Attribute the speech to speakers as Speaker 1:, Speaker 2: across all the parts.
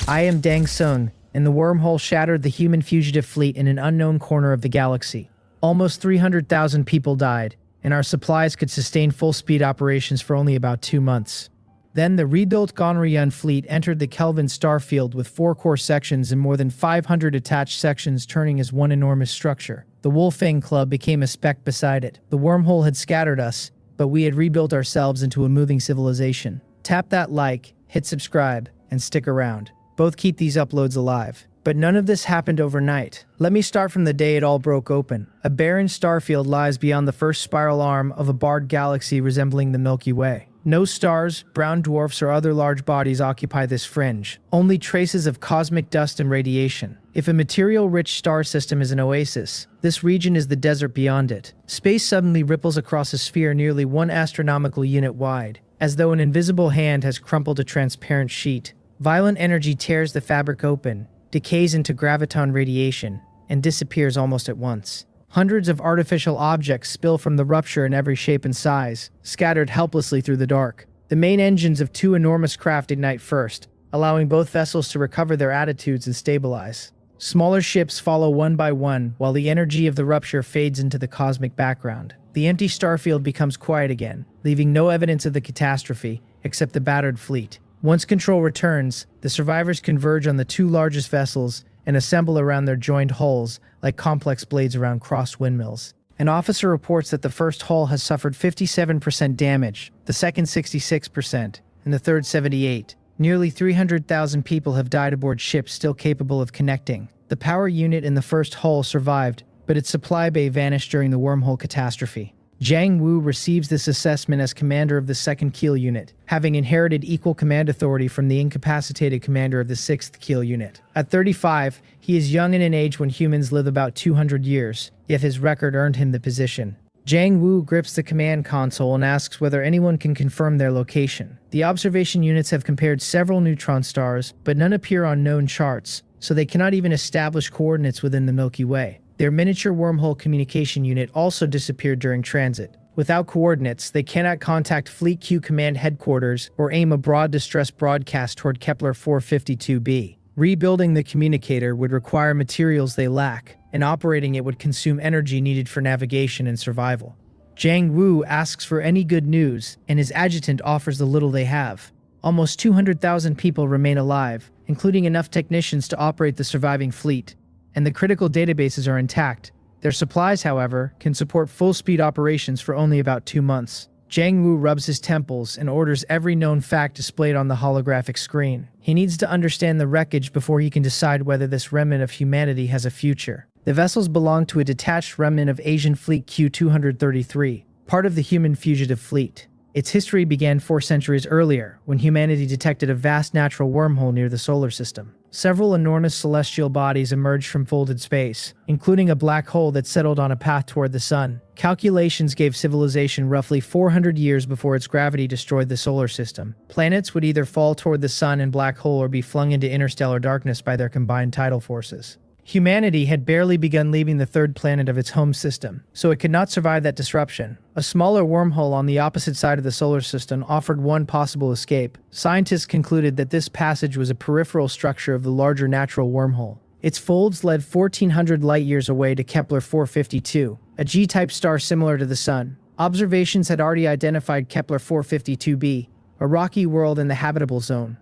Speaker 1: I am Dang Sung, and the wormhole shattered the human fugitive fleet in an unknown corner of the galaxy. Almost 300,000 people died, and our supplies could sustain full-speed operations for only about 2 months. Then the rebuilt Gonryun fleet entered the Kelvin starfield with 4 core sections and more than 500 attached sections turning as one enormous structure. The Wolfang Club became a speck beside it. The wormhole had scattered us, but we had rebuilt ourselves into a moving civilization. Tap that like, hit subscribe, and stick around. Both keep these uploads alive. But none of this happened overnight. Let me start from the day it all broke open. A barren starfield lies beyond the first spiral arm of a barred galaxy resembling the Milky Way. No stars, brown dwarfs, or other large bodies occupy this fringe. Only traces of cosmic dust and radiation. If a material-rich star system is an oasis, this region is the desert beyond it. Space suddenly ripples across a sphere nearly 1 astronomical unit wide, as though an invisible hand has crumpled a transparent sheet. Violent energy tears the fabric open, decays into graviton radiation, and disappears almost at once. Hundreds of artificial objects spill from the rupture in every shape and size, scattered helplessly through the dark. The main engines of 2 enormous craft ignite first, allowing both vessels to recover their attitudes and stabilize. Smaller ships follow one by one, while the energy of the rupture fades into the cosmic background. The empty starfield becomes quiet again, leaving no evidence of the catastrophe, except the battered fleet. Once control returns, the survivors converge on the 2 largest vessels and assemble around their joined hulls like complex blades around crossed windmills. An officer reports that the first hull has suffered 57% damage, the second 66%, and the third 78%. Nearly 300,000 people have died aboard ships still capable of connecting. The power unit in the first hull survived, but its supply bay vanished during the wormhole catastrophe. Jiang Wu receives this assessment as commander of the 2nd Keel Unit, having inherited equal command authority from the incapacitated commander of the 6th Keel Unit. At 35, he is young in an age when humans live about 200 years, yet his record earned him the position. Jiang Wu grips the command console and asks whether anyone can confirm their location. The observation units have compared several neutron stars, but none appear on known charts, so they cannot even establish coordinates within the Milky Way. Their miniature wormhole communication unit also disappeared during transit. Without coordinates, they cannot contact Fleet Q Command Headquarters or aim a broad distress broadcast toward Kepler 452b. Rebuilding the communicator would require materials they lack, and operating it would consume energy needed for navigation and survival. Jiang Wu asks for any good news, and his adjutant offers the little they have. Almost 200,000 people remain alive, including enough technicians to operate the surviving fleet, and the critical databases are intact. Their supplies, however, can support full-speed operations for only about 2 months. Jiang Wu rubs his temples and orders every known fact displayed on the holographic screen. He needs to understand the wreckage before he can decide whether this remnant of humanity has a future. The vessels belong to a detached remnant of Asian Fleet Q-233, part of the human fugitive fleet. Its history began 4 centuries earlier, when humanity detected a vast natural wormhole near the solar system. Several enormous celestial bodies emerged from folded space, including a black hole that settled on a path toward the sun. Calculations gave civilization roughly 400 years before its gravity destroyed the solar system. Planets would either fall toward the sun and black hole or be flung into interstellar darkness by their combined tidal forces. Humanity had barely begun leaving the 3rd planet of its home system, so it could not survive that disruption. A smaller wormhole on the opposite side of the solar system offered one possible escape. Scientists concluded that this passage was a peripheral structure of the larger natural wormhole. Its folds led 1,400 light-years away to Kepler 452, a G-type star similar to the Sun. Observations had already identified Kepler 452b, a rocky world in the habitable zone.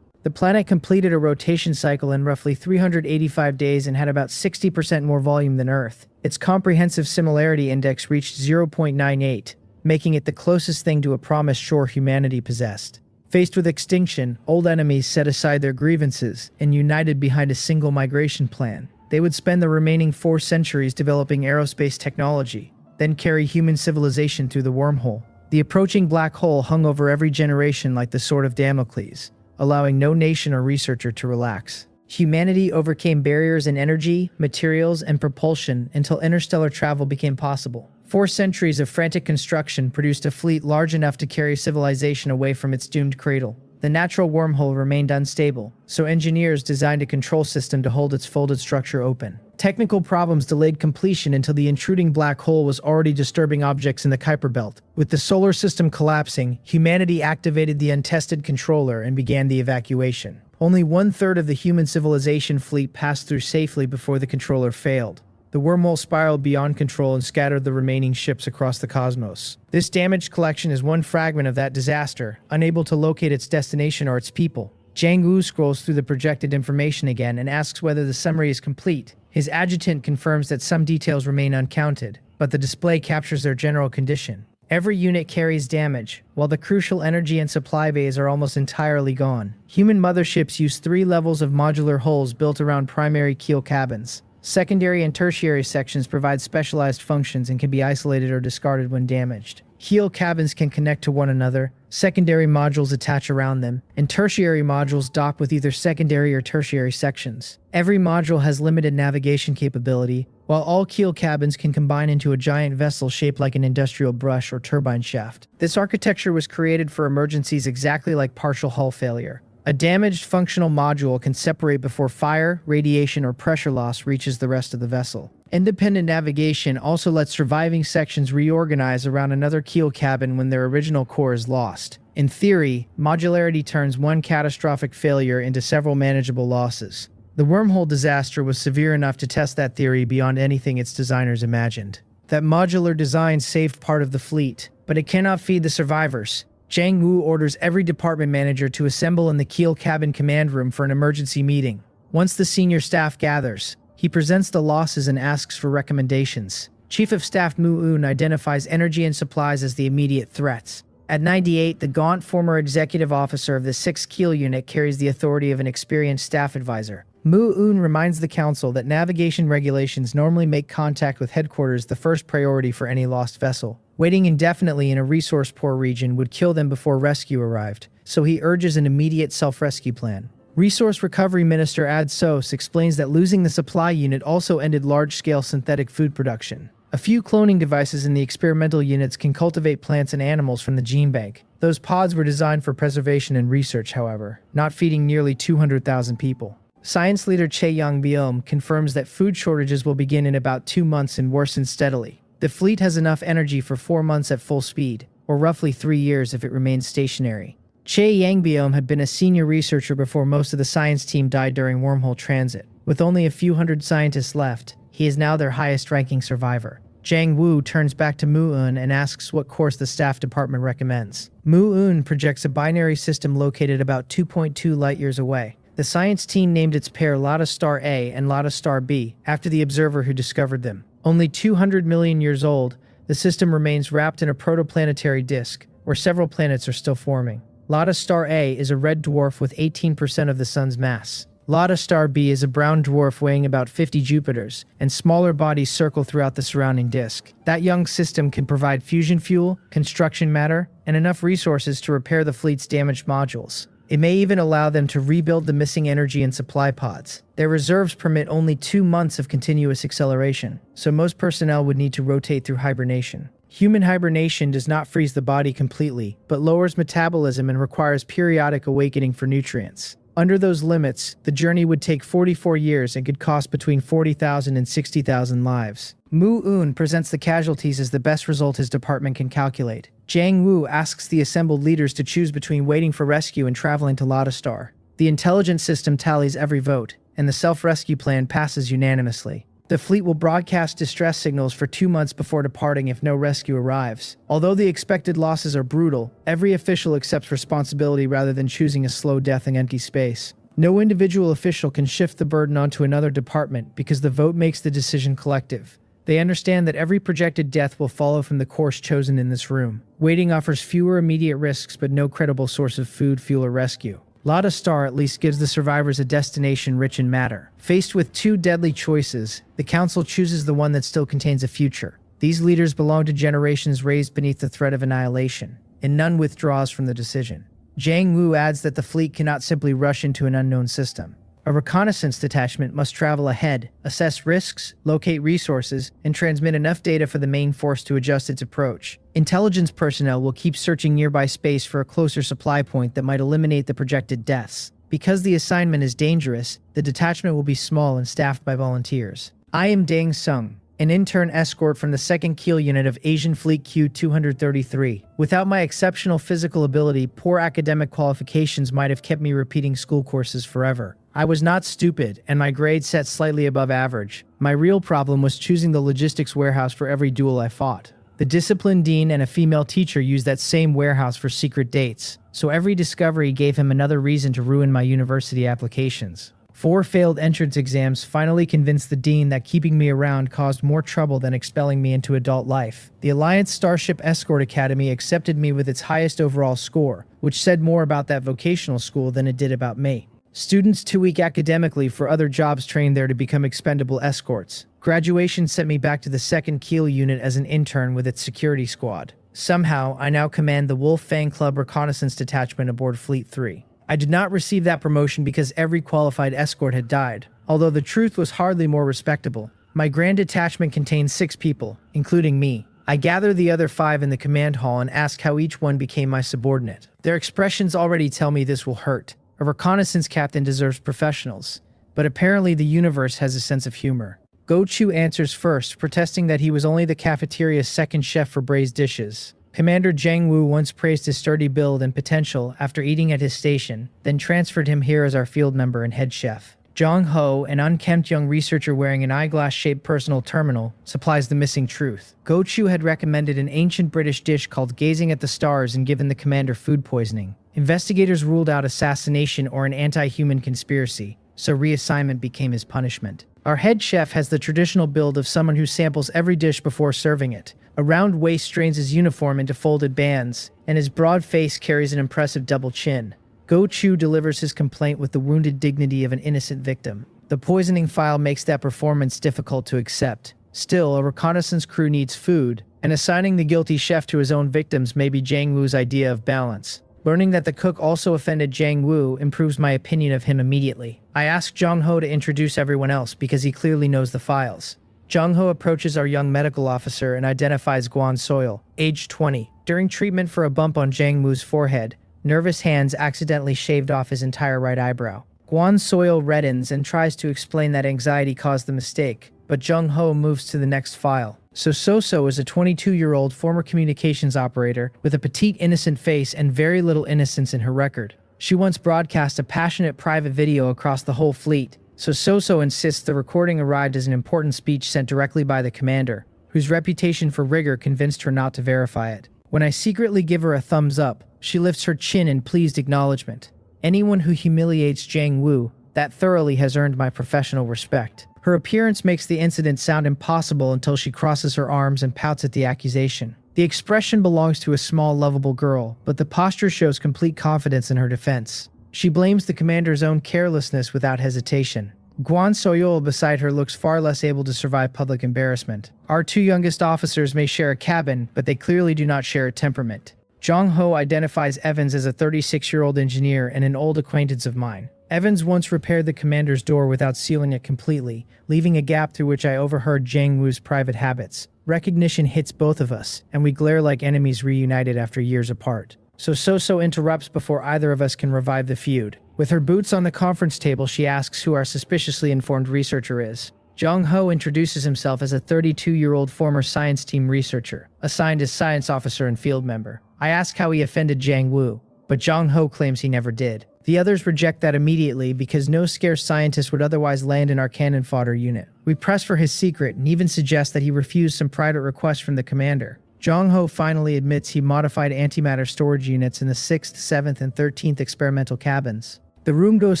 Speaker 1: The planet completed a rotation cycle in roughly 385 days and had about 60% more volume than Earth. Its comprehensive similarity index reached 0.98, making it the closest thing to a promised shore humanity possessed. Faced with extinction, old enemies set aside their grievances and united behind a single migration plan. They would spend the remaining 4 centuries developing aerospace technology, then carry human civilization through the wormhole. The approaching black hole hung over every generation like the sword of Damocles, allowing no nation or researcher to relax. Humanity overcame barriers in energy, materials, and propulsion until interstellar travel became possible. 4 centuries of frantic construction produced a fleet large enough to carry civilization away from its doomed cradle. The natural wormhole remained unstable, so engineers designed a control system to hold its folded structure open. Technical problems delayed completion until the intruding black hole was already disturbing objects in the Kuiper Belt. With the solar system collapsing, humanity activated the untested controller and began the evacuation. Only one-third of the human civilization fleet passed through safely before the controller failed. The wormhole spiraled beyond control and scattered the remaining ships across the cosmos. This damaged collection is one fragment of that disaster, unable to locate its destination or its people. Jiang Wu scrolls through the projected information again and asks whether the summary is complete. His adjutant confirms that some details remain uncounted, but the display captures their general condition. Every unit carries damage, while the crucial energy and supply bays are almost entirely gone. Human motherships use 3 levels of modular hulls built around primary keel cabins. Secondary and tertiary sections provide specialized functions and can be isolated or discarded when damaged. Keel cabins can connect to one another, secondary modules attach around them, and tertiary modules dock with either secondary or tertiary sections. Every module has limited navigation capability, while all keel cabins can combine into a giant vessel shaped like an industrial brush or turbine shaft. This architecture was created for emergencies exactly like partial hull failure. A damaged functional module can separate before fire, radiation, or pressure loss reaches the rest of the vessel. Independent navigation also lets surviving sections reorganize around another keel cabin when their original core is lost. In theory, modularity turns one catastrophic failure into several manageable losses. The wormhole disaster was severe enough to test that theory beyond anything its designers imagined. That modular design saved part of the fleet, but it cannot feed the survivors. Jiang Wu orders every department manager to assemble in the keel cabin command room for an emergency meeting. Once the senior staff gathers, he presents the losses and asks for recommendations. Chief of Staff Mu Un identifies energy and supplies as the immediate threats. At 98, the gaunt former executive officer of the 6th Keel Unit carries the authority of an experienced staff advisor. Mu Un reminds the council that navigation regulations normally make contact with headquarters the first priority for any lost vessel. Waiting indefinitely in a resource-poor region would kill them before rescue arrived, so he urges an immediate self-rescue plan. Resource Recovery Minister Ad Sos explains that losing the supply unit also ended large-scale synthetic food production. A few cloning devices in the experimental units can cultivate plants and animals from the gene bank. Those pods were designed for preservation and research, however, not feeding nearly 200,000 people. Science leader Che Yangbiom confirms that food shortages will begin in about 2 months and worsen steadily. The fleet has enough energy for 4 months at full speed, or roughly 3 years if it remains stationary. Che Yangbiom had been a senior researcher before most of the science team died during wormhole transit. With only a few hundred scientists left, he is now their highest-ranking survivor. Jiang Wu turns back to Mu Un and asks what course the staff department recommends. Mu Un projects a binary system located about 2.2 light-years away. The science team named its pair Lotta Star A and Lotta Star B after the observer who discovered them. Only 200 million years old, the system remains wrapped in a protoplanetary disk, where several planets are still forming. Lotta Star A is a red dwarf with 18% of the Sun's mass. Lotta Star B is a brown dwarf weighing about 50 Jupiters, and smaller bodies circle throughout the surrounding disk. That young system can provide fusion fuel, construction matter, and enough resources to repair the fleet's damaged modules. It may even allow them to rebuild the missing energy and supply pods. Their reserves permit only 2 months of continuous acceleration, so most personnel would need to rotate through hibernation. Human hibernation does not freeze the body completely, but lowers metabolism and requires periodic awakening for nutrients. Under those limits, the journey would take 44 years and could cost between 40,000 and 60,000 lives. Mu Un presents the casualties as the best result his department can calculate. Jiang Wu asks the assembled leaders to choose between waiting for rescue and traveling to Lotta Star. The intelligence system tallies every vote, and the self-rescue plan passes unanimously. The fleet will broadcast distress signals for 2 months before departing if no rescue arrives. Although the expected losses are brutal, every official accepts responsibility rather than choosing a slow death in empty space. No individual official can shift the burden onto another department because the vote makes the decision collective. They understand that every projected death will follow from the course chosen in this room. Waiting offers fewer immediate risks but no credible source of food, fuel, or rescue. Lotta Star at least gives the survivors a destination rich in matter. Faced with 2 deadly choices, the council chooses the one that still contains a future. These leaders belong to generations raised beneath the threat of annihilation, and none withdraws from the decision. Jiang Wu adds that the fleet cannot simply rush into an unknown system. A reconnaissance detachment must travel ahead, assess risks, locate resources, and transmit enough data for the main force to adjust its approach. Intelligence personnel will keep searching nearby space for a closer supply point that might eliminate the projected deaths. Because the assignment is dangerous, the detachment will be small and staffed by volunteers. I am Dang Sung, an intern escort from the 2nd Keel Unit of Asian Fleet Q-233. Without my exceptional physical ability, poor academic qualifications might have kept me repeating school courses forever. I was not stupid, and my grades set slightly above average. My real problem was choosing the logistics warehouse for every duel I fought. The discipline dean and a female teacher used that same warehouse for secret dates, so every discovery gave him another reason to ruin my university applications. 4 failed entrance exams finally convinced the dean that keeping me around caused more trouble than expelling me into adult life. The Alliance Starship Escort Academy accepted me with its highest overall score, which said more about that vocational school than it did about me. Students too weak academically for other jobs trained there to become expendable escorts. Graduation sent me back to the 2nd Keel Unit as an intern with its security squad. Somehow, I now command the Wolf Fang Club Reconnaissance Detachment aboard Fleet 3. I did not receive that promotion because every qualified escort had died, although the truth was hardly more respectable. My grand detachment contained 6 people, including me. I gather the other 5 in the command hall and ask how each one became my subordinate. Their expressions already tell me this will hurt. A reconnaissance captain deserves professionals, but apparently the universe has a sense of humor. Go Chu answers first, protesting that he was only the cafeteria's second chef for braised dishes. Commander Jiang Wu once praised his sturdy build and potential after eating at his station, then transferred him here as our field member and head chef. Zhang Ho, an unkempt young researcher wearing an eyeglass-shaped personal terminal, supplies the missing truth. Go Chu had recommended an ancient British dish called Gazing at the Stars and given the commander food poisoning. Investigators ruled out assassination or an anti-human conspiracy, so reassignment became his punishment. Our head chef has the traditional build of someone who samples every dish before serving it. A round waist strains his uniform into folded bands, and his broad face carries an impressive double chin. Go Chu delivers his complaint with the wounded dignity of an innocent victim. The poisoning file makes that performance difficult to accept. Still, a reconnaissance crew needs food, and assigning the guilty chef to his own victims may be Jiang Wu's idea of balance. Learning that the cook also offended Jiang Wu improves my opinion of him immediately. I ask Zhang Ho to introduce everyone else because he clearly knows the files. Zhang Ho approaches our young medical officer and identifies Guan Soil, age 20. During treatment for a bump on Jiang Wu's forehead, nervous hands accidentally shaved off his entire right eyebrow. Guan Soil reddens and tries to explain that anxiety caused the mistake, but Zhang Ho moves to the next file. So is a 22-year-old former communications operator with a petite innocent face and very little innocence in her record. She once broadcast a passionate private video across the whole fleet, so insists the recording arrived as an important speech sent directly by the commander, whose reputation for rigor convinced her not to verify it. When I secretly give her a thumbs up, she lifts her chin in pleased acknowledgement. Anyone who humiliates Jiang Wu, that thoroughly has earned my professional respect. Her appearance makes the incident sound impossible until she crosses her arms and pouts at the accusation. The expression belongs to a small, lovable girl, but the posture shows complete confidence in her defense. She blames the commander's own carelessness without hesitation. Guan Soyol beside her looks far less able to survive public embarrassment. Our 2 youngest officers may share a cabin, but they clearly do not share a temperament. Zhang Ho identifies Evans as a 36-year-old engineer and an old acquaintance of mine. Evans once repaired the commander's door without sealing it completely, leaving a gap through which I overheard Jiang Wu's private habits. Recognition hits both of us, and we glare like enemies reunited after years apart. So interrupts before either of us can revive the feud. With her boots on the conference table, she asks who our suspiciously informed researcher is. Zhang Ho introduces himself as a 32-year-old former science team researcher, assigned as science officer and field member. I ask how he offended Jiang Wu, but Zhang Ho claims he never did. The others reject that immediately because no scarce scientist would otherwise land in our cannon fodder unit. We press for his secret and even suggest that he refused some private requests from the commander. Zhang Ho finally admits he modified antimatter storage units in the 6th, 7th, and 13th experimental cabins. The room goes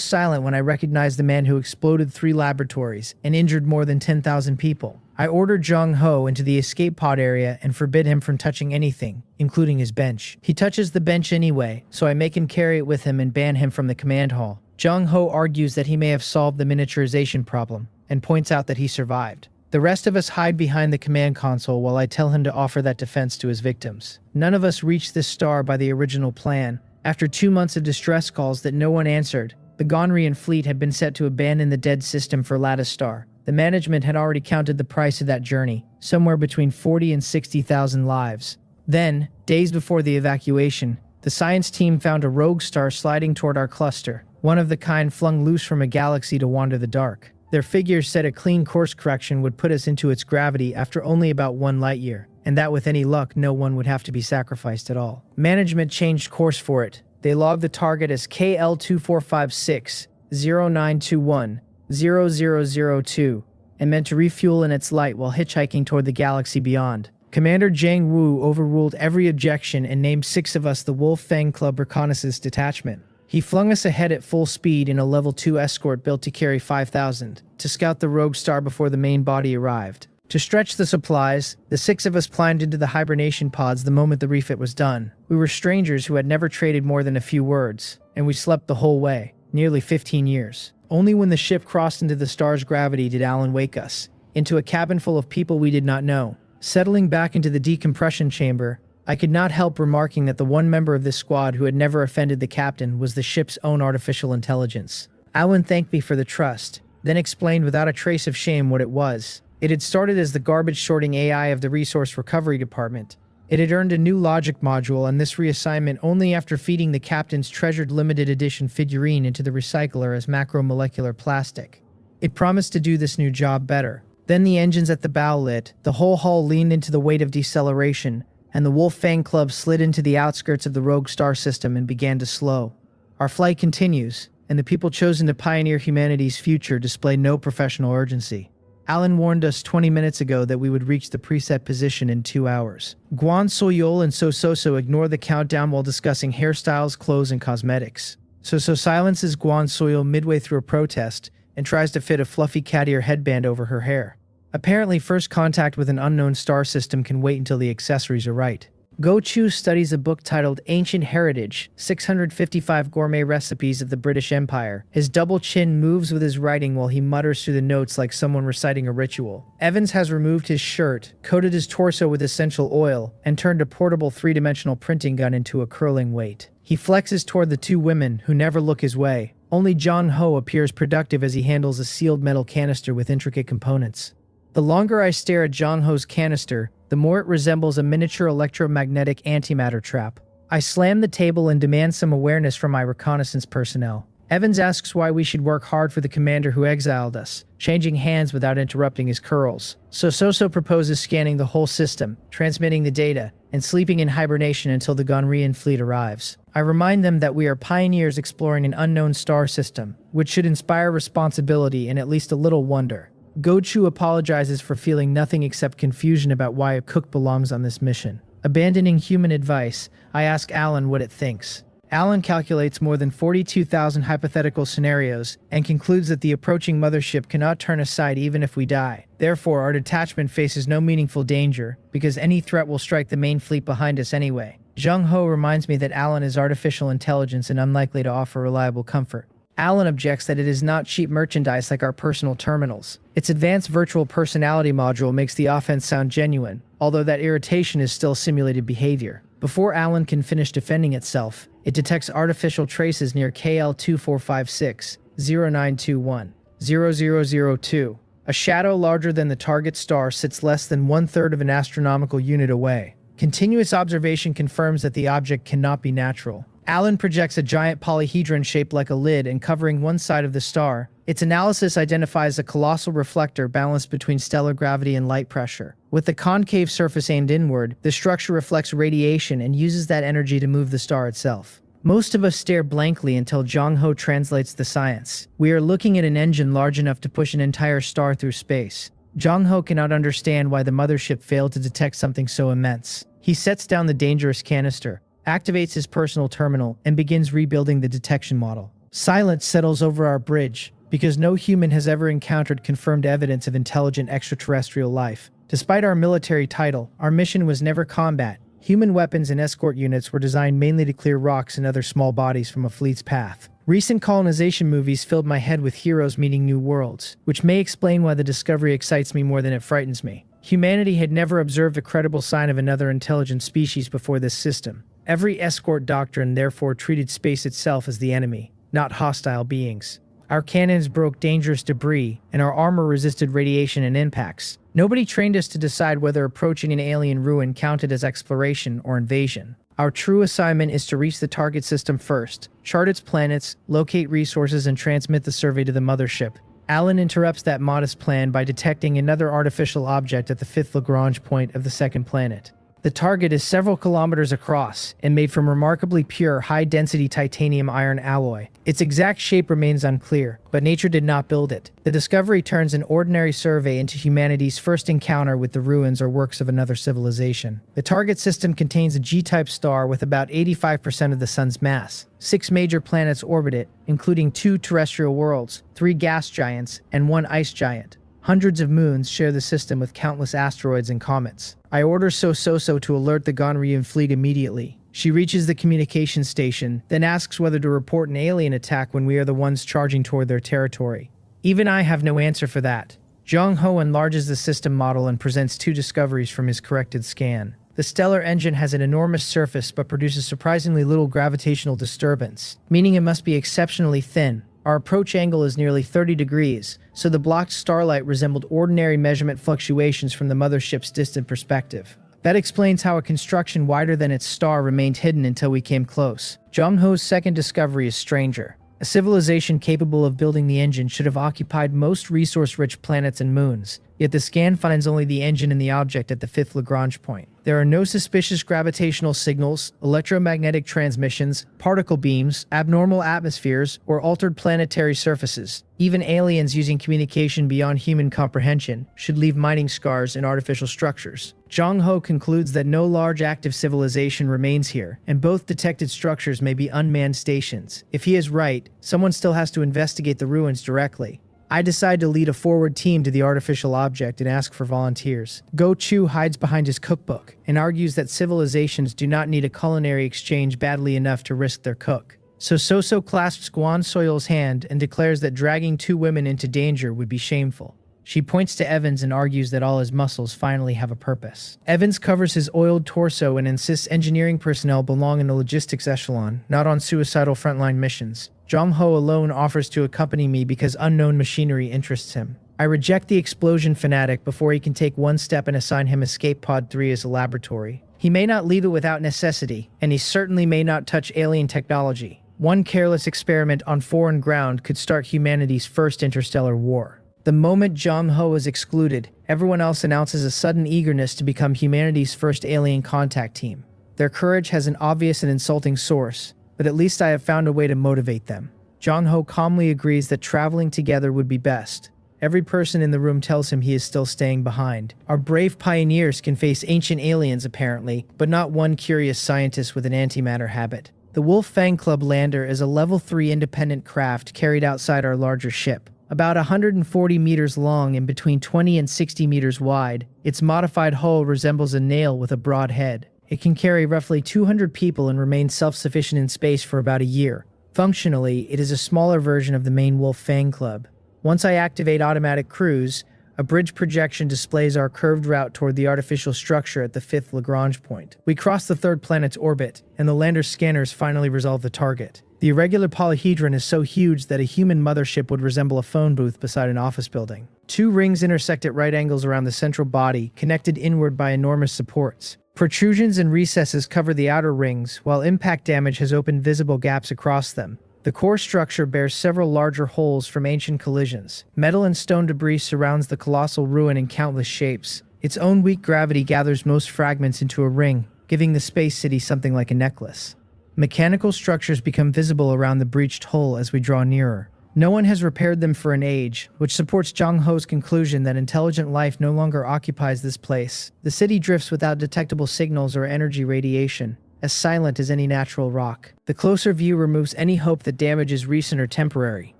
Speaker 1: silent when I recognize the man who exploded 3 laboratories and injured more than 10,000 people. I order Zhang Ho into the escape pod area and forbid him from touching anything, including his bench. He touches the bench anyway, so I make him carry it with him and ban him from the command hall. Zhang Ho argues that he may have solved the miniaturization problem, and points out that he survived. The rest of us hide behind the command console while I tell him to offer that defense to his victims. None of us reached this star by the original plan. After 2 months of distress calls that no one answered, the Gonrian fleet had been set to abandon the dead system for Lattice Star. The management had already counted the price of that journey, somewhere between 40 and 60,000 lives. Then, days before the evacuation, the science team found a rogue star sliding toward our cluster, one of the kind flung loose from a galaxy to wander the dark. Their figures said a clean course correction would put us into its gravity after only about 1 light year, and that with any luck no one would have to be sacrificed at all. Management changed course for it. They logged the target as KL2456 0921 0002 and meant to refuel in its light while hitchhiking toward the galaxy beyond. Commander Jiang Wu overruled every objection and named 6 of us the Wolf Fang Club Reconnaissance Detachment. He flung us ahead at full speed in a level 2 escort built to carry 5,000 to scout the rogue star before the main body arrived. To stretch the supplies, the 6 of us climbed into the hibernation pods the moment the refit was done. We were strangers who had never traded more than a few words, and we slept the whole way, nearly 15 years. Only when the ship crossed into the star's gravity did Alan wake us, into a cabin full of people we did not know. Settling back into the decompression chamber, I could not help remarking that the one member of this squad who had never offended the captain was the ship's own artificial intelligence. Alan thanked me for the trust, then explained without a trace of shame what it was. It had started as the garbage sorting AI of the Resource Recovery Department. It had earned a new logic module on this reassignment only after feeding the captain's treasured limited edition figurine into the recycler as macromolecular plastic. It promised to do this new job better. Then the engines at the bow lit, the whole hull leaned into the weight of deceleration, and the Wolf Fang Club slid into the outskirts of the rogue star system and began to slow. Our flight continues, and the people chosen to pioneer humanity's future display no professional urgency. Alan warned us 20 minutes ago that we would reach the preset position in 2 hours. Guan Soyol and Sososo ignore the countdown while discussing hairstyles, clothes, and cosmetics. Soso silences Guan Soyol midway through a protest and tries to fit a fluffy cat ear headband over her hair. Apparently, first contact with an unknown star system can wait until the accessories are right. Go Chu studies a book titled Ancient Heritage, 655 Gourmet Recipes of the British Empire. His double chin moves with his writing while he mutters through the notes like someone reciting a ritual. Evans has removed his shirt, coated his torso with essential oil, and turned a portable 3-dimensional printing gun into a curling weight. He flexes toward the 2 women, who never look his way. Only John Ho appears productive as he handles a sealed metal canister with intricate components. The longer I stare at Jong Ho's canister, the more it resembles a miniature electromagnetic antimatter trap. I slam the table and demand some awareness from my reconnaissance personnel. Evans asks why we should work hard for the commander who exiled us, changing hands without interrupting his curls. Sososo proposes scanning the whole system, transmitting the data, and sleeping in hibernation until the Gonrian fleet arrives. I remind them that we are pioneers exploring an unknown star system, which should inspire responsibility and at least a little wonder. Gochu apologizes for feeling nothing except confusion about why a cook belongs on this mission. Abandoning human advice, I ask Alan what it thinks. Alan calculates more than 42,000 hypothetical scenarios and concludes that the approaching mothership cannot turn aside even if we die. Therefore, our detachment faces no meaningful danger, because any threat will strike the main fleet behind us anyway. Jung Ho reminds me that Alan is artificial intelligence and unlikely to offer reliable comfort. Alan objects that it is not cheap merchandise like our personal terminals. Its advanced virtual personality module makes the offense sound genuine, although that irritation is still simulated behavior. Before Alan can finish defending itself, it detects artificial traces near KL2456 0921 0002. A shadow larger than the target star sits less than 1/3 of an astronomical unit away. Continuous observation confirms that the object cannot be natural. Alan projects a giant polyhedron shaped like a lid and covering one side of the star. Its analysis identifies a colossal reflector balanced between stellar gravity and light pressure. With the concave surface aimed inward, the structure reflects radiation and uses that energy to move the star itself. Most of us stare blankly until Jong Ho translates the science. We are looking at an engine large enough to push an entire star through space. Jong Ho cannot understand why the mothership failed to detect something so immense. He sets down the dangerous canister, activates his personal terminal, and begins rebuilding the detection model. Silence settles over our bridge, because no human has ever encountered confirmed evidence of intelligent extraterrestrial life. Despite our military title, our mission was never combat. Human weapons and escort units were designed mainly to clear rocks and other small bodies from a fleet's path. Recent colonization movies filled my head with heroes meeting new worlds, which may explain why the discovery excites me more than it frightens me. Humanity had never observed a credible sign of another intelligent species before this system. Every escort doctrine therefore treated space itself as the enemy, not hostile beings. Our cannons broke dangerous debris, and our armor resisted radiation and impacts. Nobody trained us to decide whether approaching an alien ruin counted as exploration or invasion. Our true assignment is to reach the target system first, chart its planets, locate resources, and transmit the survey to the mothership. Alan interrupts that modest plan by detecting another artificial object at the fifth Lagrange point of the second planet. The target is several kilometers across and made from remarkably pure, high-density titanium iron alloy. Its exact shape remains unclear, but nature did not build it. The discovery turns an ordinary survey into humanity's first encounter with the ruins or works of another civilization. The target system contains a G-type star with about 85% of the Sun's mass. 6 major planets orbit it, including 2 terrestrial worlds, 3 gas giants, and 1 ice giant. Hundreds of moons share the system with countless asteroids and comets. I order So to alert the Gonrian fleet immediately. She reaches the communication station, then asks whether to report an alien attack when we are the ones charging toward their territory. Even I have no answer for that. Jong Ho enlarges the system model and presents 2 discoveries from his corrected scan. The stellar engine has an enormous surface but produces surprisingly little gravitational disturbance, meaning it must be exceptionally thin. Our approach angle is nearly 30 degrees, so the blocked starlight resembled ordinary measurement fluctuations from the mothership's distant perspective. That explains how a construction wider than its star remained hidden until we came close. Jong Ho's second discovery is stranger. A civilization capable of building the engine should have occupied most resource-rich planets and moons, yet the scan finds only the engine and the object at the fifth Lagrange point. There are no suspicious gravitational signals, electromagnetic transmissions, particle beams, abnormal atmospheres, or altered planetary surfaces. Even aliens using communication beyond human comprehension should leave mining scars in artificial structures. Jong Ho concludes that no large active civilization remains here, and both detected structures may be unmanned stations. If he is right, someone still has to investigate the ruins directly. I decide to lead a forward team to the artificial object and ask for volunteers. Go Chu hides behind his cookbook and argues that civilizations do not need a culinary exchange badly enough to risk their cook. So clasps Guan Soil's hand and declares that dragging 2 women into danger would be shameful. She points to Evans and argues that all his muscles finally have a purpose. Evans covers his oiled torso and insists engineering personnel belong in the logistics echelon, not on suicidal frontline missions. Jong Ho alone offers to accompany me because unknown machinery interests him. I reject the explosion fanatic before he can take one step and assign him Escape Pod 3 as a laboratory. He may not leave it without necessity, and he certainly may not touch alien technology. One careless experiment on foreign ground could start humanity's first interstellar war. The moment Jong Ho is excluded, everyone else announces a sudden eagerness to become humanity's first alien contact team. Their courage has an obvious and insulting source, but at least I have found a way to motivate them. Jong Ho calmly agrees that traveling together would be best. Every person in the room tells him he is still staying behind. Our brave pioneers can face ancient aliens apparently, but not one curious scientist with an antimatter habit. The Wolf Fang Club lander is a level 3 independent craft carried outside our larger ship. About 140 meters long and between 20 and 60 meters wide, its modified hull resembles a nail with a broad head. It can carry roughly 200 people and remain self-sufficient in space for about a year. Functionally, it is a smaller version of the main Wolf Fang Club. Once I activate automatic cruise, a bridge projection displays our curved route toward the artificial structure at the fifth Lagrange point. We cross the third planet's orbit, and the lander's scanners finally resolve the target. The irregular polyhedron is so huge that a human mothership would resemble a phone booth beside an office building. 2 rings intersect at right angles around the central body, connected inward by enormous supports. Protrusions and recesses cover the outer rings, while impact damage has opened visible gaps across them. The core structure bears several larger holes from ancient collisions. Metal and stone debris surrounds the colossal ruin in countless shapes. Its own weak gravity gathers most fragments into a ring, giving the space city something like a necklace. Mechanical structures become visible around the breached hull as we draw nearer. No one has repaired them for an age, which supports Jong Ho's conclusion that intelligent life no longer occupies this place. The city drifts without detectable signals or energy radiation, as silent as any natural rock. The closer view removes any hope that damage is recent or temporary.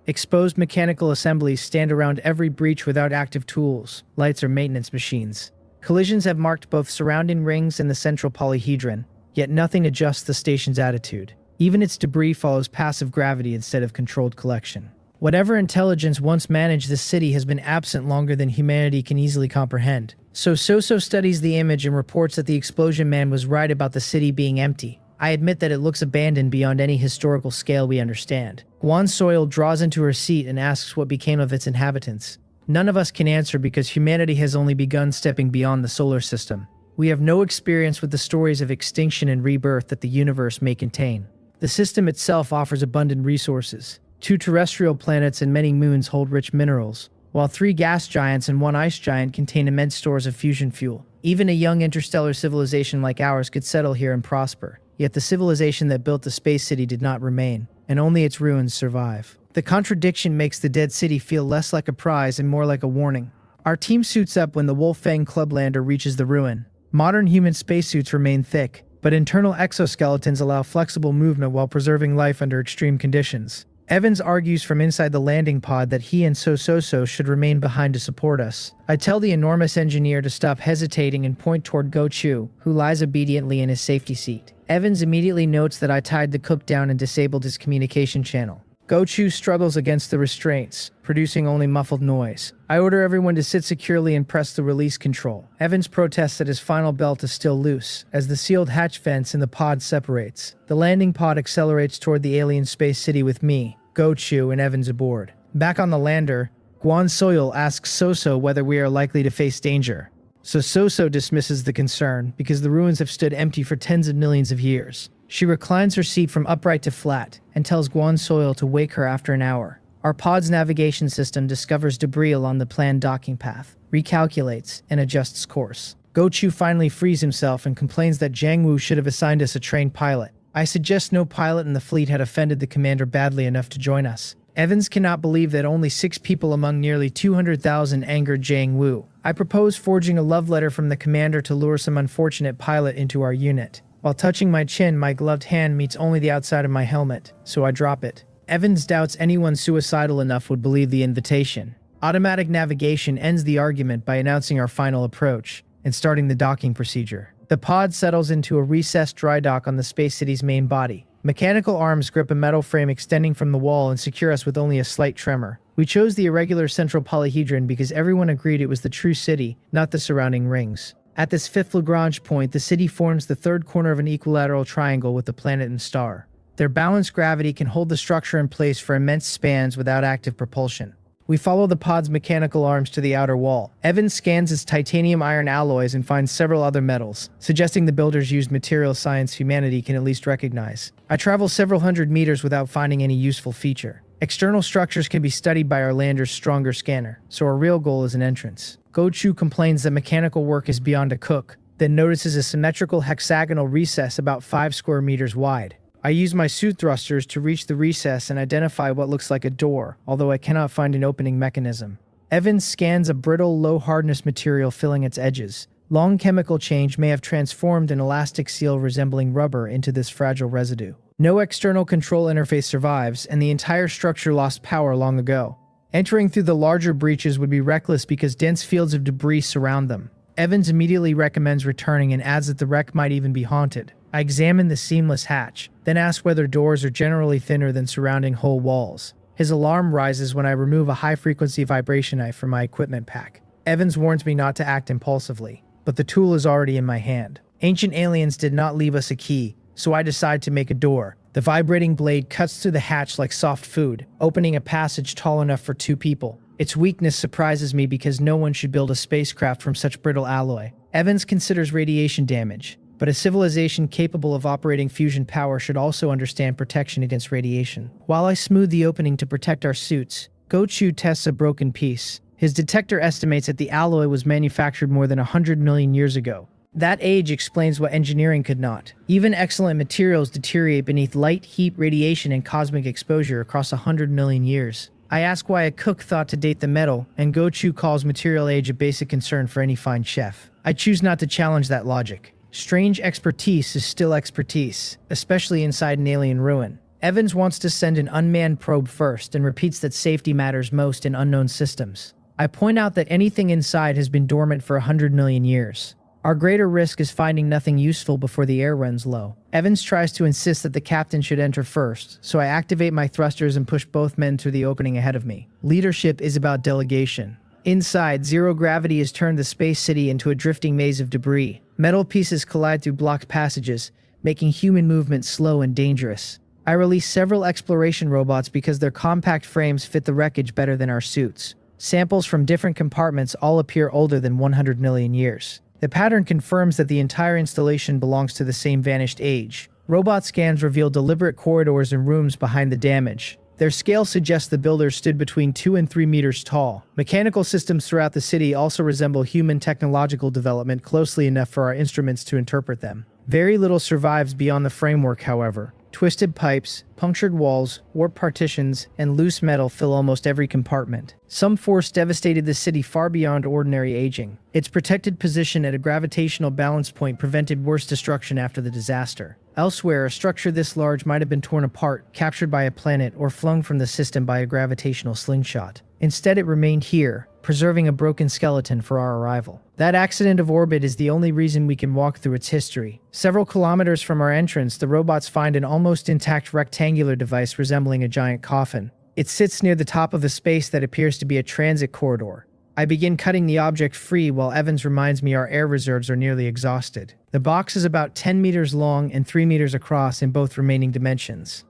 Speaker 1: Exposed mechanical assemblies stand around every breach without active tools, lights or maintenance machines. Collisions have marked both surrounding rings and the central polyhedron, yet nothing adjusts the station's attitude. Even its debris follows passive gravity instead of controlled collection. Whatever intelligence once managed this city has been absent longer than humanity can easily comprehend. So studies the image and reports that the explosion man was right about the city being empty. I admit that it looks abandoned beyond any historical scale we understand. Guan Soil draws into her seat and asks what became of its inhabitants. None of us can answer because humanity has only begun stepping beyond the solar system. We have no experience with the stories of extinction and rebirth that the universe may contain. The system itself offers abundant resources. 2 terrestrial planets and many moons hold rich minerals, while 3 gas giants and 1 ice giant contain immense stores of fusion fuel. Even a young interstellar civilization like ours could settle here and prosper, yet the civilization that built the space city did not remain, and only its ruins survive. The contradiction makes the dead city feel less like a prize and more like a warning. Our team suits up when the Wolfang Clublander reaches the ruin. Modern human spacesuits remain thick, but internal exoskeletons allow flexible movement while preserving life under extreme conditions. Evans argues from inside the landing pod that he and So should remain behind to support us. I tell the enormous engineer to stop hesitating and point toward Go Chu, who lies obediently in his safety seat. Evans immediately notes that I tied the cook down and disabled his communication channel. Go Chu struggles against the restraints, producing only muffled noise. I order everyone to sit securely and press the release control. Evans protests that his final belt is still loose, as the sealed hatch vents in the pod separates. The landing pod accelerates toward the alien space city with me, Go Chu, and Evans aboard. Back on the lander, Guan Soil asks So whether we are likely to face danger. So dismisses the concern, because the ruins have stood empty for tens of millions of years. She reclines her seat from upright to flat, and tells Guan Soil to wake her after an hour. Our pod's navigation system discovers debris along the planned docking path, recalculates, and adjusts course. Go Chu finally frees himself and complains that Jiang Wu should have assigned us a trained pilot. I suggest no pilot in the fleet had offended the commander badly enough to join us. Evans cannot believe that only 6 people among nearly 200,000 angered Jiang Wu. I propose forging a love letter from the commander to lure some unfortunate pilot into our unit. While touching my chin, my gloved hand meets only the outside of my helmet, so I drop it. Evans doubts anyone suicidal enough would believe the invitation. Automatic navigation ends the argument by announcing our final approach and starting the docking procedure. The pod settles into a recessed dry dock on the space city's main body. Mechanical arms grip a metal frame extending from the wall and secure us with only a slight tremor. We chose the irregular central polyhedron because everyone agreed it was the true city, not the surrounding rings. At this 5th Lagrange point, the city forms the 3rd corner of an equilateral triangle with the planet and star. Their balanced gravity can hold the structure in place for immense spans without active propulsion. We follow the pod's mechanical arms to the outer wall. Evans scans its titanium iron alloys and finds several other metals, suggesting the builders used material science humanity can at least recognize. I travel several hundred meters without finding any useful feature. External structures can be studied by our lander's stronger scanner, so our real goal is an entrance. Go Chu complains that mechanical work is beyond a cook, then notices a symmetrical hexagonal recess about 5 square meters wide. I use my suit thrusters to reach the recess and identify what looks like a door, although I cannot find an opening mechanism. Evans scans a brittle, low-hardness material filling its edges. Long chemical change may have transformed an elastic seal resembling rubber into this fragile residue. No external control interface survives, and the entire structure lost power long ago. Entering through the larger breaches would be reckless because dense fields of debris surround them. Evans immediately recommends returning and adds that the wreck might even be haunted. I examine the seamless hatch, then ask whether doors are generally thinner than surrounding hull walls. His alarm rises when I remove a high-frequency vibration knife from my equipment pack. Evans warns me not to act impulsively, but the tool is already in my hand. Ancient aliens did not leave us a key, so I decide to make a door. The vibrating blade cuts through the hatch like soft food, opening a passage tall enough for 2 people. Its weakness surprises me because no one should build a spacecraft from such brittle alloy. Evans considers radiation damage, but a civilization capable of operating fusion power should also understand protection against radiation. While I smooth the opening to protect our suits, Go Chu tests a broken piece. His detector estimates that the alloy was manufactured more than 100 million years ago. That age explains what engineering could not. Even excellent materials deteriorate beneath light, heat, radiation, and cosmic exposure across 100 million years. I ask why a cook thought to date the metal, and Go Chu calls material age a basic concern for any fine chef. I choose not to challenge that logic. Strange expertise is still expertise, especially inside an alien ruin. Evans wants to send an unmanned probe first and repeats that safety matters most in unknown systems. I point out that anything inside has been dormant for 100 million years. Our greater risk is finding nothing useful before the air runs low. Evans tries to insist that the captain should enter first, so I activate my thrusters and push both men through the opening ahead of me. Leadership is about delegation. Inside, zero gravity has turned the space city into a drifting maze of debris. Metal pieces collide through blocked passages, making human movement slow and dangerous. I release several exploration robots because their compact frames fit the wreckage better than our suits. Samples from different compartments all appear older than 100 million years. The pattern confirms that the entire installation belongs to the same vanished age. Robot scans reveal deliberate corridors and rooms behind the damage. Their scale suggests the builders stood between 2 and 3 meters tall. Mechanical systems throughout the city also resemble human technological development closely enough for our instruments to interpret them. Very little survives beyond the framework, however. Twisted pipes, punctured walls, warped partitions, and loose metal fill almost every compartment. Some force devastated the city far beyond ordinary aging. Its protected position at a gravitational balance point prevented worse destruction after the disaster. Elsewhere, a structure this large might have been torn apart, captured by a planet, or flung from the system by a gravitational slingshot. Instead, it remained here, preserving a broken skeleton for our arrival. That accident of orbit is the only reason we can walk through its history. Several kilometers from our entrance, the robots find an almost intact rectangular device resembling a giant coffin. It sits near the top of a space that appears to be a transit corridor. I begin cutting the object free while Evans reminds me our air reserves are nearly exhausted. The box is about 10 meters long and 3 meters across in both remaining dimensions.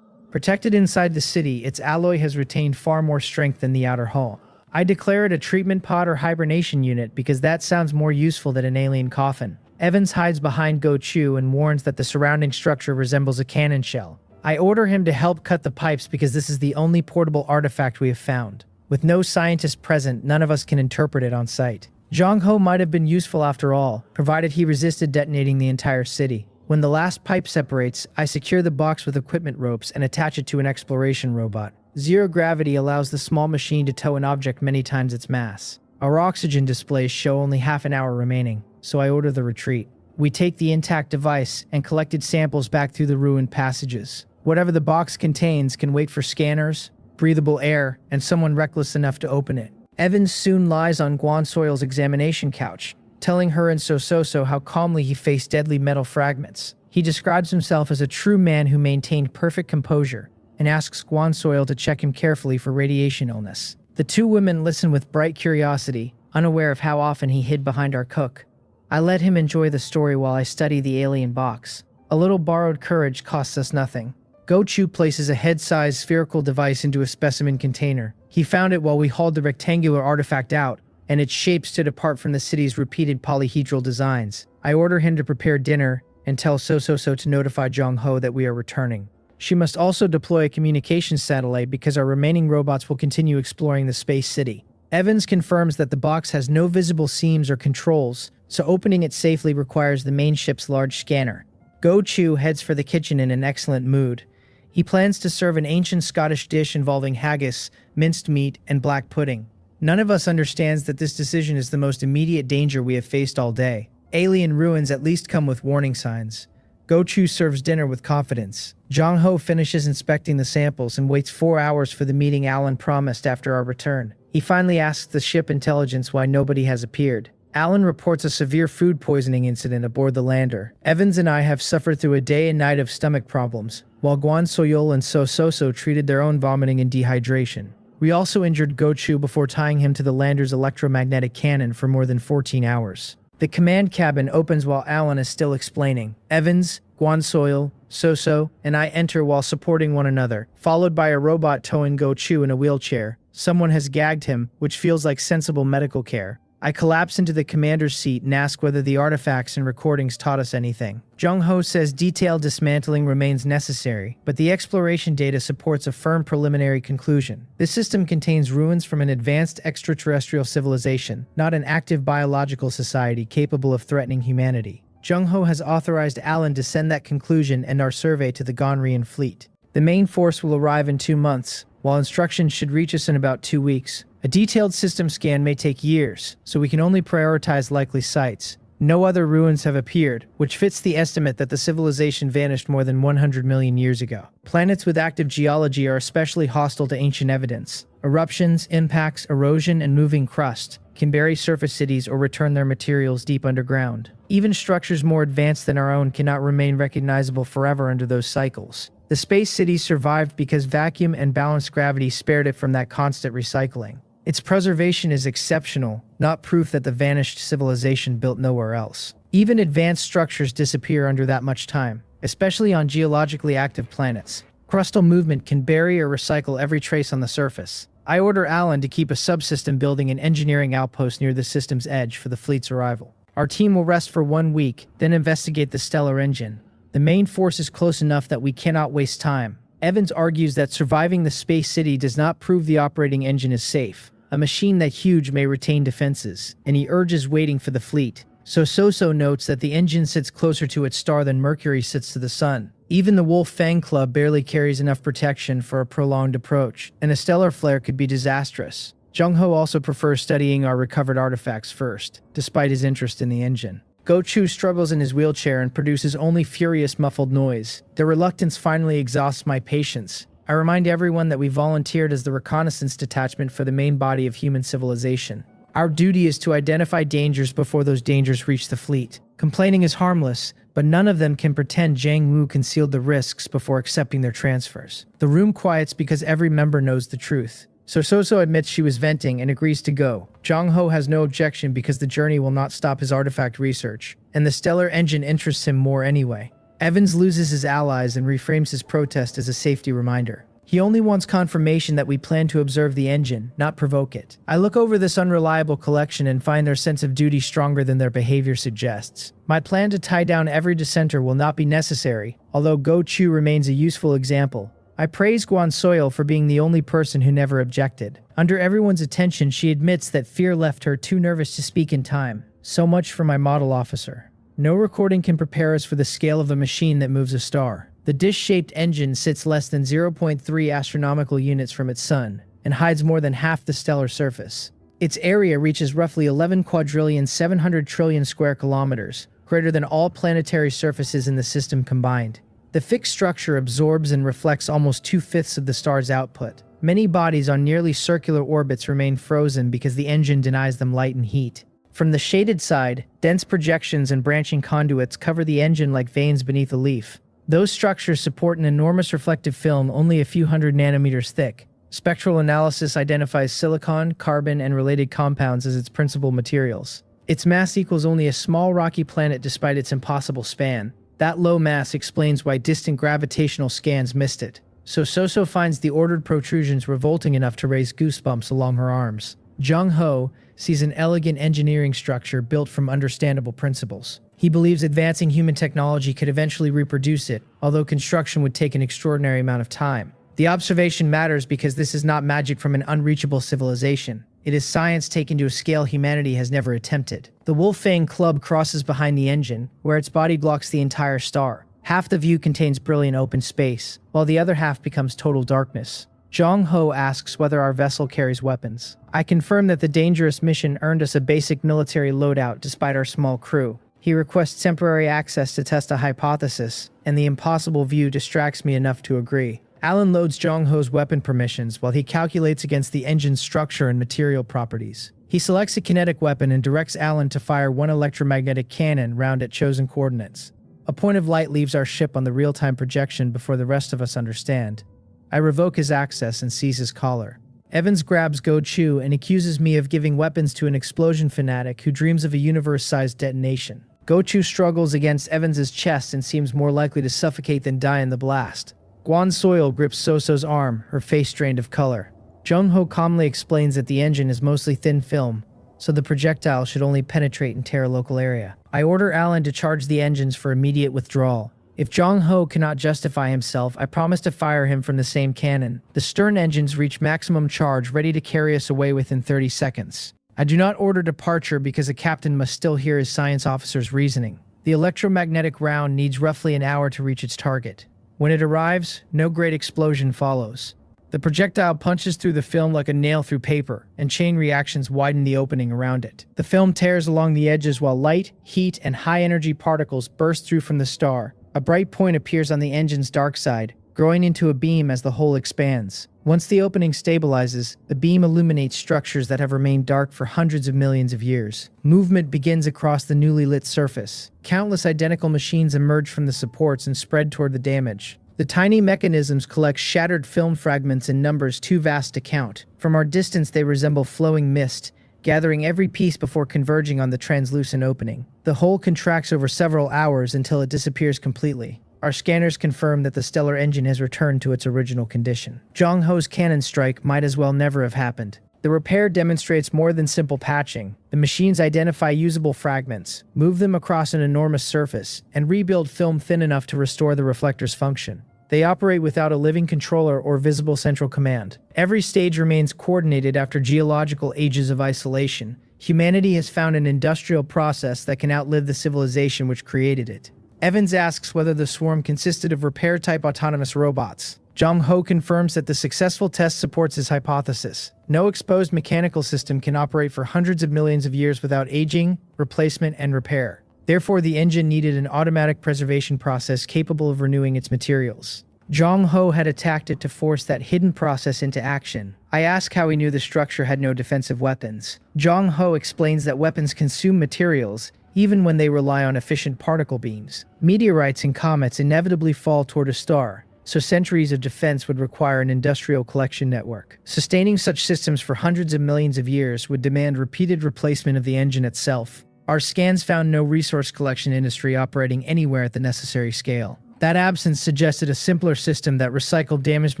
Speaker 1: Protected inside the city, its alloy has retained far more strength than the outer hull. I declare it a treatment pod or hibernation unit because that sounds more useful than an alien coffin. Evans hides behind Go Chu and warns that the surrounding structure resembles a cannon shell. I order him to help cut the pipes because this is the only portable artifact we have found. With no scientist present, none of us can interpret it on site. Jong Ho might have been useful after all, provided he resisted detonating the entire city. When the last pipe separates, I secure the box with equipment ropes and attach it to an exploration robot. Zero gravity allows the small machine to tow an object many times its mass. Our oxygen displays show only half an hour remaining, so I order the retreat. We take the intact device and collected samples back through the ruined passages. Whatever the box contains can wait for scanners, breathable air, and someone reckless enough to open it. Evans soon lies on Guan Soil's examination couch, telling her and So how calmly he faced deadly metal fragments. He describes himself as a true man who maintained perfect composure, and asks Guan Soil to check him carefully for radiation illness. The two women listen with bright curiosity, unaware of how often he hid behind our cook. I let him enjoy the story while I study the alien box. A little borrowed courage costs us nothing. Go Chu places a head-sized spherical device into a specimen container. He found it while we hauled the rectangular artifact out, and its shape stood apart from the city's repeated polyhedral designs. I order him to prepare dinner and tell So to notify Jong Ho that we are returning. She must also deploy a communications satellite because our remaining robots will continue exploring the space city. Evans confirms that the box has no visible seams or controls, so opening it safely requires the main ship's large scanner. Go Chu heads for the kitchen in an excellent mood. He plans to serve an ancient Scottish dish involving haggis, minced meat, and black pudding. None of us understands that this decision is the most immediate danger we have faced all day. Alien ruins at least come with warning signs. Go Chu serves dinner with confidence. Jong Ho finishes inspecting the samples and waits 4 hours for the meeting Alan promised after our return. He finally asks the ship intelligence why nobody has appeared. Alan reports a severe food poisoning incident aboard the lander. Evans and I have suffered through a day and night of stomach problems, while Guan Soyol and So treated their own vomiting and dehydration. We also injured Go Chu before tying him to the lander's electromagnetic cannon for more than 14 hours. The command cabin opens while Alan is still explaining. Evans, Guan Soil, So, and I enter while supporting one another, followed by a robot towing Go Chu in a wheelchair. Someone has gagged him, which feels like sensible medical care. I collapse into the commander's seat and ask whether the artifacts and recordings taught us anything. Jong Ho says detailed dismantling remains necessary, but the exploration data supports a firm preliminary conclusion. This system contains ruins from an advanced extraterrestrial civilization, not an active biological society capable of threatening humanity. Jong Ho has authorized Alan to send that conclusion and our survey to the Gonrian fleet. The main force will arrive in 2 months, while instructions should reach us in about 2 weeks. A detailed system scan may take years, so we can only prioritize likely sites. No other ruins have appeared, which fits the estimate that the civilization vanished more than 100 million years ago. Planets with active geology are especially hostile to ancient evidence. Eruptions, impacts, erosion, and moving crust can bury surface cities or return their materials deep underground. Even structures more advanced than our own cannot remain recognizable forever under those cycles. The space city survived because vacuum and balanced gravity spared it from that constant recycling. Its preservation is exceptional, not proof that the vanished civilization built nowhere else. Even advanced structures disappear under that much time, especially on geologically active planets. Crustal movement can bury or recycle every trace on the surface. I order Alan to keep a subsystem building an engineering outpost near the system's edge for the fleet's arrival. Our team will rest for 1 week, then investigate the stellar engine. The main force is close enough that we cannot waste time. Evans argues that surviving the space city does not prove the operating engine is safe. A machine that huge may retain defenses, and he urges waiting for the fleet. So Soso notes that the engine sits closer to its star than Mercury sits to the sun. Even the Wolf Fang Club barely carries enough protection for a prolonged approach, and a stellar flare could be disastrous. Jung-ho also prefers studying our recovered artifacts first, despite his interest in the engine. Go-Chu struggles in his wheelchair and produces only furious muffled noise. Their reluctance finally exhausts my patience. I remind everyone that we volunteered as the reconnaissance detachment for the main body of human civilization. Our duty is to identify dangers before those dangers reach the fleet. Complaining is harmless, but none of them can pretend Jang Woo concealed the risks before accepting their transfers. The room quiets because every member knows the truth. So Soso admits she was venting and agrees to go. Jong-ho has no objection because the journey will not stop his artifact research, and the stellar engine interests him more anyway. Evans loses his allies and reframes his protest as a safety reminder. He only wants confirmation that we plan to observe the engine, not provoke it. I look over this unreliable collection and find their sense of duty stronger than their behavior suggests. My plan to tie down every dissenter will not be necessary, although Go-Chu remains a useful example. I praise Guan Soil for being the only person who never objected. Under everyone's attention, she admits that fear left her too nervous to speak in time. So much for my model officer. No recording can prepare us for the scale of a machine that moves a star. The dish-shaped engine sits less than 0.3 astronomical units from its sun, and hides more than half the stellar surface. Its area reaches roughly 11,700,000,000,000,000 square kilometers, greater than all planetary surfaces in the system combined. The fixed structure absorbs and reflects almost 2/5 of the star's output. Many bodies on nearly circular orbits remain frozen because the engine denies them light and heat. From the shaded side, dense projections and branching conduits cover the engine like veins beneath a leaf. Those structures support an enormous reflective film only a few hundred nanometers thick. Spectral analysis identifies silicon, carbon, and related compounds as its principal materials. Its mass equals only a small rocky planet despite its impossible span. That low mass explains why distant gravitational scans missed it. So Soso finds the ordered protrusions revolting enough to raise goosebumps along her arms. Jung-ho sees an elegant engineering structure built from understandable principles. He believes advancing human technology could eventually reproduce it, although construction would take an extraordinary amount of time. The observation matters because this is not magic from an unreachable civilization. It is science taken to a scale humanity has never attempted. The Wolf Fang Club crosses behind the engine, where its body blocks the entire star. Half the view contains brilliant open space, while the other half becomes total darkness. Jong-ho asks whether our vessel carries weapons. I confirm that the dangerous mission earned us a basic military loadout despite our small crew. He requests temporary access to test a hypothesis, and the impossible view distracts me enough to agree. Alan loads Jong-ho's weapon permissions while he calculates against the engine's structure and material properties. He selects a kinetic weapon and directs Alan to fire one electromagnetic cannon round at chosen coordinates. A point of light leaves our ship on the real-time projection before the rest of us understand. I revoke his access and seize his collar. Evans grabs Go-Chu and accuses me of giving weapons to an explosion fanatic who dreams of a universe-sized detonation. Go-Chu struggles against Evans's chest and seems more likely to suffocate than die in the blast. Guan Soil grips Soso's arm, her face drained of color. Jung-ho calmly explains that the engine is mostly thin film, so the projectile should only penetrate and tear a local area. I order Alan to charge the engines for immediate withdrawal. If Jong-ho cannot justify himself, I promise to fire him from the same cannon. The stern engines reach maximum charge, ready to carry us away within 30 seconds. I do not order departure because a captain must still hear his science officer's reasoning. The electromagnetic round needs roughly an hour to reach its target. When it arrives, no great explosion follows. The projectile punches through the film like a nail through paper, and chain reactions widen the opening around it. The film tears along the edges while light, heat, and high-energy particles burst through from the star. A bright point appears on the engine's dark side, growing into a beam as the hole expands. Once the opening stabilizes, the beam illuminates structures that have remained dark for hundreds of millions of years. Movement begins across the newly lit surface. Countless identical machines emerge from the supports and spread toward the damage. The tiny mechanisms collect shattered film fragments in numbers too vast to count. From our distance, they resemble flowing mist, gathering every piece before converging on the translucent opening. The hole contracts over several hours until it disappears completely. Our scanners confirm that the stellar engine has returned to its original condition. Jong-ho's cannon strike might as well never have happened. The repair demonstrates more than simple patching. The machines identify usable fragments, move them across an enormous surface, and rebuild film thin enough to restore the reflector's function. They operate without a living controller or visible central command. Every stage remains coordinated after geological ages of isolation. Humanity has found an industrial process that can outlive the civilization which created it. Evans asks whether the swarm consisted of repair-type autonomous robots. Jong-ho confirms that the successful test supports his hypothesis. No exposed mechanical system can operate for hundreds of millions of years without aging, replacement, and repair. Therefore, the engine needed an automatic preservation process capable of renewing its materials. Jong-ho had attacked it to force that hidden process into action. I ask how he knew the structure had no defensive weapons. Jong-ho explains that weapons consume materials, even when they rely on efficient particle beams. Meteorites and comets inevitably fall toward a star, so centuries of defense would require an industrial collection network. Sustaining such systems for hundreds of millions of years would demand repeated replacement of the engine itself. Our scans found no resource collection industry operating anywhere at the necessary scale. That absence suggested a simpler system that recycled damaged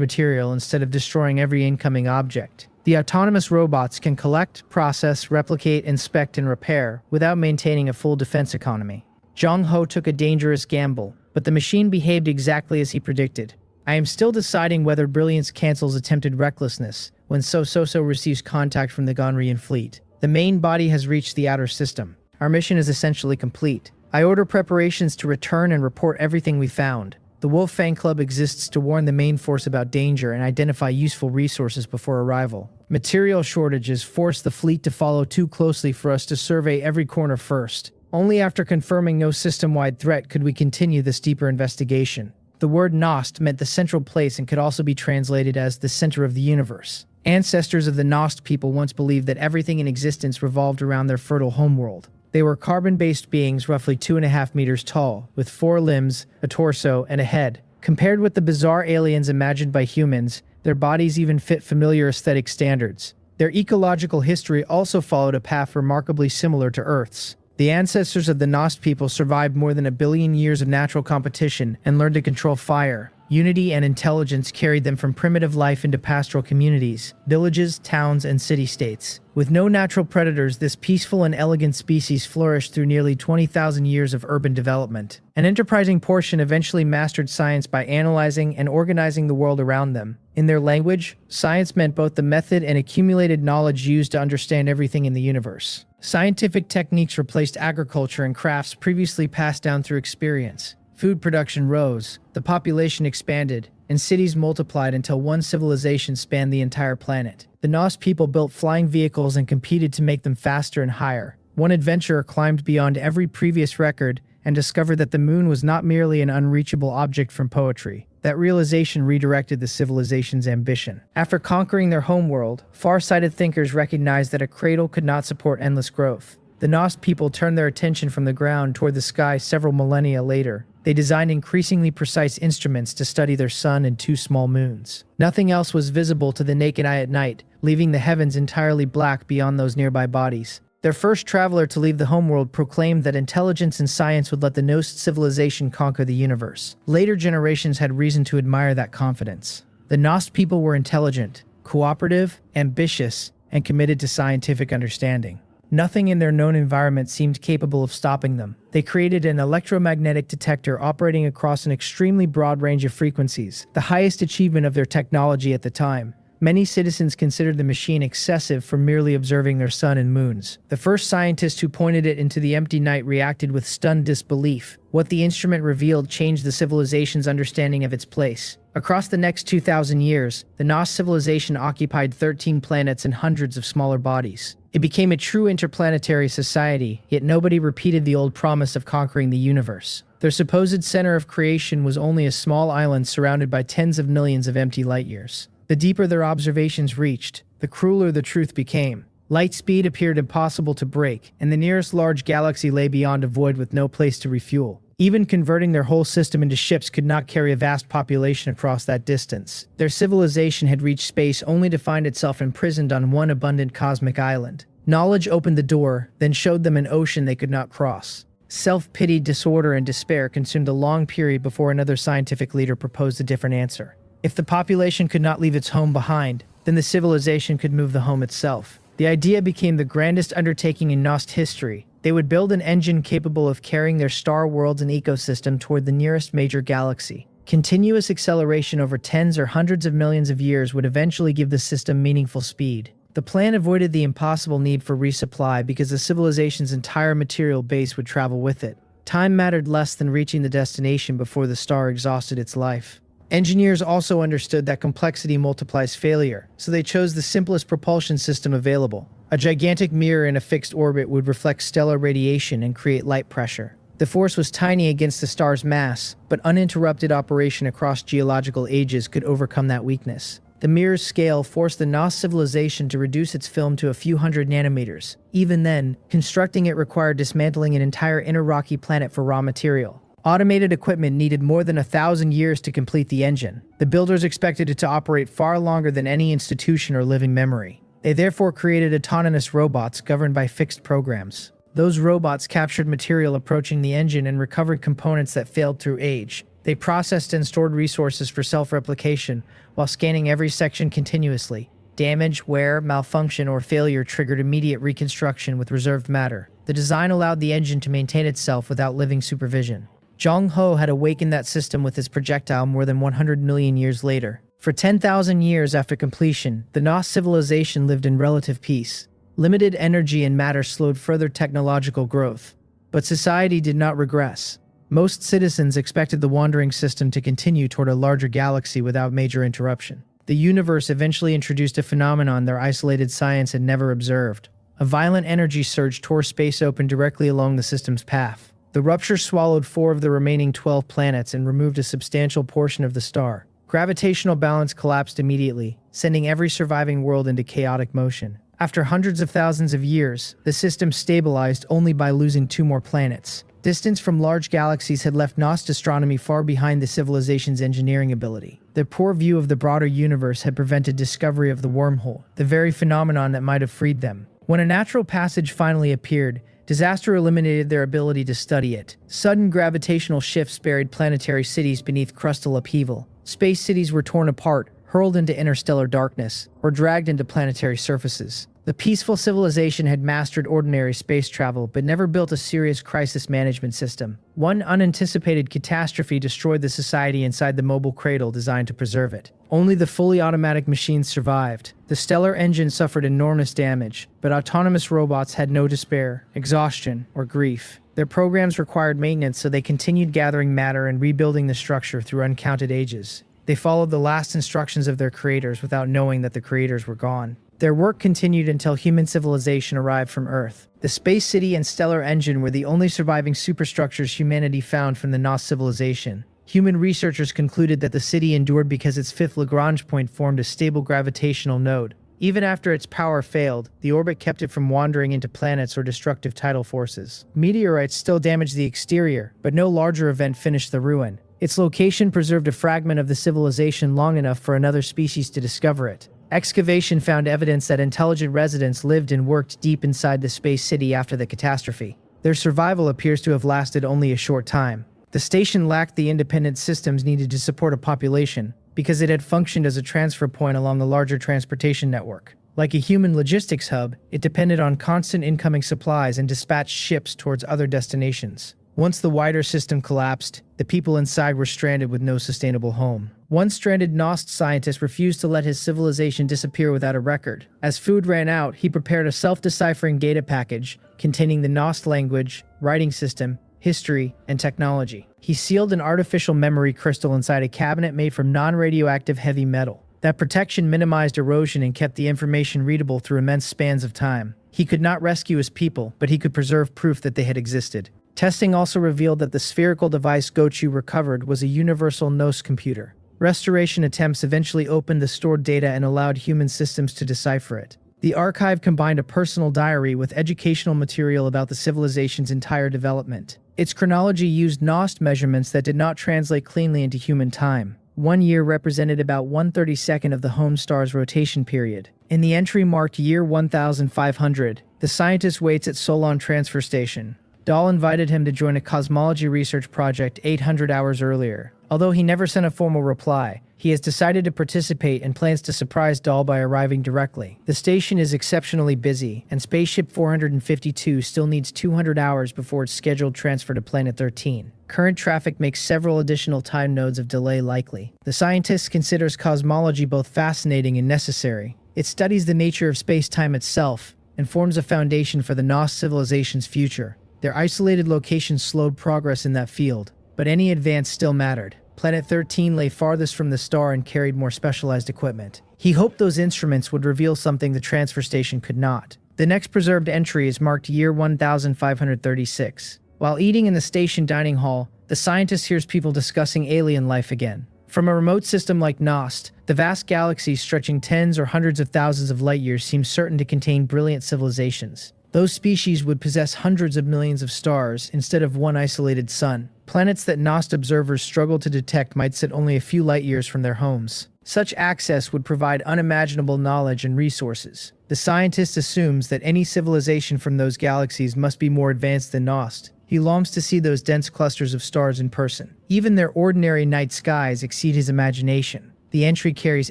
Speaker 1: material instead of destroying every incoming object. The autonomous robots can collect, process, replicate, inspect, and repair without maintaining a full defense economy. Jong-ho took a dangerous gamble, but the machine behaved exactly as he predicted. I am still deciding whether brilliance cancels attempted recklessness when So receives contact from the Gonrian fleet. The main body has reached the outer system. Our mission is essentially complete. I order preparations to return and report everything we found. The Wolf Fang Club exists to warn the main force about danger and identify useful resources before arrival. Material shortages force the fleet to follow too closely for us to survey every corner first. Only after confirming no system-wide threat could we continue this deeper investigation. The word Nost meant the central place and could also be translated as the center of the universe. Ancestors of the Nost people once believed that everything in existence revolved around their fertile homeworld. They were carbon-based beings roughly 2.5 meters tall, with 4 limbs, a torso, and a head. Compared with the bizarre aliens imagined by humans, their bodies even fit familiar aesthetic standards. Their ecological history also followed a path remarkably similar to Earth's. The ancestors of the Nost people survived more than 1 billion years of natural competition and learned to control fire. Unity and intelligence carried them from primitive life into pastoral communities, villages, towns, and city-states. With no natural predators, this peaceful and elegant species flourished through nearly 20,000 years of urban development. An enterprising portion eventually mastered science by analyzing and organizing the world around them. In their language, science meant both the method and accumulated knowledge used to understand everything in the universe. Scientific techniques replaced agriculture and crafts previously passed down through experience. Food production rose, the population expanded, and cities multiplied until one civilization spanned the entire planet. The Nost people built flying vehicles and competed to make them faster and higher. One adventurer climbed beyond every previous record and discovered that the moon was not merely an unreachable object from poetry. That realization redirected the civilization's ambition. After conquering their homeworld, far-sighted thinkers recognized that a cradle could not support endless growth. The Nost people turned their attention from the ground toward the sky several millennia later. They designed increasingly precise instruments to study their sun and 2 small moons. Nothing else was visible to the naked eye at night, leaving the heavens entirely black beyond those nearby bodies. Their first traveler to leave the homeworld proclaimed that intelligence and science would let the Nost civilization conquer the universe. Later generations had reason to admire that confidence. The Nost people were intelligent, cooperative, ambitious, and committed to scientific understanding. Nothing in their known environment seemed capable of stopping them. They created an electromagnetic detector operating across an extremely broad range of frequencies, the highest achievement of their technology at the time. Many citizens considered the machine excessive for merely observing their sun and moons. The first scientist who pointed it into the empty night reacted with stunned disbelief. What the instrument revealed changed the civilization's understanding of its place. Across the next 2,000 years, the Nost civilization occupied 13 planets and hundreds of smaller bodies. It became a true interplanetary society, yet nobody repeated the old promise of conquering the universe. Their supposed center of creation was only a small island surrounded by tens of millions of empty light years. The deeper their observations reached, the crueler the truth became. Light speed appeared impossible to break, and the nearest large galaxy lay beyond a void with no place to refuel. Even converting their whole system into ships could not carry a vast population across that distance. Their civilization had reached space only to find itself imprisoned on one abundant cosmic island. Knowledge opened the door, then showed them an ocean they could not cross. Self-pity, disorder, and despair consumed a long period before another scientific leader proposed a different answer. If the population could not leave its home behind, then the civilization could move the home itself. The idea became the grandest undertaking in Nost history. They would build an engine capable of carrying their star worlds and ecosystem toward the nearest major galaxy. Continuous acceleration over tens or hundreds of millions of years would eventually give the system meaningful speed. The plan avoided the impossible need for resupply because the civilization's entire material base would travel with it. Time mattered less than reaching the destination before the star exhausted its life. Engineers also understood that complexity multiplies failure, so they chose the simplest propulsion system available. A gigantic mirror in a fixed orbit would reflect stellar radiation and create light pressure. The force was tiny against the star's mass, but uninterrupted operation across geological ages could overcome that weakness. The mirror's scale forced the Nos civilization to reduce its film to a few hundred nanometers. Even then, constructing it required dismantling an entire inner rocky planet for raw material. Automated equipment needed more than 1,000 years to complete the engine. The builders expected it to operate far longer than any institution or living memory. They therefore created autonomous robots governed by fixed programs. Those robots captured material approaching the engine and recovered components that failed through age. They processed and stored resources for self-replication while scanning every section continuously. Damage, wear, malfunction, or failure triggered immediate reconstruction with reserved matter. The design allowed the engine to maintain itself without living supervision. Zhang Ho had awakened that system with his projectile more than 100 million years later. For 10,000 years after completion, the Nos civilization lived in relative peace. Limited energy and matter slowed further technological growth. But society did not regress. Most citizens expected the wandering system to continue toward a larger galaxy without major interruption. The universe eventually introduced a phenomenon their isolated science had never observed. A violent energy surge tore space open directly along the system's path. The rupture swallowed 4 of the remaining 12 planets and removed a substantial portion of the star. Gravitational balance collapsed immediately, sending every surviving world into chaotic motion. After hundreds of thousands of years, the system stabilized only by losing 2 more planets. Distance from large galaxies had left Nost astronomy far behind the civilization's engineering ability. Their poor view of the broader universe had prevented discovery of the wormhole, the very phenomenon that might have freed them. When a natural passage finally appeared, disaster eliminated their ability to study it. Sudden gravitational shifts buried planetary cities beneath crustal upheaval. Space cities were torn apart, hurled into interstellar darkness, or dragged into planetary surfaces. The peaceful civilization had mastered ordinary space travel, but never built a serious crisis management system. One unanticipated catastrophe destroyed the society inside the mobile cradle designed to preserve it. Only the fully automatic machines survived. The stellar engine suffered enormous damage, but autonomous robots had no despair, exhaustion, or grief. Their programs required maintenance, so they continued gathering matter and rebuilding the structure through uncounted ages. They followed the last instructions of their creators without knowing that the creators were gone. Their work continued until human civilization arrived from Earth. The space city and stellar engine were the only surviving superstructures humanity found from the Nos civilization. Human researchers concluded that the city endured because its 5th Lagrange point formed a stable gravitational node. Even after its power failed, the orbit kept it from wandering into planets or destructive tidal forces. Meteorites still damaged the exterior, but no larger event finished the ruin. Its location preserved a fragment of the civilization long enough for another species to discover it. Excavation found evidence that intelligent residents lived and worked deep inside the space city after the catastrophe. Their survival appears to have lasted only a short time. The station lacked the independent systems needed to support a population, because it had functioned as a transfer point along a larger transportation network. Like a human logistics hub, it depended on constant incoming supplies and dispatched ships towards other destinations. Once the wider system collapsed, the people inside were stranded with no sustainable home. One stranded Nost scientist refused to let his civilization disappear without a record. As food ran out, he prepared a self-deciphering data package containing the Nost language, writing system, history, and technology. He sealed an artificial memory crystal inside a cabinet made from non-radioactive heavy metal. That protection minimized erosion and kept the information readable through immense spans of time. He could not rescue his people, but he could preserve proof that they had existed. Testing also revealed that the spherical device Gochu recovered was a universal Nos computer. Restoration attempts eventually opened the stored data and allowed human systems to decipher it. The archive combined a personal diary with educational material about the civilization's entire development. Its chronology used Nost measurements that did not translate cleanly into human time. 1 year represented about 1/32nd of the home star's rotation period. In the entry marked year 1500, the scientist waits at Solon Transfer Station. Dahl invited him to join a cosmology research project 800 hours earlier. Although he never sent a formal reply, He has decided to participate and plans to surprise Dahl by arriving directly. The station is exceptionally busy, and Spaceship 452 still needs 200 hours before its scheduled transfer to Planet 13. Current traffic makes several additional time nodes of delay likely. The scientist considers cosmology both fascinating and necessary. It studies the nature of space-time itself and forms a foundation for the Gnost civilization's future. Their isolated location slowed progress in that field, but any advance still mattered. Planet 13 lay farthest from the star and carried more specialized equipment. He hoped those instruments would reveal something the transfer station could not. The next preserved entry is marked year 1536. While eating in the station dining hall, the scientist hears people discussing alien life again. From a remote system like Gnost, the vast galaxy stretching tens or hundreds of thousands of light years seems certain to contain brilliant civilizations. Those species would possess hundreds of millions of stars instead of one isolated sun. Planets that Gnost observers struggle to detect might sit only a few light years from their homes. Such access would provide unimaginable knowledge and resources. The scientist assumes that any civilization from those galaxies must be more advanced than Gnost. He longs to see those dense clusters of stars in person. Even their ordinary night skies exceed his imagination. The entry carries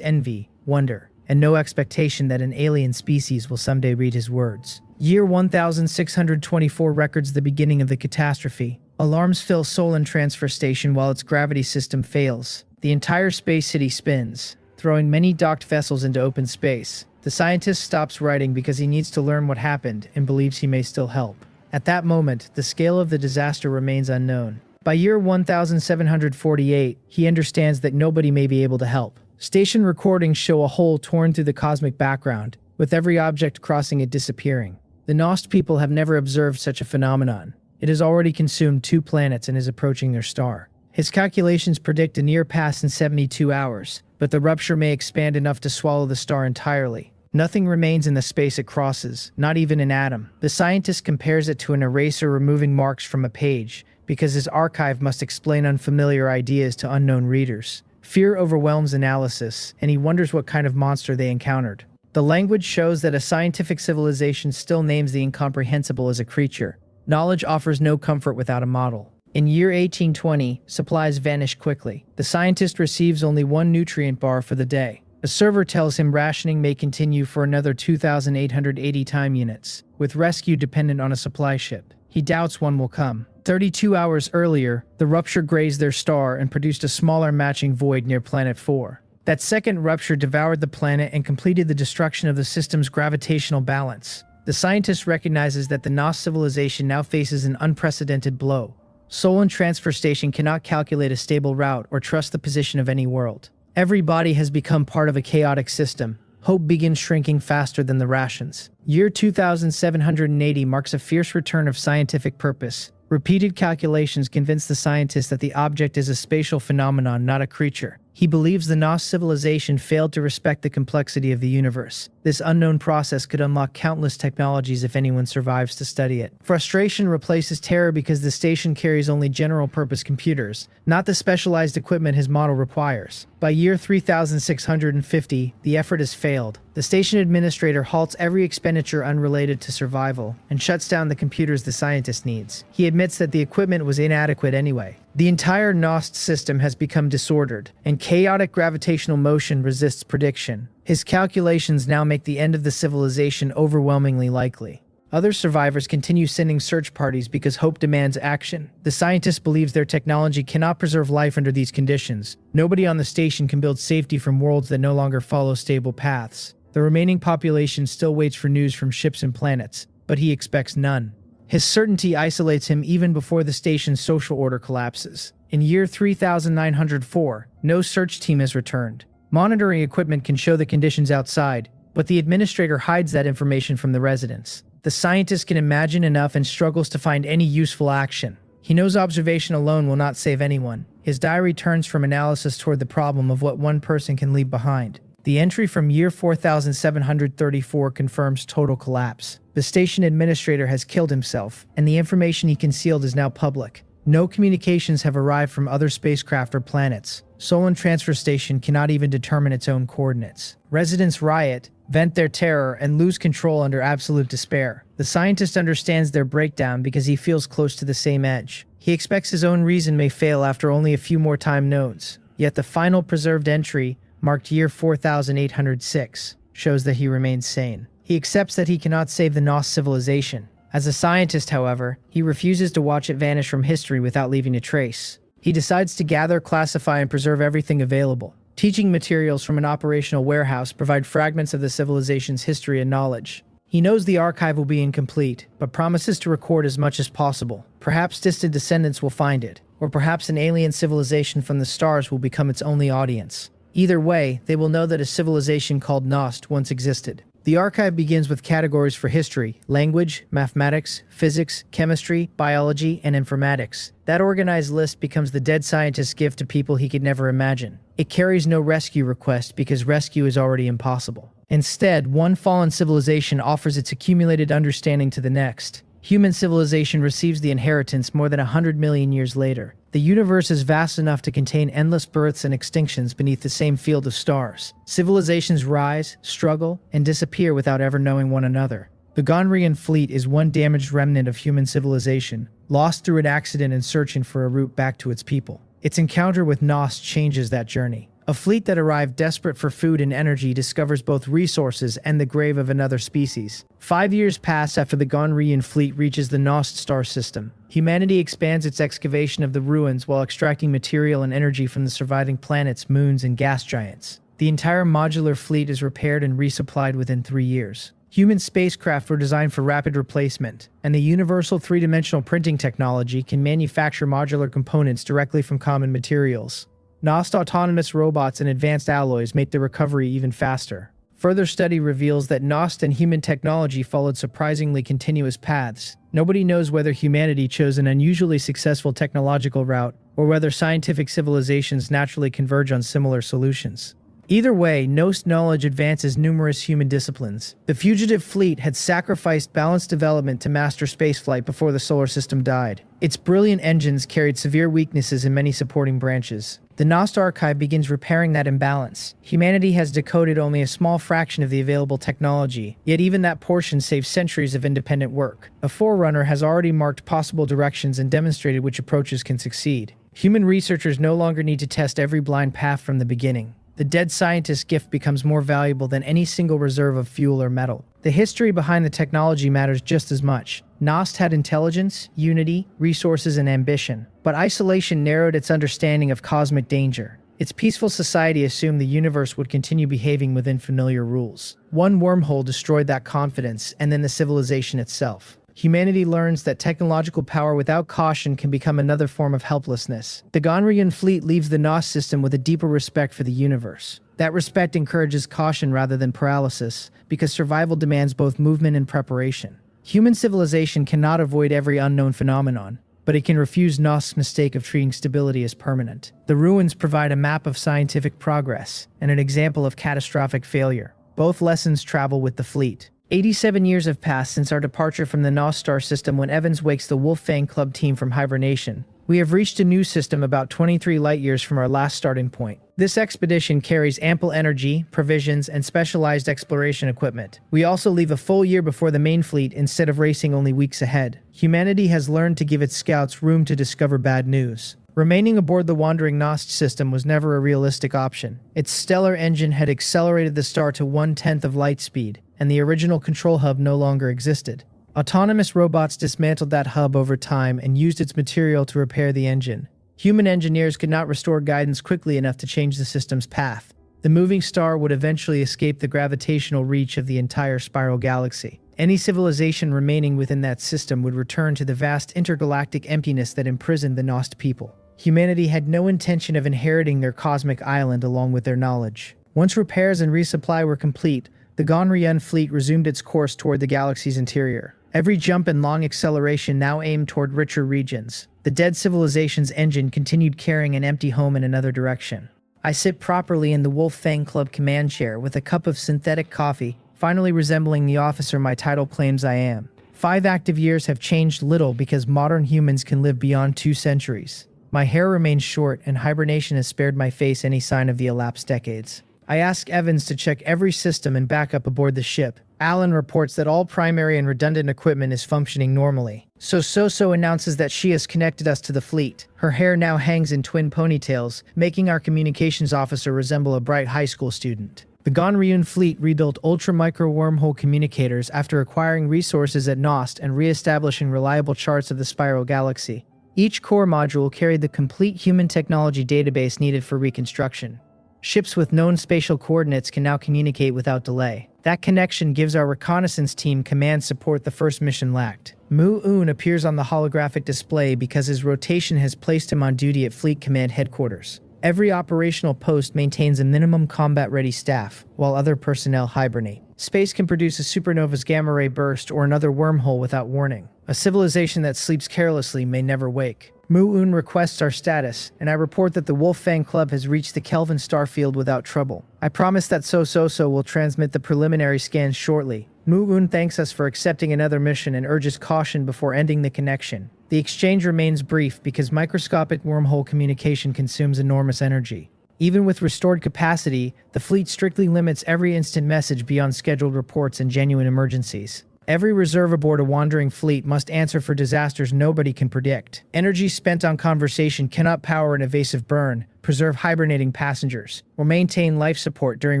Speaker 1: envy, wonder, and no expectation that an alien species will someday read his words. Year 1624 records the beginning of the catastrophe. Alarms fill Solon Transfer Station while its gravity system fails. The entire space city spins, throwing many docked vessels into open space. The scientist stops writing because he needs to learn what happened and believes he may still help. At that moment, the scale of the disaster remains unknown. By year 1748, he understands that nobody may be able to help. Station recordings show a hole torn through the cosmic background, with every object crossing it disappearing. The Gnost people have never observed such a phenomenon. It has already consumed 2 planets and is approaching their star. His calculations predict a near pass in 72 hours, but the rupture may expand enough to swallow the star entirely. Nothing remains in the space it crosses, not even an atom. The scientist compares it to an eraser removing marks from a page, because his archive must explain unfamiliar ideas to unknown readers. Fear overwhelms analysis, and he wonders what kind of monster they encountered. The language shows that a scientific civilization still names the incomprehensible as a creature. Knowledge offers no comfort without a model. In year 1820, supplies vanish quickly. The scientist receives only 1 nutrient bar for the day. A server tells him rationing may continue for another 2,880 time units, with rescue dependent on a supply ship. He doubts one will come. 32 hours earlier, the rupture grazed their star and produced a smaller matching void near Planet 4. That second rupture devoured the planet and completed the destruction of the system's gravitational balance. The scientist recognizes that the Gnost civilization now faces an unprecedented blow. Solon Transfer Station cannot calculate a stable route or trust the position of any world. Every body has become part of a chaotic system. Hope begins shrinking faster than the rations. Year 2780 marks a fierce return of scientific purpose. Repeated calculations convince the scientist that the object is a spatial phenomenon, not a creature. He believes the Gnost civilization failed to respect the complexity of the universe. This unknown process could unlock countless technologies if anyone survives to study it. Frustration replaces terror because the station carries only general-purpose computers, not the specialized equipment his model requires. By year 3650, the effort has failed. The station administrator halts every expenditure unrelated to survival and shuts down the computers the scientist needs. He admits that the equipment was inadequate anyway. The entire Gnost system has become disordered, and chaotic gravitational motion resists prediction. His calculations now make the end of the civilization overwhelmingly likely. Other survivors continue sending search parties because hope demands action. The scientist believes their technology cannot preserve life under these conditions. Nobody on the station can build safety from worlds that no longer follow stable paths. The remaining population still waits for news from ships and planets, but he expects none. His certainty isolates him even before the station's social order collapses. In year 3904, no search team has returned. Monitoring equipment can show the conditions outside, but the administrator hides that information from the residents. The scientist can imagine enough and struggles to find any useful action. He knows observation alone will not save anyone. His diary turns from analysis toward the problem of what one person can leave behind. The entry from year 4734 confirms total collapse. The station administrator has killed himself, and the information he concealed is now public. No communications have arrived from other spacecraft or planets. Solon Transfer Station cannot even determine its own coordinates. Residents riot, vent their terror, and lose control under absolute despair. The scientist understands their breakdown because he feels close to the same edge. He expects his own reason may fail after only a few more time nodes. Yet the final preserved entry, marked year 4806, shows that he remains sane. He accepts that he cannot save the Gnost civilization. As a scientist, however, he refuses to watch it vanish from history without leaving a trace. He decides to gather, classify, and preserve everything available. Teaching materials from an operational warehouse provide fragments of the civilization's history and knowledge. He knows the archive will be incomplete, but promises to record as much as possible. Perhaps distant descendants will find it, or perhaps an alien civilization from the stars will become its only audience. Either way, they will know that a civilization called Gnost once existed. The archive begins with categories for history, language, mathematics, physics, chemistry, biology, and informatics. That organized list becomes the dead scientist's gift to people he could never imagine. It carries no rescue request because rescue is already impossible. Instead, one fallen civilization offers its accumulated understanding to the next. Human civilization receives the inheritance more than 100 million years later. The universe is vast enough to contain endless births and extinctions beneath the same field of stars. Civilizations rise, struggle, and disappear without ever knowing one another. The Gonrian fleet is one damaged remnant of human civilization, lost through an accident and searching for a route back to its people. Its encounter with Gnost changes that journey. A fleet that arrived desperate for food and energy discovers both resources and the grave of another species. 5 years pass after the Gonrian fleet reaches the Gnost star system. Humanity expands its excavation of the ruins while extracting material and energy from the surviving planets, moons, and gas giants. The entire modular fleet is repaired and resupplied within 3 years. Human spacecraft were designed for rapid replacement, and the universal three-dimensional printing technology can manufacture modular components directly from common materials. Gnost autonomous robots and advanced alloys make the recovery even faster. Further study reveals that Gnost and human technology followed surprisingly continuous paths. Nobody knows whether humanity chose an unusually successful technological route, or whether scientific civilizations naturally converge on similar solutions. Either way, Gnost knowledge advances numerous human disciplines. The fugitive fleet had sacrificed balanced development to master spaceflight before the solar system died. Its brilliant engines carried severe weaknesses in many supporting branches. The Gnost archive begins repairing that imbalance. Humanity has decoded only a small fraction of the available technology, yet even that portion saves centuries of independent work. A forerunner has already marked possible directions and demonstrated which approaches can succeed. Human researchers no longer need to test every blind path from the beginning. The dead scientist's gift becomes more valuable than any single reserve of fuel or metal. The history behind the technology matters just as much. Gnost had intelligence, unity, resources, and ambition, but isolation narrowed its understanding of cosmic danger. Its peaceful society assumed the universe would continue behaving within familiar rules. One wormhole destroyed that confidence, and then the civilization itself. Humanity learns that technological power without caution can become another form of helplessness. The Gonrian fleet leaves the Gnost system with a deeper respect for the universe. That respect encourages caution rather than paralysis, because survival demands both movement and preparation. Human civilization cannot avoid every unknown phenomenon, but it can refuse Gnost's mistake of treating stability as permanent. The ruins provide a map of scientific progress and an example of catastrophic failure. Both lessons travel with the fleet. 87 years have passed since our departure from the Gnost star system when Evans wakes the Wolfang Club team from hibernation. We have reached a new system about 23 light-years from our last starting point. This expedition carries ample energy, provisions, and specialized exploration equipment. We also leave a full year before the main fleet instead of racing only weeks ahead. Humanity has learned to give its scouts room to discover bad news. Remaining aboard the wandering Gnost system was never a realistic option. Its stellar engine had accelerated the star to 1/10 of light speed, and the original control hub no longer existed. Autonomous robots dismantled that hub over time and used its material to repair the engine. Human engineers could not restore guidance quickly enough to change the system's path. The moving star would eventually escape the gravitational reach of the entire spiral galaxy. Any civilization remaining within that system would return to the vast intergalactic emptiness that imprisoned the Gnost people. Humanity had no intention of inheriting their cosmic island along with their knowledge. Once repairs and resupply were complete, the Gonrian fleet resumed its course toward the galaxy's interior. Every jump and long acceleration now aimed toward richer regions. The dead civilization's engine continued carrying an empty home in another direction. I sit properly in the Wolfang Club command chair with a cup of synthetic coffee, finally resembling the officer my title claims I am. 5 active years have changed little because modern humans can live beyond 2 centuries. My hair remains short, and hibernation has spared my face any sign of the elapsed decades. I ask Evans to check every system and backup aboard the ship. Alan reports that all primary and redundant equipment is functioning normally. So announces that she has connected us to the fleet. Her hair now hangs in twin ponytails, making our communications officer resemble a bright high school student. The Gonryun fleet rebuilt ultra-micro wormhole communicators after acquiring resources at Nost and re-establishing reliable charts of the spiral galaxy. Each core module carried the complete human technology database needed for reconstruction. Ships with known spatial coordinates can now communicate without delay. That connection gives our reconnaissance team command support the first mission lacked. Mu-Un appears on the holographic display because his rotation has placed him on duty at Fleet Command Headquarters. Every operational post maintains a minimum combat-ready staff, while other personnel hibernate. Space can produce a supernova's gamma-ray burst or another wormhole without warning. A civilization that sleeps carelessly may never wake. Mu-Un requests our status, and I report that the Wolf-Fang Club has reached the Kelvin starfield without trouble. I promise that So will transmit the preliminary scans shortly. Mu-Un thanks us for accepting another mission and urges caution before ending the connection. The exchange remains brief because microscopic wormhole communication consumes enormous energy. Even with restored capacity, the fleet strictly limits every instant message beyond scheduled reports and genuine emergencies. Every reserve aboard a wandering fleet must answer for disasters nobody can predict. Energy spent on conversation cannot power an evasive burn, preserve hibernating passengers, or maintain life support during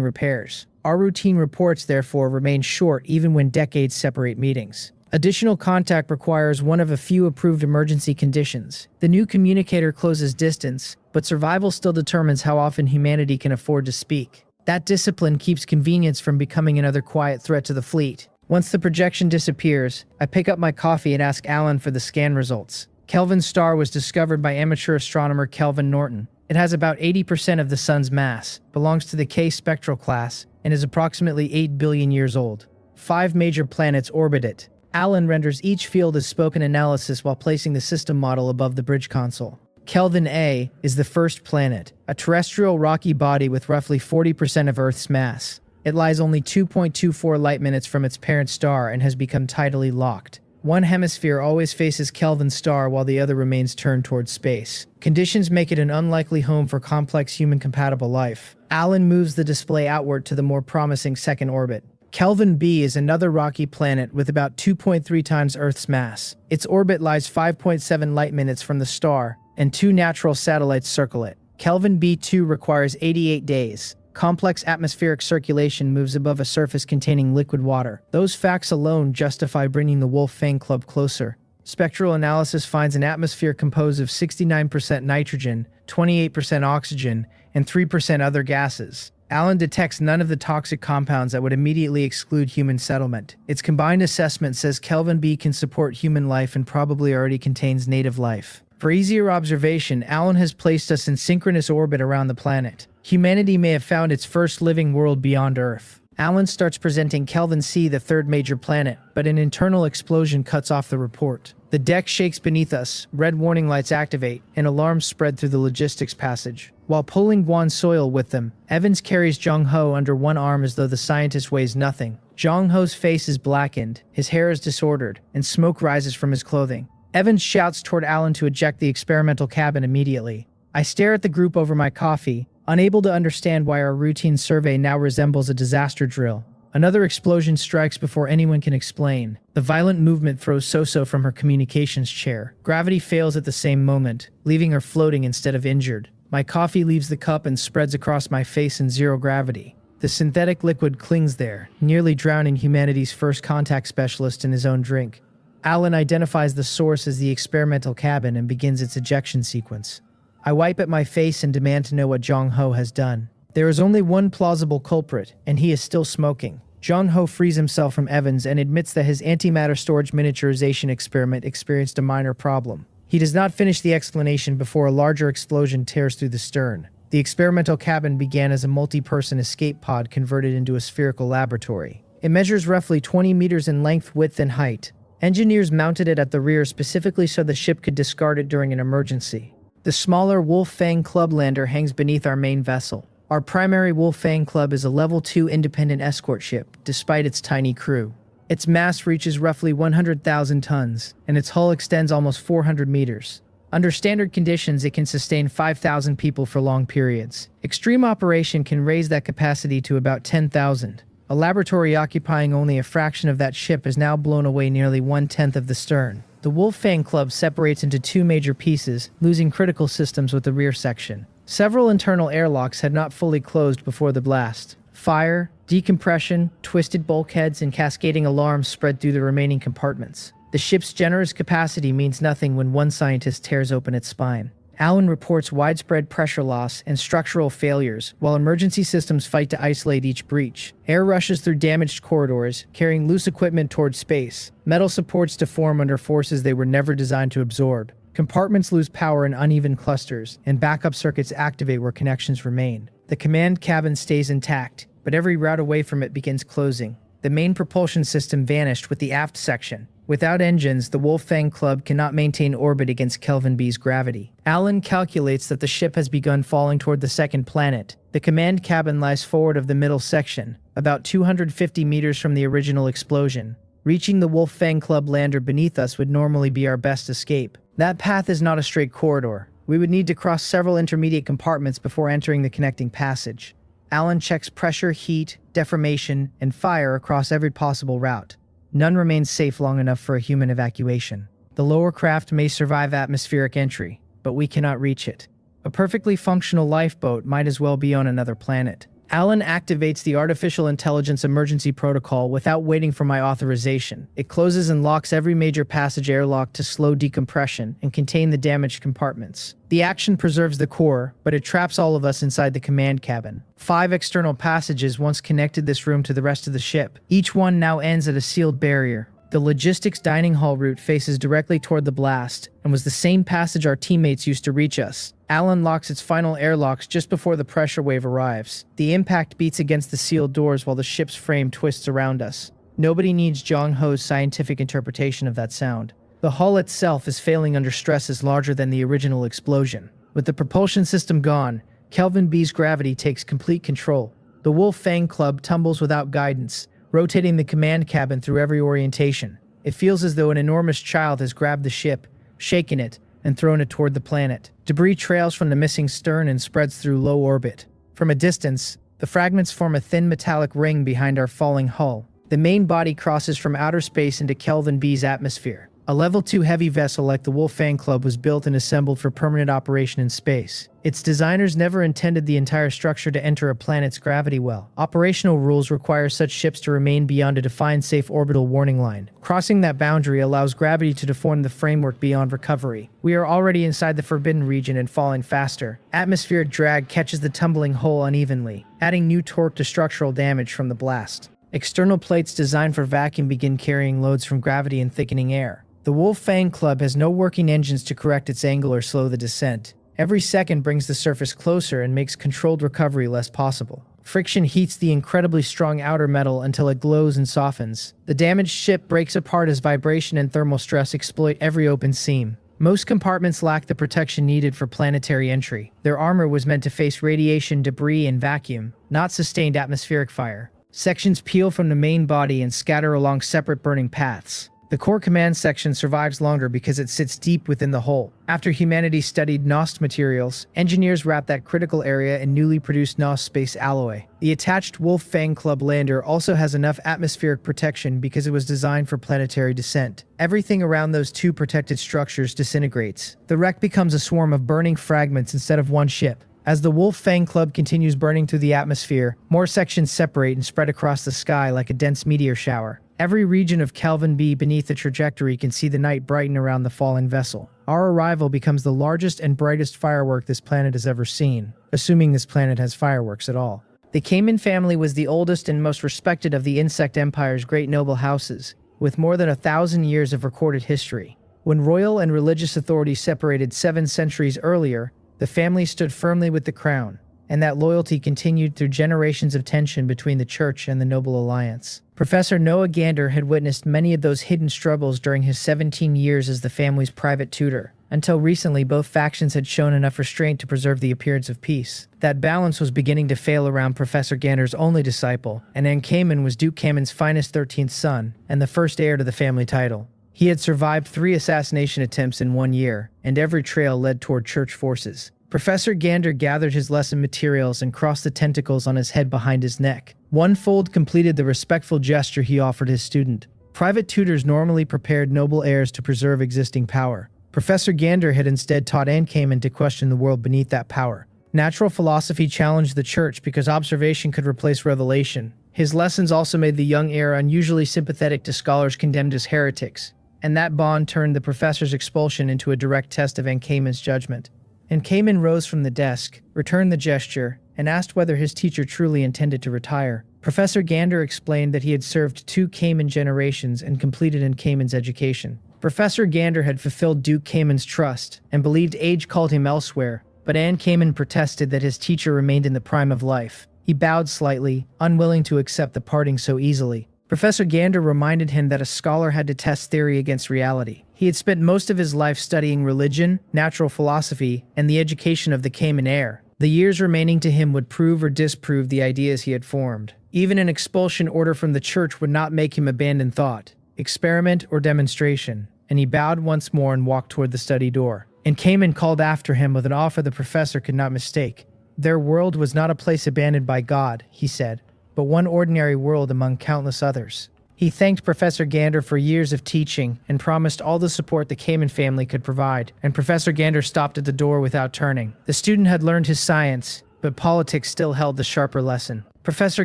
Speaker 1: repairs. Our routine reports, therefore, remain short even when decades separate meetings. Additional contact requires one of a few approved emergency conditions. The new communicator closes distance, but survival still determines how often humanity can afford to speak. That discipline keeps convenience from becoming another quiet threat to the fleet. Once the projection disappears, I pick up my coffee and ask Alan for the scan results. Kelvin's star was discovered by amateur astronomer Kelvin Norton. It has about 80% of the Sun's mass, belongs to the K spectral class, and is approximately 8 billion years old. 5 major planets orbit it. Alan renders each field as spoken analysis while placing the system model above the bridge console. Kelvin A is the first planet, a terrestrial rocky body with roughly 40% of Earth's mass. It lies only 2.24 light-minutes from its parent star and has become tidally locked. One hemisphere always faces Kelvin's star while the other remains turned towards space. Conditions make it an unlikely home for complex human-compatible life. Alan moves the display outward to the more promising second orbit. Kelvin B is another rocky planet with about 2.3 times Earth's mass. Its orbit lies 5.7 light-minutes from the star, and 2 natural satellites circle it. Kelvin B2 requires 88 days. Complex atmospheric circulation moves above a surface containing liquid water. Those facts alone justify bringing the Wolf-Fang Club closer. Spectral analysis finds an atmosphere composed of 69% nitrogen, 28% oxygen, and 3% other gases. Alan detects none of the toxic compounds that would immediately exclude human settlement. Its combined assessment says Kelvin B can support human life and probably already contains native life. For easier observation, Alan has placed us in synchronous orbit around the planet. Humanity may have found its first living world beyond Earth. Alan starts presenting Kelvin C, the third major planet, but an internal explosion cuts off the report. The deck shakes beneath us, red warning lights activate, and alarms spread through the logistics passage. While pulling Guan soil with them, Evans carries Jong-ho under one arm as though the scientist weighs nothing. Jong-ho's face is blackened, his hair is disordered, and smoke rises from his clothing. Evans shouts toward Alan to eject the experimental cabin immediately. I stare at the group over my coffee, unable to understand why our routine survey now resembles a disaster drill. Another explosion strikes before anyone can explain. The violent movement throws So from her communications chair. Gravity fails at the same moment, leaving her floating instead of injured. My coffee leaves the cup and spreads across my face in zero gravity. The synthetic liquid clings there, nearly drowning humanity's first contact specialist in his own drink. Alan identifies the source as the experimental cabin and begins its ejection sequence. I wipe at my face and demand to know what Jong-ho has done. There is only one plausible culprit, and he is still smoking. Jong-ho frees himself from Evans and admits that his antimatter storage miniaturization experiment experienced a minor problem. He does not finish the explanation before a larger explosion tears through the stern. The experimental cabin began as a multi-person escape pod converted into a spherical laboratory. It measures roughly 20 meters in length, width, and height. Engineers mounted it at the rear specifically so the ship could discard it during an emergency. The smaller Wolf-Fang Club lander hangs beneath our main vessel. Our primary Wolf-Fang Club is a Level 2 independent escort ship, despite its tiny crew. Its mass reaches roughly 100,000 tons, and its hull extends almost 400 meters. Under standard conditions, it can sustain 5,000 people for long periods. Extreme operation can raise that capacity to about 10,000. A laboratory occupying only a fraction of that ship has now blown away nearly 1/10 of the stern. The Wolf Fang Club separates into two major pieces, losing critical systems with the rear section. Several internal airlocks had not fully closed before the blast. Fire, decompression, twisted bulkheads, and cascading alarms spread through the remaining compartments. The ship's generous capacity means nothing when one scientist tears open its spine. Alan reports widespread pressure loss and structural failures, while emergency systems fight to isolate each breach. Air rushes through damaged corridors, carrying loose equipment towards space. Metal supports deform under forces they were never designed to absorb. Compartments lose power in uneven clusters, and backup circuits activate where connections remain. The command cabin stays intact, but every route away from it begins closing. The main propulsion system vanished with the aft section. Without engines, the Wolf Fang Club cannot maintain orbit against Kelvin B's gravity. Alan calculates that the ship has begun falling toward the second planet. The command cabin lies forward of the middle section, about 250 meters from the original explosion. Reaching the Wolf Fang Club lander beneath us would normally be our best escape. That path is not a straight corridor. We would need to cross several intermediate compartments before entering the connecting passage. Alan checks pressure, heat, deformation, and fire across every possible route. None remains safe long enough for a human evacuation. The lower craft may survive atmospheric entry, but we cannot reach it. A perfectly functional lifeboat might as well be on another planet. Alan activates the Artificial Intelligence Emergency Protocol without waiting for my authorization. It closes and locks every major passage airlock to slow decompression and contain the damaged compartments. The action preserves the core, but it traps all of us inside the command cabin. 5 external passages once connected this room to the rest of the ship. Each one now ends at a sealed barrier. The logistics dining hall route faces directly toward the blast, and was the same passage our teammates used to reach us. Alan locks its final airlocks just before the pressure wave arrives. The impact beats against the sealed doors while the ship's frame twists around us. Nobody needs Jong Ho's scientific interpretation of that sound. The hull itself is failing under stresses larger than the original explosion. With the propulsion system gone, Kelvin B's gravity takes complete control. The Wolf Fang Club tumbles without guidance, rotating the command cabin through every orientation. It feels as though an enormous child has grabbed the ship, shaken it, and thrown it toward the planet. Debris trails from the missing stern and spreads through low orbit. From a distance, the fragments form a thin metallic ring behind our falling hull. The main body crosses from outer space into Kelvin B's atmosphere. A Level 2 heavy vessel like the Wolf Fang Club was built and assembled for permanent operation in space. Its designers never intended the entire structure to enter a planet's gravity well. Operational rules require such ships to remain beyond a defined safe orbital warning line. Crossing that boundary allows gravity to deform the framework beyond recovery. We are already inside the forbidden region and falling faster. Atmospheric drag catches the tumbling hull unevenly, adding new torque to structural damage from the blast. External plates designed for vacuum begin carrying loads from gravity and thickening air. The Wolf Fang Club has no working engines to correct its angle or slow the descent. Every second brings the surface closer and makes controlled recovery less possible. Friction heats the incredibly strong outer metal until it glows and softens. The damaged ship breaks apart as vibration and thermal stress exploit every open seam. Most compartments lack the protection needed for planetary entry. Their armor was meant to face radiation, debris, and vacuum, not sustained atmospheric fire. Sections peel from the main body and scatter along separate burning paths. The core command section survives longer because it sits deep within the hull. After humanity studied NOS materials, engineers wrapped that critical area in newly produced NOS space alloy. The attached Wolf Fang Club lander also has enough atmospheric protection because it was designed for planetary descent. Everything around those two protected structures disintegrates. The wreck becomes a swarm of burning fragments instead of one ship. As the Wolf Fang Club continues burning through the atmosphere, more sections separate and spread across the sky like a dense meteor shower. Every region of Kelvin B beneath the trajectory can see the night brighten around the fallen vessel. Our arrival becomes the largest and brightest firework this planet has ever seen, assuming this planet has fireworks at all. The Cayman family was the oldest and most respected of the insect empire's great noble houses, with more than 1,000 years of recorded history. When royal and religious authorities separated 7 centuries earlier, the family stood firmly with the crown, and that loyalty continued through generations of tension between the church and the noble alliance. Professor Noah Gander had witnessed many of those hidden struggles during his 17 years as the family's private tutor. Until recently, both factions had shown enough restraint to preserve the appearance of peace. That balance was beginning to fail around Professor Gander's only disciple, and Cayman was Duke Cayman's finest 13th son, and the first heir to the family title. He had survived 3 assassination attempts in 1 year, and every trail led toward church forces. Professor Gander gathered his lesson materials and crossed the tentacles on his head behind his neck. One fold completed the respectful gesture he offered his student. Private tutors normally prepared noble heirs to preserve existing power. Professor Gander had instead taught Anne Kamen to question the world beneath that power. Natural philosophy challenged the church because observation could replace revelation. His lessons also made the young heir unusually sympathetic to scholars condemned as heretics, and that bond turned the professor's expulsion into a direct test of Anne Kamen's judgment. Anne Kamen rose from the desk, returned the gesture, and asked whether his teacher truly intended to retire. Professor Gander explained that he had served 2 Kamen generations and completed Anne Kamen's education. Professor Gander had fulfilled Duke Kamen's trust and believed age called him elsewhere, but Anne Kamen protested that his teacher remained in the prime of life. He bowed slightly, unwilling to accept the parting so easily. Professor Gander reminded him that a scholar had to test theory against reality. He had spent most of his life studying religion, natural philosophy, and the education of the Kamen heir. The years remaining to him would prove or disprove the ideas he had formed. Even an expulsion order from the church would not make him abandon thought, experiment, or demonstration, and he bowed once more and walked toward the study door. And Kamen called after him with an offer the professor could not mistake. Their world was not a place abandoned by God, he said, but one ordinary world among countless others. He thanked Professor Gander for years of teaching and promised all the support the Kamen family could provide, and Professor Gander stopped at the door without turning. The student had learned his science, but politics still held the sharper lesson. Professor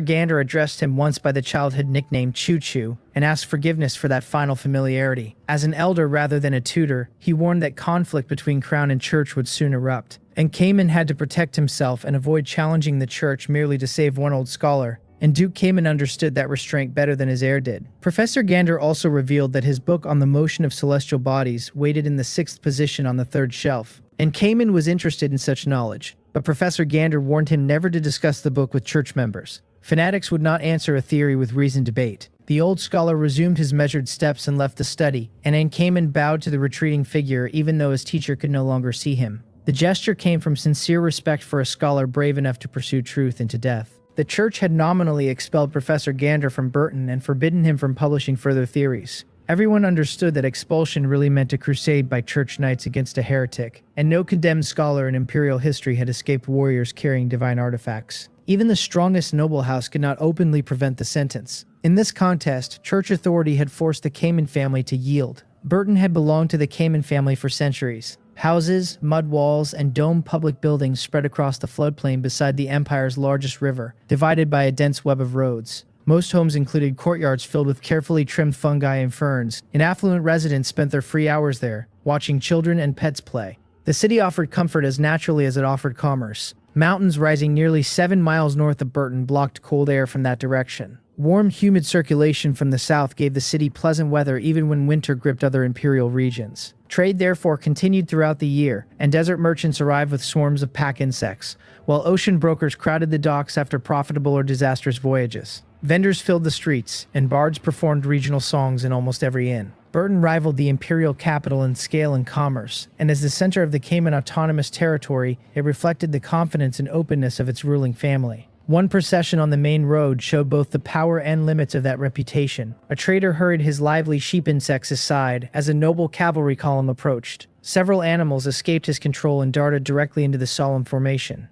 Speaker 1: Gander addressed him once by the childhood nickname Choo Choo and asked forgiveness for that final familiarity. As an elder rather than a tutor, he warned that conflict between crown and church would soon erupt, and Kamen had to protect himself and avoid challenging the church merely to save one old scholar. And Duke Kamen understood that restraint better than his heir did. Professor Gander also revealed that his book on the motion of celestial bodies waited in the 6th position on the 3rd shelf, and Kamen was interested in such knowledge. But Professor Gander warned him never to discuss the book with church members. Fanatics would not answer a theory with reasoned debate. The old scholar resumed his measured steps and left the study, and Anne Kamen bowed to the retreating figure even though his teacher could no longer see him. The gesture came from sincere respect for a scholar brave enough to pursue truth into death. The church had nominally expelled Professor Gander from Burton and forbidden him from publishing further theories. Everyone understood that expulsion really meant a crusade by church knights against a heretic, and no condemned scholar in imperial history had escaped warriors carrying divine artifacts. Even the strongest noble house could not openly prevent the sentence. In this contest, church authority had forced the Kamen family to yield. Burton had belonged to the Kamen family for centuries. Houses, mud walls, and domed public buildings spread across the floodplain beside the empire's largest river, divided by a dense web of roads. Most homes included courtyards filled with carefully trimmed fungi and ferns, and affluent residents spent their free hours there, watching children and pets play. The city offered comfort as naturally as it offered commerce. Mountains rising nearly 7 miles north of Burton blocked cold air from that direction. Warm, humid circulation from the south gave the city pleasant weather even when winter gripped other imperial regions. Trade therefore continued throughout the year, and desert merchants arrived with swarms of pack insects, while ocean brokers crowded the docks after profitable or disastrous voyages. Vendors filled the streets, and bards performed regional songs in almost every inn. Burton rivaled the imperial capital in scale and commerce, and as the center of the Kamen autonomous territory, it reflected the confidence and openness of its ruling family. One procession on the main road showed both the power and limits of that reputation. A trader hurried his lively sheep insects aside as a noble cavalry column approached. Several animals escaped his control and darted directly into the solemn formation.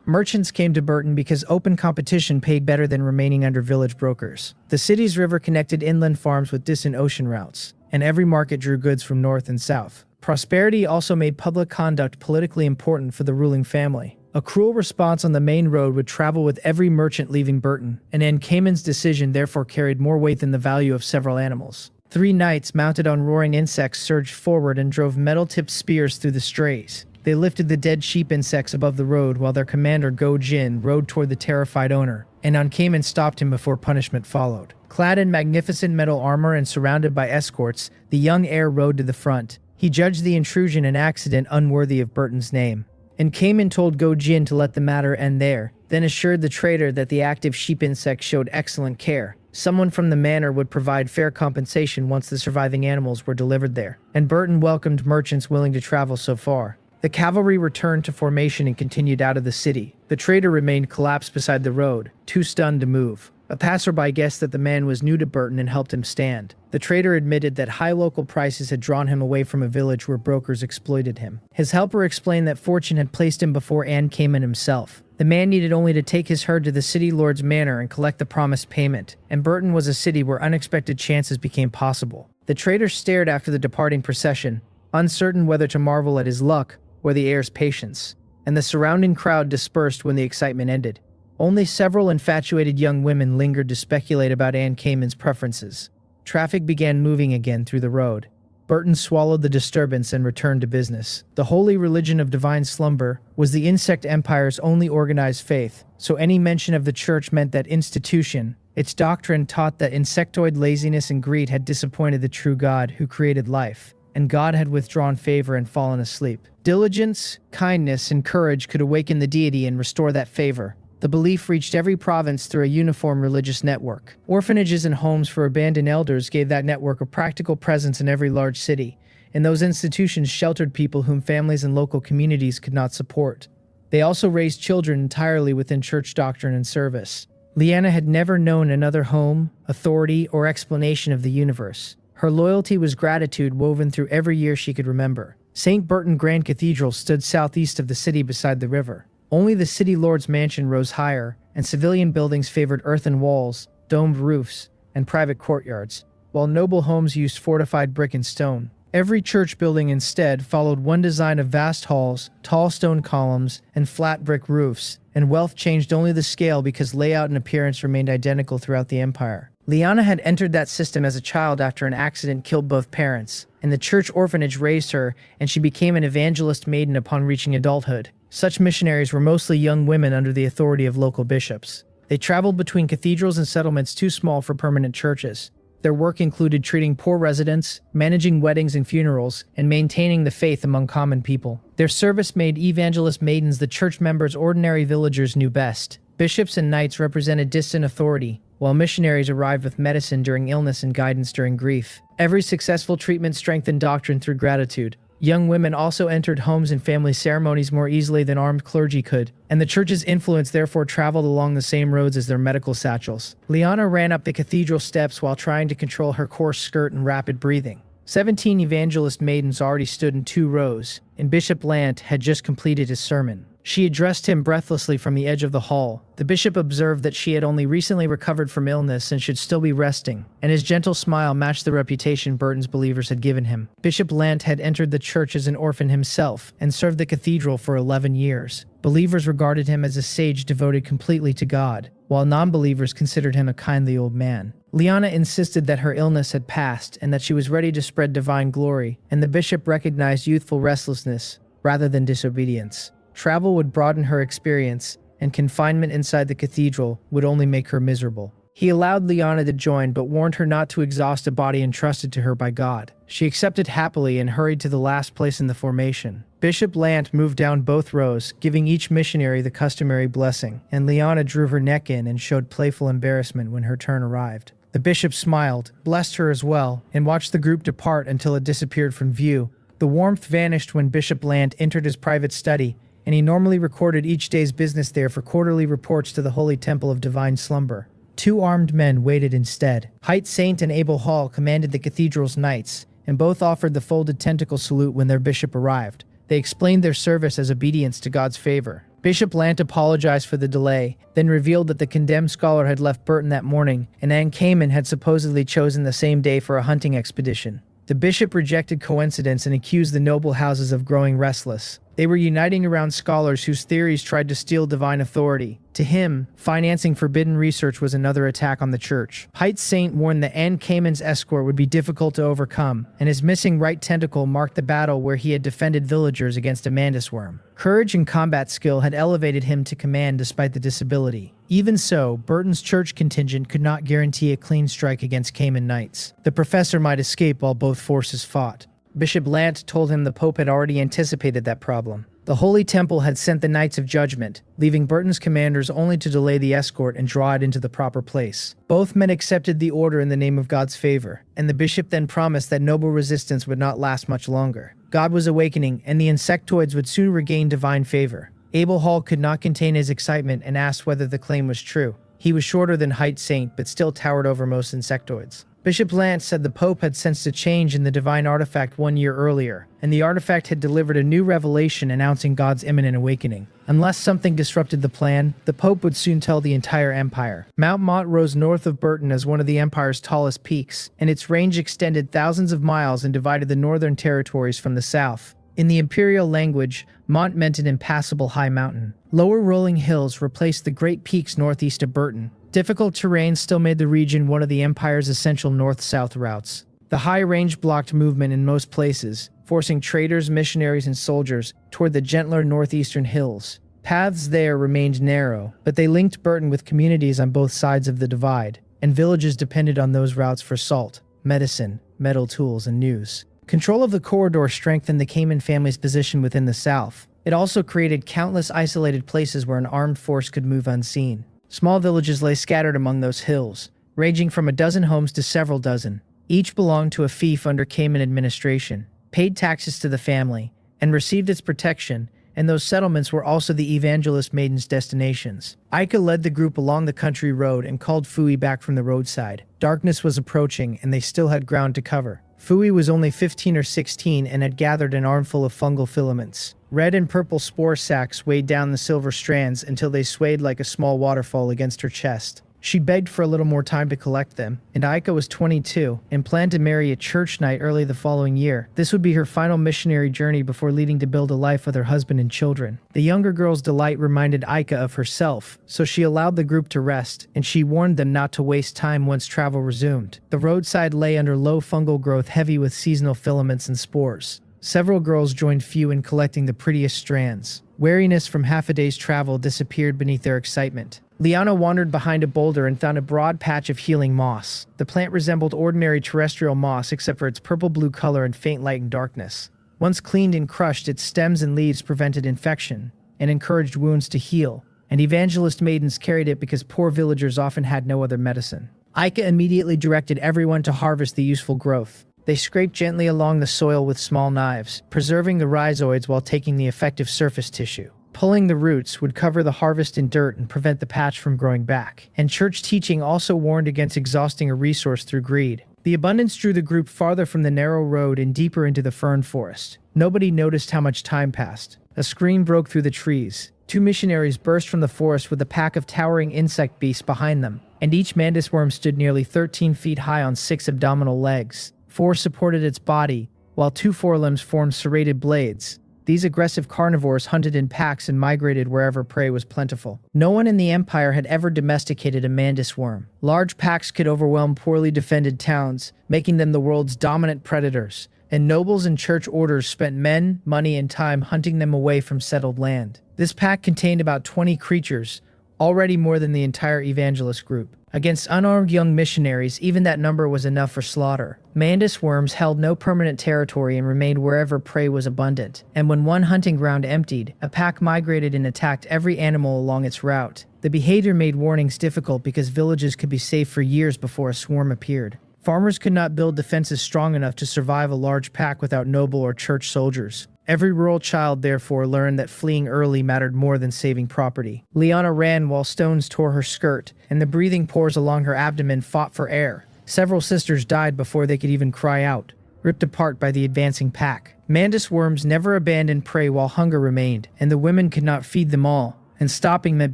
Speaker 1: Merchants came to Burton because open competition paid better than remaining under village brokers. The city's river connected inland farms with distant ocean routes, and every market drew goods from north and south. Prosperity also made public conduct politically important for the ruling family. A cruel response on the main road would travel with every merchant leaving Burton, and Anne Kamen's decision therefore carried more weight than the value of several animals. 3 knights mounted on roaring insects surged forward and drove metal-tipped spears through the strays. They lifted the dead sheep insects above the road while their commander Go Jin rode toward the terrified owner, and Anne Kamen stopped him before punishment followed. Clad in magnificent metal armor and surrounded by escorts, the young heir rode to the front. He judged the intrusion an accident unworthy of Burton's name. And Kamen told Go Jin to let the matter end there, then assured the trader that the active sheep insect showed excellent care. Someone from the manor would provide fair compensation once the surviving animals were delivered there, and Burton welcomed merchants willing to travel so far. The cavalry returned to formation and continued out of the city. The trader remained collapsed beside the road, too stunned to move. A passerby guessed that the man was new to Burton and helped him stand. The trader admitted that high local prices had drawn him away from a village where brokers exploited him. His helper explained that fortune had placed him before Anne Kamen himself. The The man needed only to take his herd to the city lord's manor and collect the promised payment, and Burton was a city where unexpected chances became possible. The trader stared after the departing procession, uncertain whether to marvel at his luck or the heir's patience, and the surrounding crowd dispersed when the excitement ended. Only several infatuated young women lingered to speculate about Anne Cayman's preferences. Traffic began moving again through the road. Burton swallowed the disturbance and returned to business. The holy religion of divine slumber was the insect empire's only organized faith, so any mention of the church meant that institution. Its doctrine taught that insectoid laziness and greed had disappointed the true God who created life, and God had withdrawn favor and fallen asleep. Diligence, kindness, and courage could awaken the deity and restore that favor. The belief reached every province through a uniform religious network. Orphanages and homes for abandoned elders gave that network a practical presence in every large city, and those institutions sheltered people whom families and local communities could not support. They also raised children entirely within church doctrine and service. Leanna had never known another home, authority, or explanation of the universe. Her loyalty was gratitude woven through every year she could remember. St. Burton Grand Cathedral stood southeast of the city beside the river. Only the city lord's mansion rose higher, and civilian buildings favored earthen walls, domed roofs, and private courtyards, while noble homes used fortified brick and stone. Every church building instead followed one design of vast halls, tall stone columns, and flat brick roofs, and wealth changed only the scale because layout and appearance remained identical throughout the empire. Liana had entered that system as a child after an accident killed both parents, and the church orphanage raised her, and she became an evangelist maiden upon reaching adulthood. Such missionaries were mostly young women under the authority of local bishops. They traveled between cathedrals and settlements too small for permanent churches. Their work included treating poor residents, managing weddings and funerals, and maintaining the faith among common people. Their service made evangelist maidens the church members ordinary villagers knew best. Bishops and knights represented distant authority, while missionaries arrived with medicine during illness and guidance during grief. Every successful treatment strengthened doctrine through gratitude. Young women also entered homes and family ceremonies more easily than armed clergy could, and the church's influence therefore traveled along the same roads as their medical satchels. Liana ran up the cathedral steps while trying to control her coarse skirt and rapid breathing. 17 evangelist maidens already stood in 2 rows, and Bishop Lant had just completed his sermon. She addressed him breathlessly from the edge of the hall. The bishop observed that she had only recently recovered from illness and should still be resting, and his gentle smile matched the reputation Burton's believers had given him. Bishop Lant had entered the church as an orphan himself and served the cathedral for 11 years. Believers regarded him as a sage devoted completely to God, while non-believers considered him a kindly old man. Liana insisted that her illness had passed and that she was ready to spread divine glory, and the bishop recognized youthful restlessness rather than disobedience. Travel would broaden her experience, and confinement inside the cathedral would only make her miserable. He allowed Liana to join, but warned her not to exhaust a body entrusted to her by God. She accepted happily and hurried to the last place in the formation. Bishop Lant moved down both rows, giving each missionary the customary blessing, and Liana drew her neck in and showed playful embarrassment when her turn arrived. The bishop smiled, blessed her as well, and watched the group depart until it disappeared from view. The warmth vanished when Bishop Lant entered his private study, and he normally recorded each day's business there for quarterly reports to the Holy Temple of Divine Slumber. 2 armed men waited instead. Hight Saint and Abel Hall commanded the cathedral's knights, and both offered the folded tentacle salute when their bishop arrived. They explained their service as obedience to God's favor. Bishop Lant apologized for the delay, then revealed that the condemned scholar had left Burton that morning, and Anne Cayman had supposedly chosen the same day for a hunting expedition. The bishop rejected coincidence and accused the noble houses of growing restless. They were uniting around scholars whose theories tried to steal divine authority. To him, financing forbidden research was another attack on the church. Hight Saint warned that Anne Cayman's escort would be difficult to overcome, and his missing right tentacle marked the battle where he had defended villagers against a Mandus worm. Courage and combat skill had elevated him to command despite the disability. Even so, Burton's church contingent could not guarantee a clean strike against Cayman knights. The professor might escape while both forces fought. Bishop Lant told him the Pope had already anticipated that problem. The Holy Temple had sent the Knights of Judgment, leaving Burton's commanders only to delay the escort and draw it into the proper place. Both men accepted the order in the name of God's favor, and the bishop then promised that noble resistance would not last much longer. God was awakening, and the insectoids would soon regain divine favor. Abel Hall could not contain his excitement and asked whether the claim was true. He was shorter than Hight Saint, but still towered over most insectoids. Bishop Lance said the Pope had sensed a change in the divine artifact 1 year earlier, and the artifact had delivered a new revelation announcing God's imminent awakening. Unless something disrupted the plan, the Pope would soon tell the entire empire. Mount Mott rose north of Burton as one of the empire's tallest peaks, and its range extended thousands of miles and divided the northern territories from the south. In the imperial language, Mont meant an impassable high mountain. Lower rolling hills replaced the great peaks northeast of Burton. Difficult terrain still made the region one of the empire's essential north-south routes. The high range blocked movement in most places, forcing traders, missionaries, and soldiers toward the gentler northeastern hills. Paths there remained narrow, but they linked Burton with communities on both sides of the divide, and villages depended on those routes for salt, medicine, metal tools, and news. Control of the corridor strengthened the Cayman family's position within the south. It also created countless isolated places where an armed force could move unseen. Small villages lay scattered among those hills, ranging from a dozen homes to several dozen. Each belonged to a fief under Cayman administration, paid taxes to the family, and received its protection, and those settlements were also the evangelist maidens' destinations. Ika led the group along the country road and called Fui back from the roadside. Darkness was approaching, and they still had ground to cover. Fui was only 15 or 16 and had gathered an armful of fungal filaments. Red and purple spore sacs weighed down the silver strands until they swayed like a small waterfall against her chest. She begged for a little more time to collect them, and Ika was 22 and planned to marry at church night early the following year. This would be her final missionary journey before leading to build a life with her husband and children. The younger girl's delight reminded Ika of herself, so she allowed the group to rest, and she warned them not to waste time once travel resumed. The roadside lay under low fungal growth heavy with seasonal filaments and spores. Several girls joined Few in collecting the prettiest strands. Wariness from half a day's travel disappeared beneath their excitement. Liana wandered behind a boulder and found a broad patch of healing moss. The plant resembled ordinary terrestrial moss except for its purple-blue color and faint light and darkness. Once cleaned and crushed, its stems and leaves prevented infection and encouraged wounds to heal, and evangelist maidens carried it because poor villagers often had no other medicine. Ika immediately directed everyone to harvest the useful growth. They scraped gently along the soil with small knives, preserving the rhizoids while taking the effective surface tissue. Pulling the roots would cover the harvest in dirt and prevent the patch from growing back. And church teaching also warned against exhausting a resource through greed. The abundance drew the group farther from the narrow road and deeper into the fern forest. Nobody noticed how much time passed. A scream broke through the trees. Two missionaries burst from the forest with a pack of towering insect beasts behind them, and each mantis worm stood nearly 13 feet high on 6 abdominal legs. 4 supported its body, while 2 forelimbs formed serrated blades. These aggressive carnivores hunted in packs and migrated wherever prey was plentiful. No one in the empire had ever domesticated a mantis worm. Large packs could overwhelm poorly defended towns, making them the world's dominant predators, and nobles and church orders spent men, money, and time hunting them away from settled land. This pack contained about 20 creatures, already more than the entire evangelist group. Against unarmed young missionaries, even that number was enough for slaughter. Mantis worms held no permanent territory and remained wherever prey was abundant, and when one hunting ground emptied, a pack migrated and attacked every animal along its route. The behavior made warnings difficult because villages could be safe for years before a swarm appeared. Farmers could not build defenses strong enough to survive a large pack without noble or church soldiers. Every rural child, therefore, learned that fleeing early mattered more than saving property. Liana ran while stones tore her skirt, and the breathing pores along her abdomen fought for air. Several sisters died before they could even cry out, ripped apart by the advancing pack. Mantis worms never abandoned prey while hunger remained, and the women could not feed them all, and stopping meant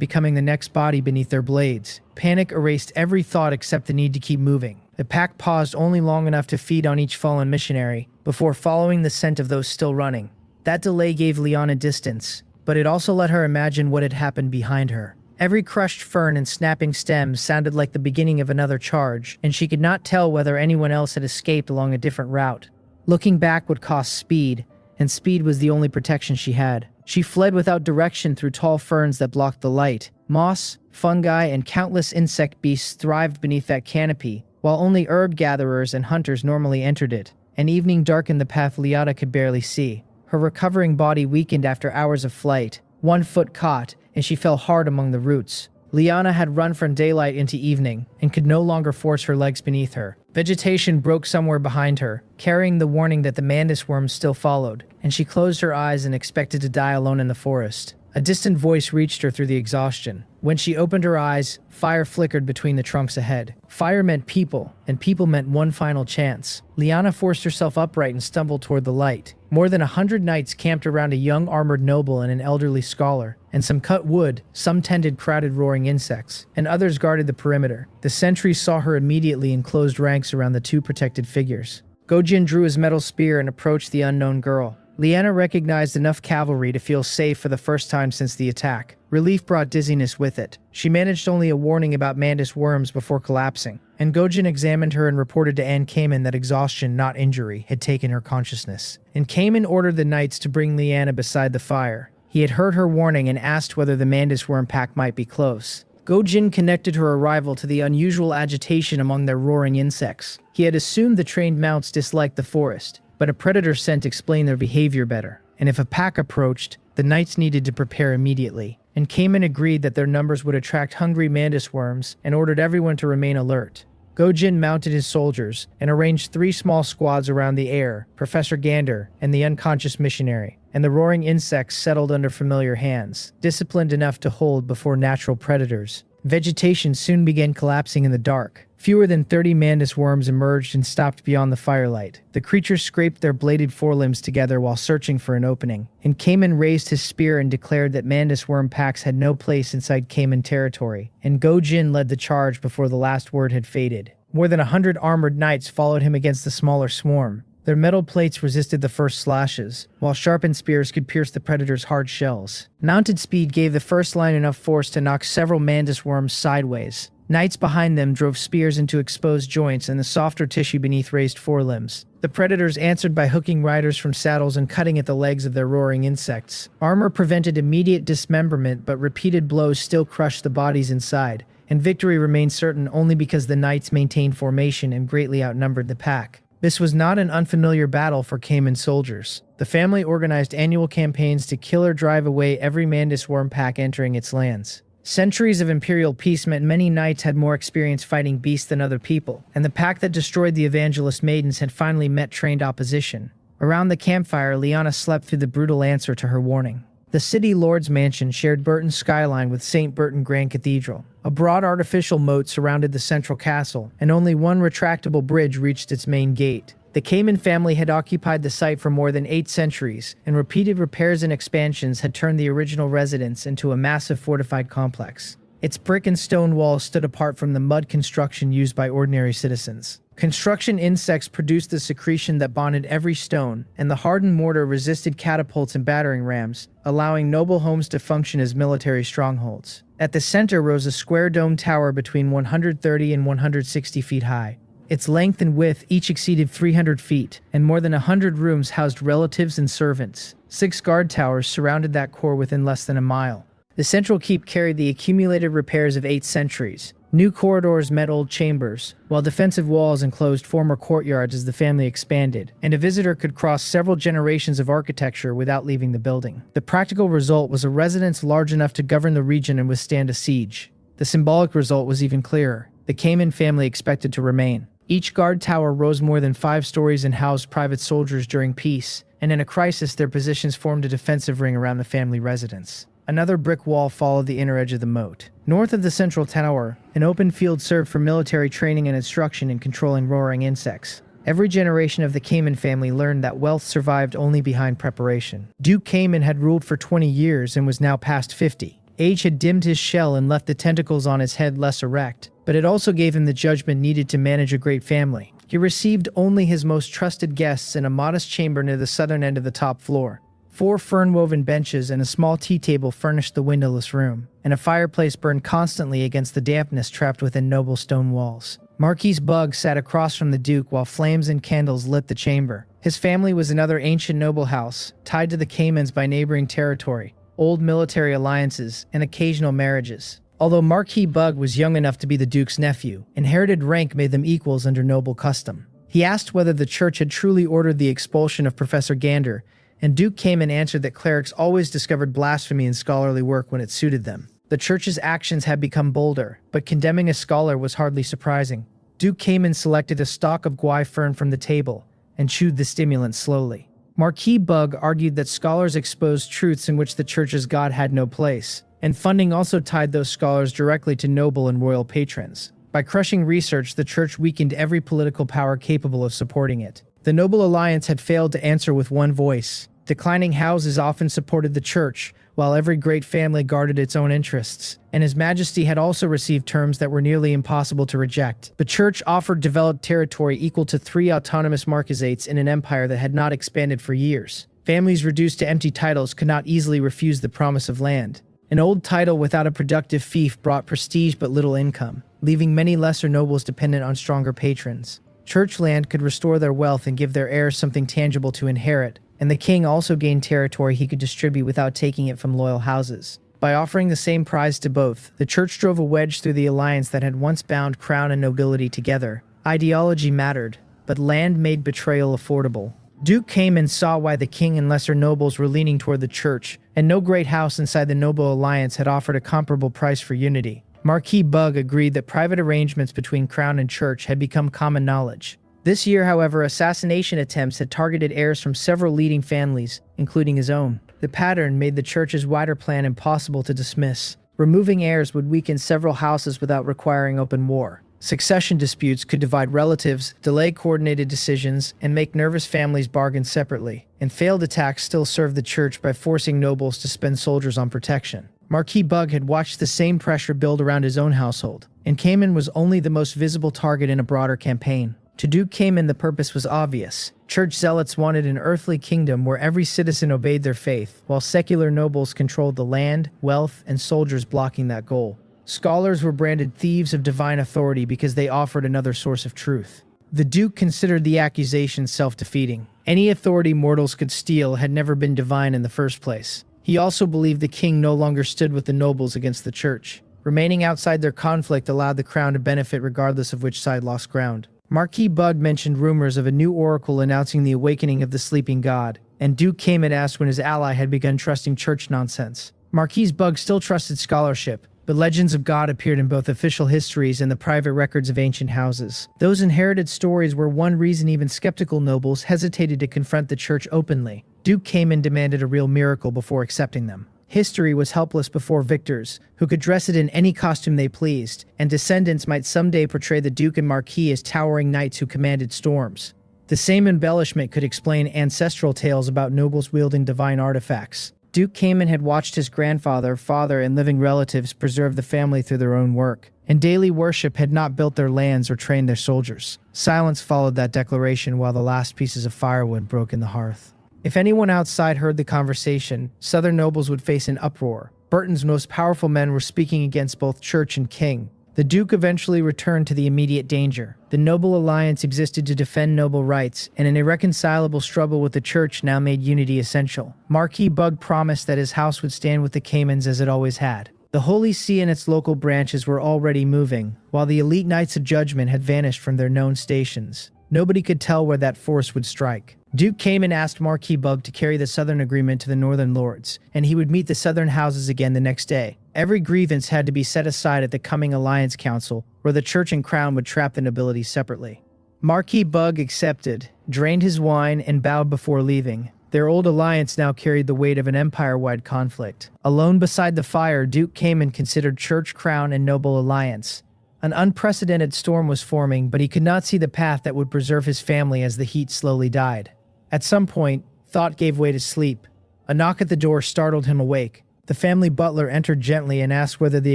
Speaker 1: becoming the next body beneath their blades. Panic erased every thought except the need to keep moving. The pack paused only long enough to feed on each fallen missionary, before following the scent of those still running. That delay gave Liana distance, but it also let her imagine what had happened behind her. Every crushed fern and snapping stems sounded like the beginning of another charge, and she could not tell whether anyone else had escaped along a different route. Looking back would cost speed, and speed was the only protection she had. She fled without direction through tall ferns that blocked the light. Moss, fungi, and countless insect beasts thrived beneath that canopy, while only herb gatherers and hunters normally entered it. An evening darkened the path Liana could barely see. Her recovering body weakened after hours of flight. One foot caught, and she fell hard among the roots. Liana had run from daylight into evening, and could no longer force her legs beneath her. Vegetation broke somewhere behind her, carrying the warning that the mantis worms still followed, and she closed her eyes and expected to die alone in the forest. A distant voice reached her through the exhaustion. When she opened her eyes, fire flickered between the trunks ahead. Fire meant people, and people meant one final chance. Liana forced herself upright and stumbled toward the light. More than 100 knights camped around a young armored noble and an elderly scholar, and some cut wood, some tended crowded roaring insects, and others guarded the perimeter. The sentries saw her immediately and closed ranks around the two protected figures. Gojin drew his metal spear and approached the unknown girl. Liana recognized enough cavalry to feel safe for the first time since the attack. Relief brought dizziness with it. She managed only a warning about Mantis worms before collapsing, and Gojin examined her and reported to Anne Kamen that exhaustion, not injury, had taken her consciousness. And Kamen ordered the knights to bring Liana beside the fire. He had heard her warning and asked whether the Mantis worm pack might be close. Gojin connected her arrival to the unusual agitation among their roaring insects. He had assumed the trained mounts disliked the forest, but a predator scent explained their behavior better, and if a pack approached, the knights needed to prepare immediately. And Kamen agreed that their numbers would attract hungry mantis worms and ordered everyone to remain alert. Gojin mounted his soldiers and arranged 3 small squads around the heir, Professor Gander, and the unconscious missionary, and the roaring insects settled under familiar hands, disciplined enough to hold before natural predators. Vegetation soon began collapsing in the dark. Fewer than 30 mantis worms emerged and stopped beyond the firelight. The creatures scraped their bladed forelimbs together while searching for an opening, and Kamen raised his spear and declared that mantis worm packs had no place inside Kamen territory, and Gojin led the charge before the last word had faded. More than 100 armored knights followed him against the smaller swarm. Their metal plates resisted the first slashes, while sharpened spears could pierce the predator's hard shells. Mounted speed gave the first line enough force to knock several mantis worms sideways. Knights behind them drove spears into exposed joints and the softer tissue beneath raised forelimbs. The predators answered by hooking riders from saddles and cutting at the legs of their roaring insects. Armor prevented immediate dismemberment, but repeated blows still crushed the bodies inside, and victory remained certain only because the knights maintained formation and greatly outnumbered the pack. This was not an unfamiliar battle for Kamen soldiers. The family organized annual campaigns to kill or drive away every mantis worm pack entering its lands. Centuries of imperial peace meant many knights had more experience fighting beasts than other people, and the pack that destroyed the evangelist maidens had finally met trained opposition. Around the campfire, Liana slept through the brutal answer to her warning. The city lord's mansion shared Burton's skyline with St. Burton Grand Cathedral. A broad artificial moat surrounded the central castle, and only one retractable bridge reached its main gate. The Kamen family had occupied the site for more than 8 centuries, and repeated repairs and expansions had turned the original residence into a massive fortified complex. Its brick and stone walls stood apart from the mud construction used by ordinary citizens. Construction insects produced the secretion that bonded every stone, and the hardened mortar resisted catapults and battering rams, allowing noble homes to function as military strongholds. At the center rose a square domed tower between 130 and 160 feet high. Its length and width each exceeded 300 feet, and more than 100 rooms housed relatives and servants. 6 guard towers surrounded that core within less than a mile. The central keep carried the accumulated repairs of 8 centuries. New corridors met old chambers, while defensive walls enclosed former courtyards as the family expanded, and a visitor could cross several generations of architecture without leaving the building. The practical result was a residence large enough to govern the region and withstand a siege. The symbolic result was even clearer. The Kamen family expected to remain. Each guard tower rose more than 5 stories and housed private soldiers during peace, and in a crisis their positions formed a defensive ring around the family residence. Another brick wall followed the inner edge of the moat. North of the central tower, an open field served for military training and instruction in controlling roaring insects. Every generation of the Kamen family learned that wealth survived only behind preparation. Duke Kamen had ruled for 20 years and was now past 50. Age had dimmed his shell and left the tentacles on his head less erect, but it also gave him the judgment needed to manage a great family. He received only his most trusted guests in a modest chamber near the southern end of the top floor. 4 fern-woven benches and a small tea table furnished the windowless room, and a fireplace burned constantly against the dampness trapped within noble stone walls. Marquis Bug sat across from the Duke while flames and candles lit the chamber. His family was another ancient noble house, tied to the Kamens by neighboring territory, old military alliances, and occasional marriages. Although Marquis Bug was young enough to be the Duke's nephew, inherited rank made them equals under noble custom. He asked whether the church had truly ordered the expulsion of Professor Gander, and Duke Kamen answered that clerics always discovered blasphemy in scholarly work when it suited them. The church's actions had become bolder, but condemning a scholar was hardly surprising. Duke Kamen selected a stalk of guai fern from the table and chewed the stimulant slowly. Marquis Bug argued that scholars exposed truths in which the church's God had no place, and funding also tied those scholars directly to noble and royal patrons. By crushing research, the church weakened every political power capable of supporting it. The Noble Alliance had failed to answer with one voice. Declining houses often supported the church, while every great family guarded its own interests, and His Majesty had also received terms that were nearly impossible to reject. The church offered developed territory equal to 3 autonomous marquisates in an empire that had not expanded for years. Families reduced to empty titles could not easily refuse the promise of land. An old title without a productive fief brought prestige but little income, leaving many lesser nobles dependent on stronger patrons. Church land could restore their wealth and give their heirs something tangible to inherit, and the king also gained territory he could distribute without taking it from loyal houses. By offering the same prize to both, the church drove a wedge through the alliance that had once bound crown and nobility together. Ideology mattered, but land made betrayal affordable. Duke Cayman saw why the king and lesser nobles were leaning toward the church, and no great house inside the noble alliance had offered a comparable price for unity. Marquis Bug agreed that private arrangements between crown and church had become common knowledge. This year, however, assassination attempts had targeted heirs from several leading families, including his own. The pattern made the church's wider plan impossible to dismiss. Removing heirs would weaken several houses without requiring open war. Succession disputes could divide relatives, delay coordinated decisions, and make nervous families bargain separately. And failed attacks still served the church by forcing nobles to spend soldiers on protection. Marquis Bug had watched the same pressure build around his own household, and Cayman was only the most visible target in a broader campaign. To Duke Cayman, the purpose was obvious. Church zealots wanted an earthly kingdom where every citizen obeyed their faith, while secular nobles controlled the land, wealth, and soldiers blocking that goal. Scholars were branded thieves of divine authority because they offered another source of truth. The Duke considered the accusations self-defeating. Any authority mortals could steal had never been divine in the first place. He also believed the king no longer stood with the nobles against the church. Remaining outside their conflict allowed the crown to benefit regardless of which side lost ground. Marquis Bug mentioned rumors of a new oracle announcing the awakening of the sleeping god, and Duke Cayman asked when his ally had begun trusting church nonsense. Marquis Bug still trusted scholarship, but legends of God appeared in both official histories and the private records of ancient houses. Those inherited stories were one reason even skeptical nobles hesitated to confront the church openly. Duke Cayman demanded a real miracle before accepting them. History was helpless before victors, who could dress it in any costume they pleased, and descendants might someday portray the Duke and Marquis as towering knights who commanded storms. The same embellishment could explain ancestral tales about nobles wielding divine artifacts. Duke Cayman had watched his grandfather, father, and living relatives preserve the family through their own work, and daily worship had not built their lands or trained their soldiers. Silence followed that declaration while the last pieces of firewood broke in the hearth. If anyone outside heard the conversation, Southern nobles would face an uproar. Burton's most powerful men were speaking against both church and king. The Duke eventually returned to the immediate danger. The Noble Alliance existed to defend noble rights, and an irreconcilable struggle with the church now made unity essential. Marquis Bug promised that his house would stand with the Caymans as it always had. The Holy See and its local branches were already moving, while the elite Knights of Judgment had vanished from their known stations. Nobody could tell where that force would strike. Duke Cayman asked Marquis Bug to carry the Southern Agreement to the Northern Lords, and he would meet the Southern houses again the next day. Every grievance had to be set aside at the coming Alliance Council, where the Church and Crown would trap the nobility separately. Marquis Bug accepted, drained his wine, and bowed before leaving. Their old alliance now carried the weight of an empire-wide conflict. Alone beside the fire, Duke Cayman considered Church, Crown, and Noble Alliance. An unprecedented storm was forming, but he could not see the path that would preserve his family as the heat slowly died. At some point, thought gave way to sleep. A knock at the door startled him awake. The family butler entered gently and asked whether the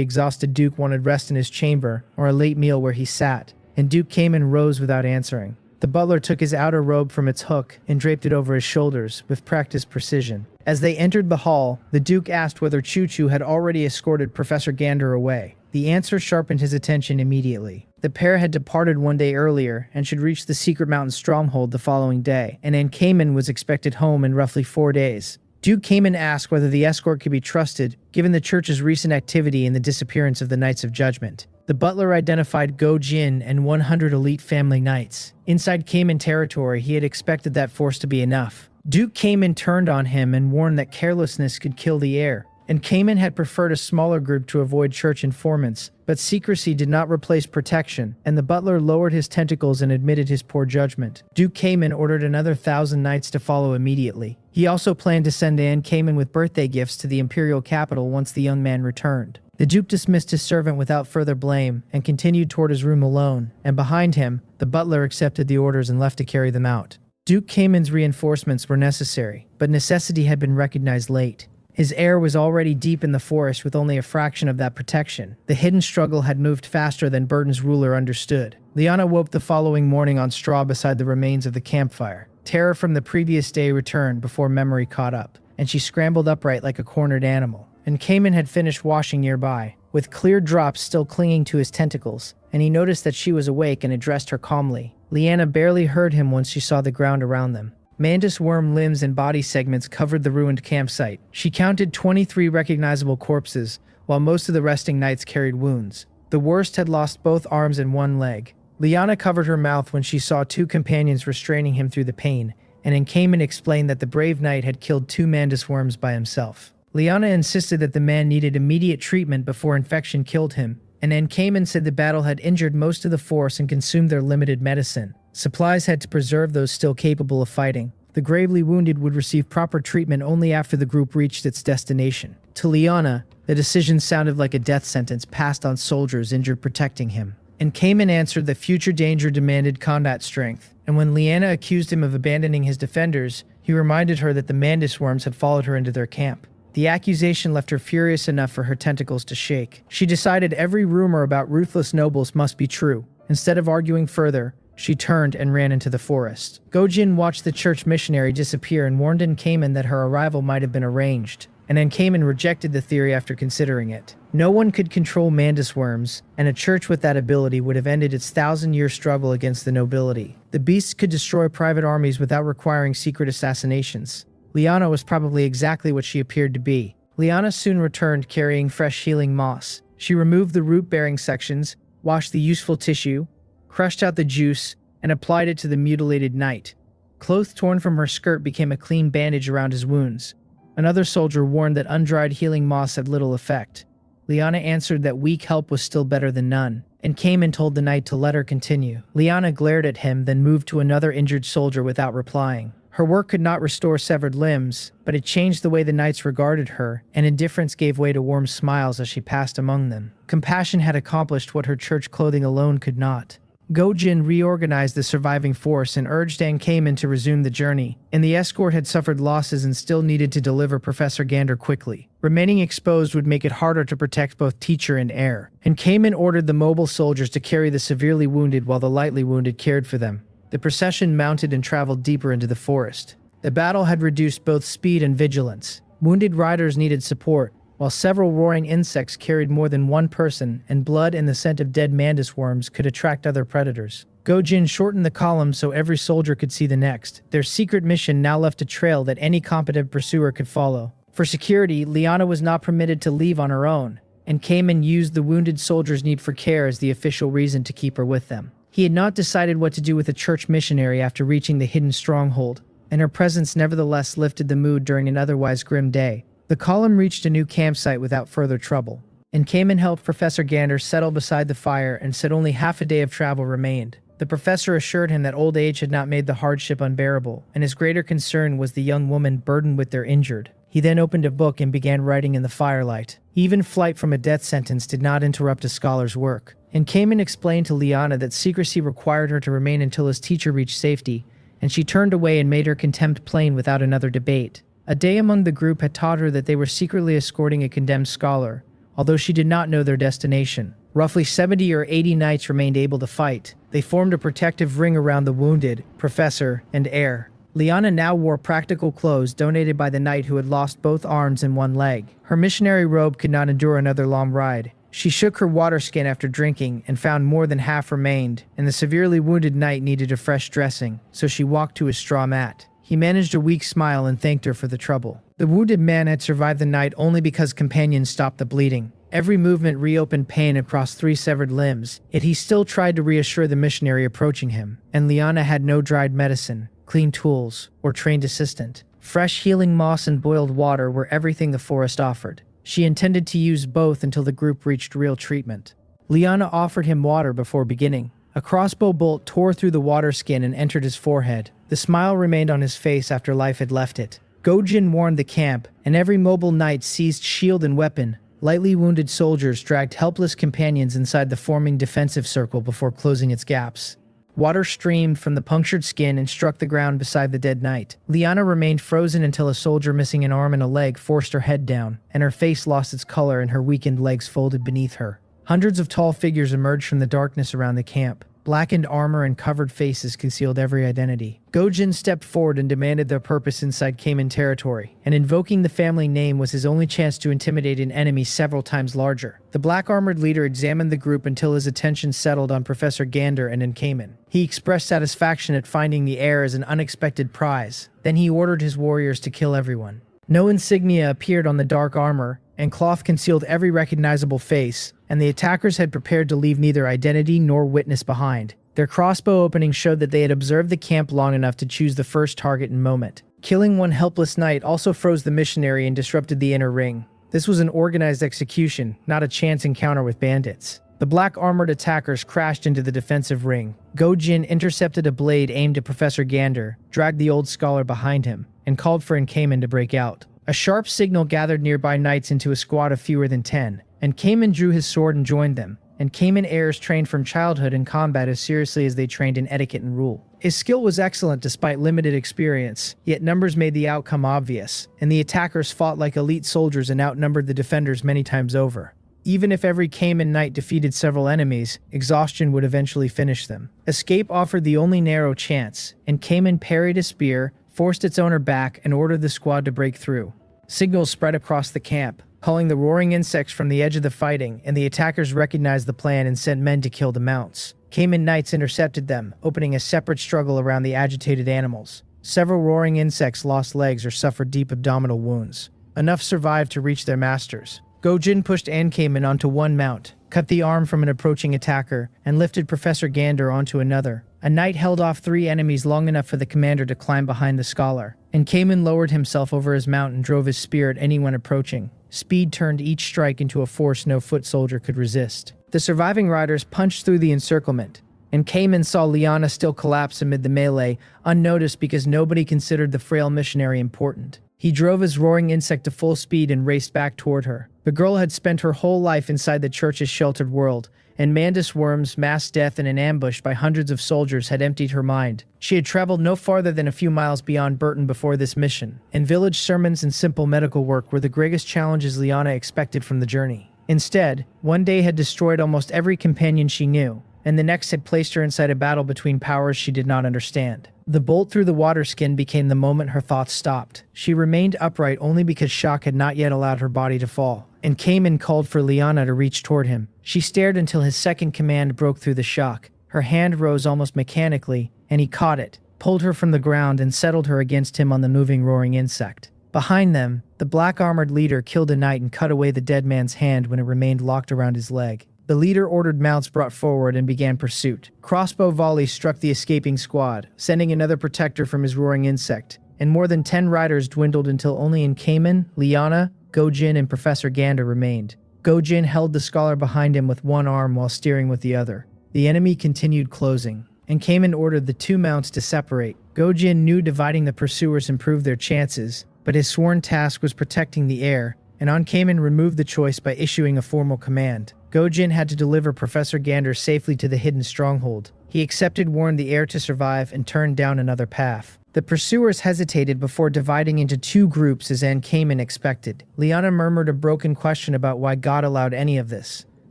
Speaker 1: exhausted Duke wanted rest in his chamber or a late meal where he sat, and Duke Cayman rose without answering. The butler took his outer robe from its hook and draped it over his shoulders with practiced precision. As they entered the hall, the Duke asked whether Choo-Choo had already escorted Professor Gander away. The answer sharpened his attention immediately. The pair had departed one day earlier and should reach the secret mountain stronghold the following day, and Cayman was expected home in roughly 4 days. Duke Cayman asked whether the escort could be trusted, given the church's recent activity and the disappearance of the Knights of Judgment. The butler identified Go Jin and 100 elite family knights. Inside Cayman territory, he had expected that force to be enough. Duke Cayman turned on him and warned that carelessness could kill the heir, and Cayman had preferred a smaller group to avoid church informants, But secrecy did not replace protection, and the butler lowered his tentacles and admitted his poor judgment. Duke Cayman ordered another 1,000 knights to follow immediately. He also planned to send Anne Cayman with birthday gifts to the imperial capital once the young man returned. The Duke dismissed his servant without further blame and continued toward his room alone, and behind him, the butler accepted the orders and left to carry them out. Duke Cayman's reinforcements were necessary, but necessity had been recognized late. His heir was already deep in the forest with only a fraction of that protection. The hidden struggle had moved faster than Burton's ruler understood. Liana woke the following morning on straw beside the remains of the campfire. Terror from the previous day returned before memory caught up, and she scrambled upright like a cornered animal. And Cayman had finished washing nearby, with clear drops still clinging to his tentacles, and he noticed that she was awake and addressed her calmly. Liana barely heard him once she saw the ground around them. Mantis worm limbs and body segments covered the ruined campsite. She counted 23 recognizable corpses, while most of the resting knights carried wounds. The worst had lost both arms and one leg. Liana covered her mouth when she saw two companions restraining him through the pain, and Cayman explained that the brave knight had killed 2 mantis worms by himself. Liana insisted that the man needed immediate treatment before infection killed him, and Cayman said the battle had injured most of the force and consumed their limited medicine. Supplies had to preserve those still capable of fighting. The gravely wounded would receive proper treatment only after the group reached its destination. To Liana, the decision sounded like a death sentence passed on soldiers injured protecting him. And Cayman answered that future danger demanded combat strength, and when Liana accused him of abandoning his defenders, he reminded her that the mantis worms had followed her into their camp. The accusation left her furious enough for her tentacles to shake. She decided every rumor about ruthless nobles must be true. Instead of arguing further, she turned and ran into the forest. Gojin watched the church missionary disappear and warned Cayman that her arrival might have been arranged, and Cayman rejected the theory after considering it. No one could control mantis worms, and a church with that ability would have ended its 1,000-year struggle against the nobility. The beasts could destroy private armies without requiring secret assassinations. Liana was probably exactly what she appeared to be. Liana soon returned carrying fresh healing moss. She removed the root-bearing sections, washed the useful tissue, crushed out the juice, and applied it to the mutilated knight. Cloth torn from her skirt became a clean bandage around his wounds. Another soldier warned that undried healing moss had little effect. Liana answered that weak help was still better than none, and Cayman told the knight to let her continue. Liana glared at him, then moved to another injured soldier without replying. Her work could not restore severed limbs, but it changed the way the knights regarded her, and indifference gave way to warm smiles as she passed among them. Compassion had accomplished what her church clothing alone could not. Gojin reorganized the surviving force and urged Cayman to resume the journey, and the escort had suffered losses and still needed to deliver Professor Gander quickly. Remaining exposed would make it harder to protect both teacher and heir, and Cayman ordered the mobile soldiers to carry the severely wounded while the lightly wounded cared for them. The procession mounted and traveled deeper into the forest. The battle had reduced both speed and vigilance. Wounded riders needed support, while several roaring insects carried more than one person, and blood and the scent of dead mantis worms could attract other predators. Gojin shortened the column so every soldier could see the next. Their secret mission now left a trail that any competent pursuer could follow. For security, Liana was not permitted to leave on her own, and Cayman used the wounded soldier's need for care as the official reason to keep her with them. He had not decided what to do with a church missionary after reaching the hidden stronghold, and her presence nevertheless lifted the mood during an otherwise grim day. The column reached a new campsite without further trouble, and Cayman helped Professor Gander settle beside the fire and said only half a day of travel remained. The professor assured him that old age had not made the hardship unbearable, and his greater concern was the young woman burdened with their injured. He then opened a book and began writing in the firelight. Even flight from a death sentence did not interrupt a scholar's work, and Cayman explained to Liana that secrecy required her to remain until his teacher reached safety, and she turned away and made her contempt plain without another debate. A day among the group had taught her that they were secretly escorting a condemned scholar, although she did not know their destination. Roughly 70 or 80 knights remained able to fight. They formed a protective ring around the wounded, professor, and heir. Liana now wore practical clothes donated by the knight who had lost both arms and one leg. Her missionary robe could not endure another long ride. She shook her water skin after drinking and found more than half remained, and the severely wounded knight needed a fresh dressing, so she walked to his straw mat. He managed a weak smile and thanked her for the trouble. The wounded man had survived the night only because companions stopped the bleeding. Every movement reopened pain across 3 severed limbs, yet he still tried to reassure the missionary approaching him, and Liana had no dried medicine, clean tools, or trained assistant. Fresh healing moss and boiled water were everything the forest offered. She intended to use both until the group reached real treatment. Liana offered him water before beginning. A crossbow bolt tore through the water skin and entered his forehead. The smile remained on his face after life had left it. Gojin warned the camp, and every mobile knight seized shield and weapon. Lightly wounded soldiers dragged helpless companions inside the forming defensive circle before closing its gaps. Water streamed from the punctured skin and struck the ground beside the dead knight. Liana remained frozen until a soldier missing an arm and a leg forced her head down, and her face lost its color and her weakened legs folded beneath her. Hundreds of tall figures emerged from the darkness around the camp. Blackened armor and covered faces concealed every identity. Gojin stepped forward and demanded their purpose inside Cayman territory, and invoking the family name was his only chance to intimidate an enemy several times larger. The black-armored leader examined the group until his attention settled on Professor Gander and Cayman. He expressed satisfaction at finding the heir as an unexpected prize. Then he ordered his warriors to kill everyone. No insignia appeared on the dark armor, and cloth concealed every recognizable face, and the attackers had prepared to leave neither identity nor witness behind. Their crossbow opening showed that they had observed the camp long enough to choose the first target and moment. Killing one helpless knight also froze the missionary and disrupted the inner ring. This was an organized execution, not a chance encounter with bandits. The black-armored attackers crashed into the defensive ring. Gojin intercepted a blade aimed at Professor Gander, dragged the old scholar behind him, and called for Cayman to break out. A sharp signal gathered nearby knights into a squad of fewer than 10, and Cayman drew his sword and joined them. And Cayman heirs trained from childhood in combat as seriously as they trained in etiquette and rule. His skill was excellent despite limited experience, yet numbers made the outcome obvious, and the attackers fought like elite soldiers and outnumbered the defenders many times over. Even if every Cayman knight defeated several enemies, exhaustion would eventually finish them. Escape offered the only narrow chance, and Cayman parried a spear, forced its owner back, and ordered the squad to break through. Signals spread across the camp, calling the roaring insects from the edge of the fighting, and the attackers recognized the plan and sent men to kill the mounts. Cayman knights intercepted them, opening a separate struggle around the agitated animals. Several roaring insects lost legs or suffered deep abdominal wounds. Enough survived to reach their masters. Gojin pushed Cayman onto one mount, cut the arm from an approaching attacker, and lifted Professor Gander onto another. A knight held off 3 enemies long enough for the commander to climb behind the scholar, and Cayman lowered himself over his mount and drove his spear at anyone approaching. Speed turned each strike into a force no foot soldier could resist. The surviving riders punched through the encirclement, and Cayman saw Liana still collapse amid the melee, unnoticed because nobody considered the frail missionary important. He drove his roaring insect to full speed and raced back toward her. The girl had spent her whole life inside the church's sheltered world, and Mandus worms, mass death, and an ambush by hundreds of soldiers had emptied her mind. She had traveled no farther than a few miles beyond Burton before this mission, and village sermons and simple medical work were the greatest challenges Liana expected from the journey. Instead, one day had destroyed almost every companion she knew, and the next had placed her inside a battle between powers she did not understand. The bolt through the water skin became the moment her thoughts stopped. She remained upright only because shock had not yet allowed her body to fall, and Cayman called for Liana to reach toward him. She stared until his second command broke through the shock. Her hand rose almost mechanically, and he caught it, pulled her from the ground, and settled her against him on the moving roaring insect. Behind them, the black-armored leader killed a knight and cut away the dead man's hand when it remained locked around his leg. The leader ordered mounts brought forward and began pursuit. Crossbow volleys struck the escaping squad, sending another protector from his roaring insect, and more than 10 riders dwindled until only Cayman, Liana, Gojin, and Professor Gander remained. Gojin held the scholar behind him with one arm while steering with the other. The enemy continued closing, and Cayman ordered the 2 mounts to separate. Gojin knew dividing the pursuers improved their chances, but his sworn task was protecting the heir, and Cayman removed the choice by issuing a formal command. Gojin had to deliver Professor Gander safely to the hidden stronghold. He accepted, warned the heir to survive, and turned down another path. The pursuers hesitated before dividing into 2 groups as Cayman expected. Liana murmured a broken question about why God allowed any of this,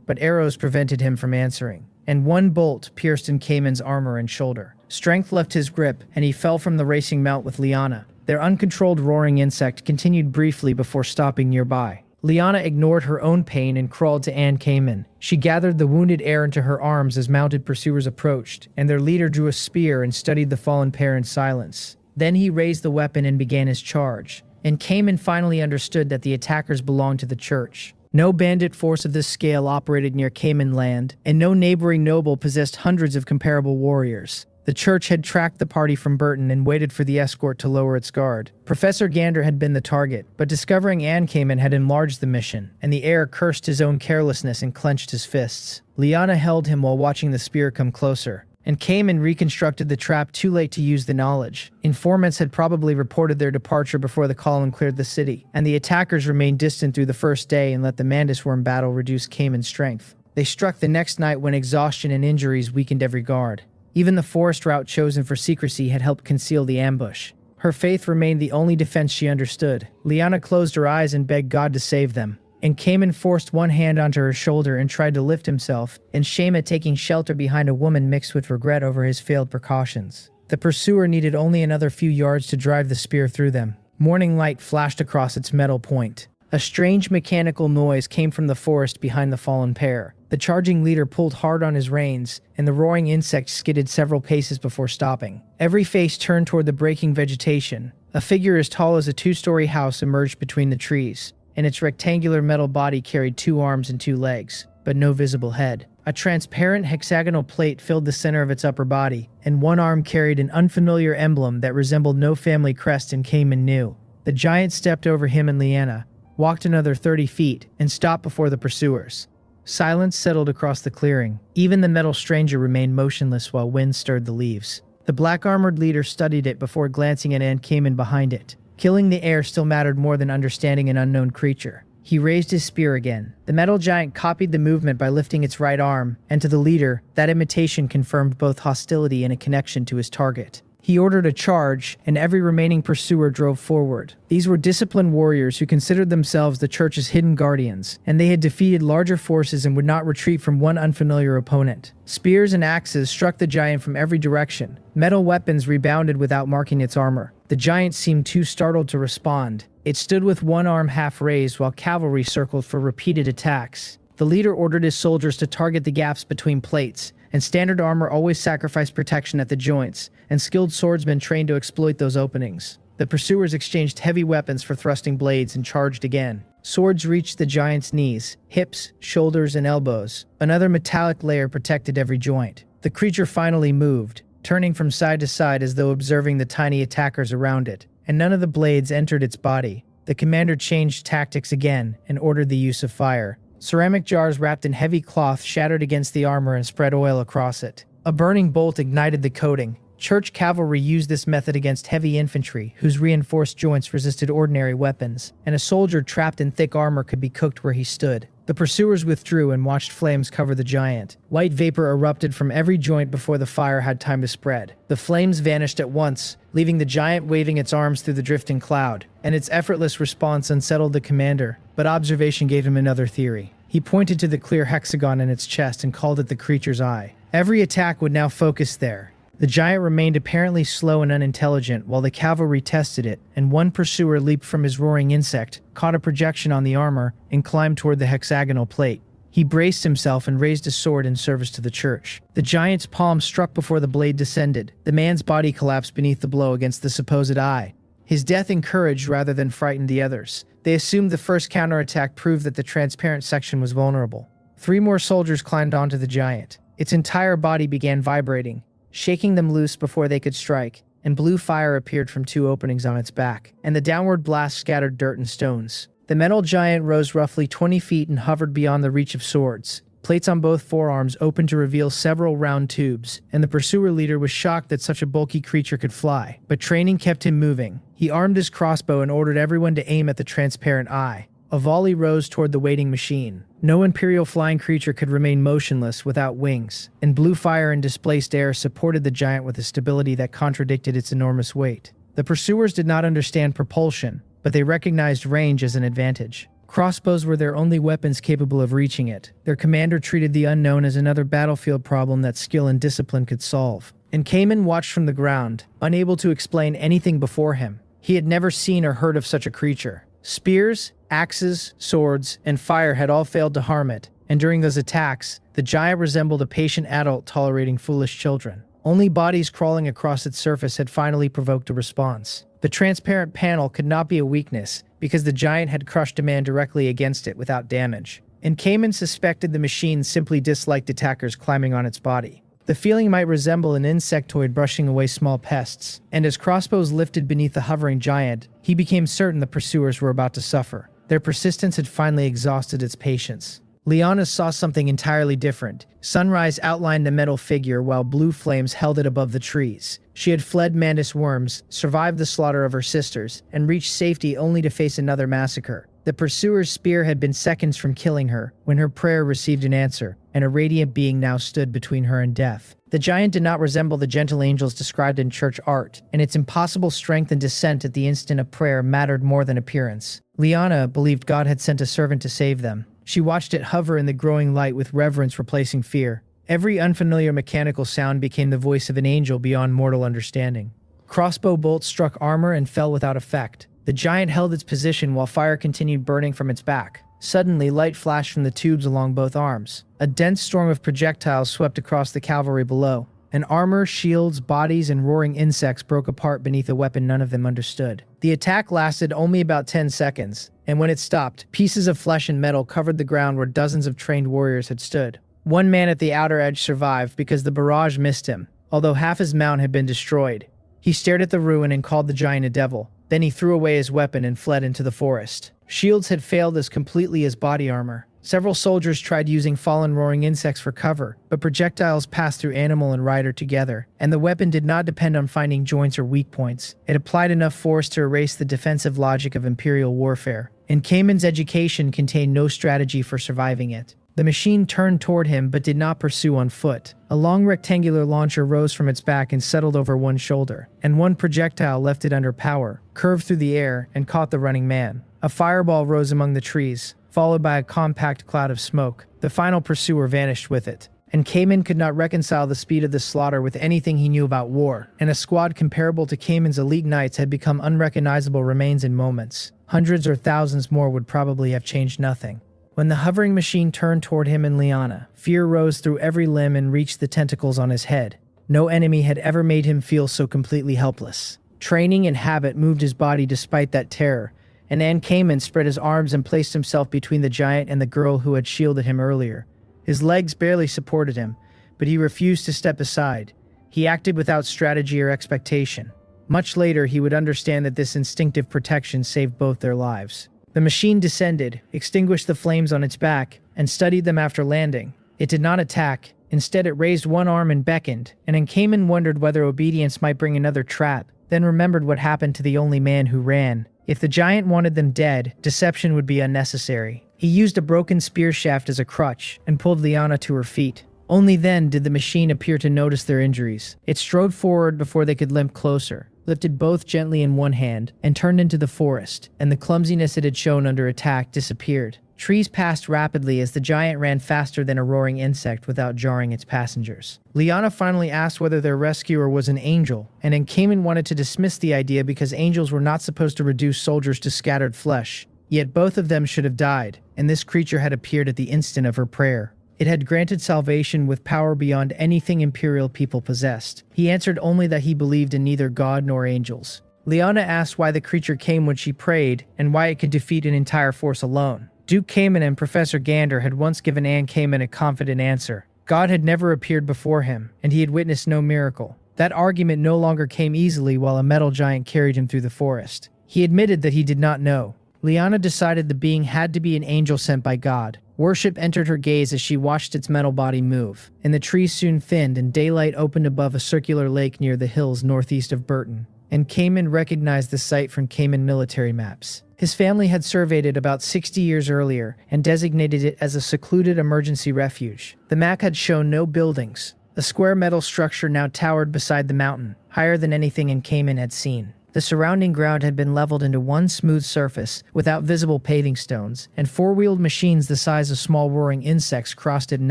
Speaker 1: but arrows prevented him from answering, and one bolt pierced Cayman's armor and shoulder. Strength left his grip, and he fell from the racing mount with Liana. Their uncontrolled roaring insect continued briefly before stopping nearby. Liana ignored her own pain and crawled to Cayman. She gathered the wounded heir into her arms as mounted pursuers approached, and their leader drew a spear and studied the fallen pair in silence. Then he raised the weapon and began his charge, and Cayman finally understood that the attackers belonged to the church. No bandit force of this scale operated near Cayman land, and no neighboring noble possessed hundreds of comparable warriors. The church had tracked the party from Burton and waited for the escort to lower its guard. Professor Gander had been the target, but discovering Anne Kamen had enlarged the mission, and the heir cursed his own carelessness and clenched his fists. Liana held him while watching the spear come closer, and Kamen reconstructed the trap too late to use the knowledge. Informants had probably reported their departure before the column cleared the city, and the attackers remained distant through the first day and let the Mandusworm battle reduce Kamen's strength. They struck the next night when exhaustion and injuries weakened every guard. Even the forest route chosen for secrecy had helped conceal the ambush. Her faith remained the only defense she understood. Liana closed her eyes and begged God to save them. And Kamen forced one hand onto her shoulder and tried to lift himself, in shame at taking shelter behind a woman mixed with regret over his failed precautions. The pursuer needed only another few yards to drive the spear through them. Morning light flashed across its metal point. A strange mechanical noise came from the forest behind the fallen pair. The charging leader pulled hard on his reins, and the roaring insect skidded several paces before stopping. Every face turned toward the breaking vegetation. A figure as tall as a two-story house emerged between the trees, and its rectangular metal body carried 2 arms and 2 legs, but no visible head. A transparent hexagonal plate filled the center of its upper body, and one arm carried an unfamiliar emblem that resembled no family crest and Kamen knew. The giant stepped over him and Liana, walked another 30 feet, and stopped before the pursuers. Silence settled across the clearing. Even the metal stranger remained motionless while wind stirred the leaves. The black-armored leader studied it before glancing at Anne Kamen behind it. Killing the heir still mattered more than understanding an unknown creature. He raised his spear again. The metal giant copied the movement by lifting its right arm, and to the leader, that imitation confirmed both hostility and a connection to his target. He ordered a charge, and every remaining pursuer drove forward. These were disciplined warriors who considered themselves the church's hidden guardians, and they had defeated larger forces and would not retreat from one unfamiliar opponent. Spears and axes struck the giant from every direction. Metal weapons rebounded without marking its armor. The giant seemed too startled to respond. It stood with one arm half raised while cavalry circled for repeated attacks. The leader ordered his soldiers to target the gaps between plates, and standard armor always sacrificed protection at the joints, and skilled swordsmen trained to exploit those openings. The pursuers exchanged heavy weapons for thrusting blades and charged again. Swords reached the giant's knees, hips, shoulders, and elbows. Another metallic layer protected every joint. The creature finally moved, turning from side to side as though observing the tiny attackers around it, and none of the blades entered its body. The commander changed tactics again and ordered the use of fire. Ceramic jars wrapped in heavy cloth shattered against the armor and spread oil across it. A burning bolt ignited the coating. Church cavalry used this method against heavy infantry, whose reinforced joints resisted ordinary weapons, and a soldier trapped in thick armor could be cooked where he stood. The pursuers withdrew and watched flames cover the giant. White vapor erupted from every joint before the fire had time to spread. The flames vanished at once, leaving the giant waving its arms through the drifting cloud, and its effortless response unsettled the commander, but observation gave him another theory. He pointed to the clear hexagon in its chest and called it the creature's eye. Every attack would now focus there. The giant remained apparently slow and unintelligent while the cavalry tested it, and one pursuer leaped from his roaring insect, caught a projection on the armor, and climbed toward the hexagonal plate. He braced himself and raised a sword in service to the church. The giant's palm struck before the blade descended. The man's body collapsed beneath the blow against the supposed eye. His death encouraged rather than frightened the others. They assumed the first counterattack proved that the transparent section was vulnerable. 3 more soldiers climbed onto the giant. Its entire body began vibrating, shaking them loose before they could strike, and blue fire appeared from 2 openings on its back, and the downward blast scattered dirt and stones. The metal giant rose roughly 20 feet and hovered beyond the reach of swords. Plates on both forearms opened to reveal several round tubes, and the pursuer leader was shocked that such a bulky creature could fly, but training kept him moving. He armed his crossbow and ordered everyone to aim at the transparent eye. A volley rose toward the waiting machine. No imperial flying creature could remain motionless without wings, and blue fire and displaced air supported the giant with a stability that contradicted its enormous weight. The pursuers did not understand propulsion, but they recognized range as an advantage. Crossbows were their only weapons capable of reaching it. Their commander treated the unknown as another battlefield problem that skill and discipline could solve. And Kamen watched from the ground, unable to explain anything before him. He had never seen or heard of such a creature. Spears, axes, swords, and fire had all failed to harm it, and during those attacks, the giant resembled a patient adult tolerating foolish children. Only bodies crawling across its surface had finally provoked a response. The transparent panel could not be a weakness, because the giant had crushed a man directly against it without damage. And Kamen suspected the machine simply disliked attackers climbing on its body. The feeling might resemble an insectoid brushing away small pests, and as crossbows lifted beneath the hovering giant, he became certain the pursuers were about to suffer. Their persistence had finally exhausted its patience. Liana saw something entirely different. Sunrise outlined a metal figure while blue flames held it above the trees. She had fled Mantis worms, survived the slaughter of her sisters, and reached safety only to face another massacre. The pursuer's spear had been seconds from killing her when her prayer received an answer, and a radiant being now stood between her and death. The giant did not resemble the gentle angels described in church art, and its impossible strength and descent at the instant of prayer mattered more than appearance. Liana believed God had sent a servant to save them. She watched it hover in the growing light with reverence replacing fear. Every unfamiliar mechanical sound became the voice of an angel beyond mortal understanding. Crossbow bolts struck armor and fell without effect. The giant held its position while fire continued burning from its back. Suddenly, light flashed from the tubes along both arms. A dense storm of projectiles swept across the cavalry below. And armor, shields, bodies, and roaring insects broke apart beneath a weapon none of them understood. The attack lasted only about 10 seconds, and when it stopped, pieces of flesh and metal covered the ground where dozens of trained warriors had stood. One man at the outer edge survived because the barrage missed him, although half his mount had been destroyed. He stared at the ruin and called the giant a devil. Then he threw away his weapon and fled into the forest. Shields had failed as completely as body armor. Several soldiers tried using fallen roaring insects for cover, but projectiles passed through animal and rider together, and the weapon did not depend on finding joints or weak points. It applied enough force to erase the defensive logic of imperial warfare, and Cayman's education contained no strategy for surviving it. The machine turned toward him but did not pursue on foot. A long rectangular launcher rose from its back and settled over one shoulder, and one projectile left it under power, curved through the air, and caught the running man. A fireball rose among the trees, followed by a compact cloud of smoke. The final pursuer vanished with it, and Cayman could not reconcile the speed of the slaughter with anything he knew about war, and a squad comparable to Cayman's elite knights had become unrecognizable remains in moments. Hundreds or thousands more would probably have changed nothing. When the hovering machine turned toward him and Liana, fear rose through every limb and reached the tentacles on his head. No enemy had ever made him feel so completely helpless. Training and habit moved his body despite that terror, and Cayman spread his arms and placed himself between the giant and the girl who had shielded him earlier. His legs barely supported him, but he refused to step aside. He acted without strategy or expectation. Much later, he would understand that this instinctive protection saved both their lives. The machine descended, extinguished the flames on its back, and studied them after landing. It did not attack. Instead, it raised one arm and beckoned, and Cayman wondered whether obedience might bring another trap, then remembered what happened to the only man who ran. If the giant wanted them dead, deception would be unnecessary. He used a broken spear shaft as a crutch and pulled Liana to her feet. Only then did the machine appear to notice their injuries. It strode forward before they could limp closer, lifted both gently in one hand, and turned into the forest, and the clumsiness it had shown under attack disappeared. Trees passed rapidly as the giant ran faster than a roaring insect without jarring its passengers. Liana finally asked whether their rescuer was an angel, and Cayman wanted to dismiss the idea because angels were not supposed to reduce soldiers to scattered flesh. Yet both of them should have died, and this creature had appeared at the instant of her prayer. It had granted salvation with power beyond anything imperial people possessed. He answered only that he believed in neither God nor angels. Liana asked why the creature came when she prayed, and why it could defeat an entire force alone. Duke Cayman and Professor Gander had once given Cayman a confident answer. God had never appeared before him, and he had witnessed no miracle. That argument no longer came easily while a metal giant carried him through the forest. He admitted that he did not know. Liana decided the being had to be an angel sent by God. Worship entered her gaze as she watched its metal body move, and the trees soon thinned and daylight opened above a circular lake near the hills northeast of Burton. And Cayman recognized the site from Cayman military maps. His family had surveyed it about 60 years earlier and designated it as a secluded emergency refuge. The map had shown no buildings. A square metal structure now towered beside the mountain, higher than anything Cayman had seen. The surrounding ground had been leveled into one smooth surface without visible paving stones, and four-wheeled machines the size of small roaring insects crossed it in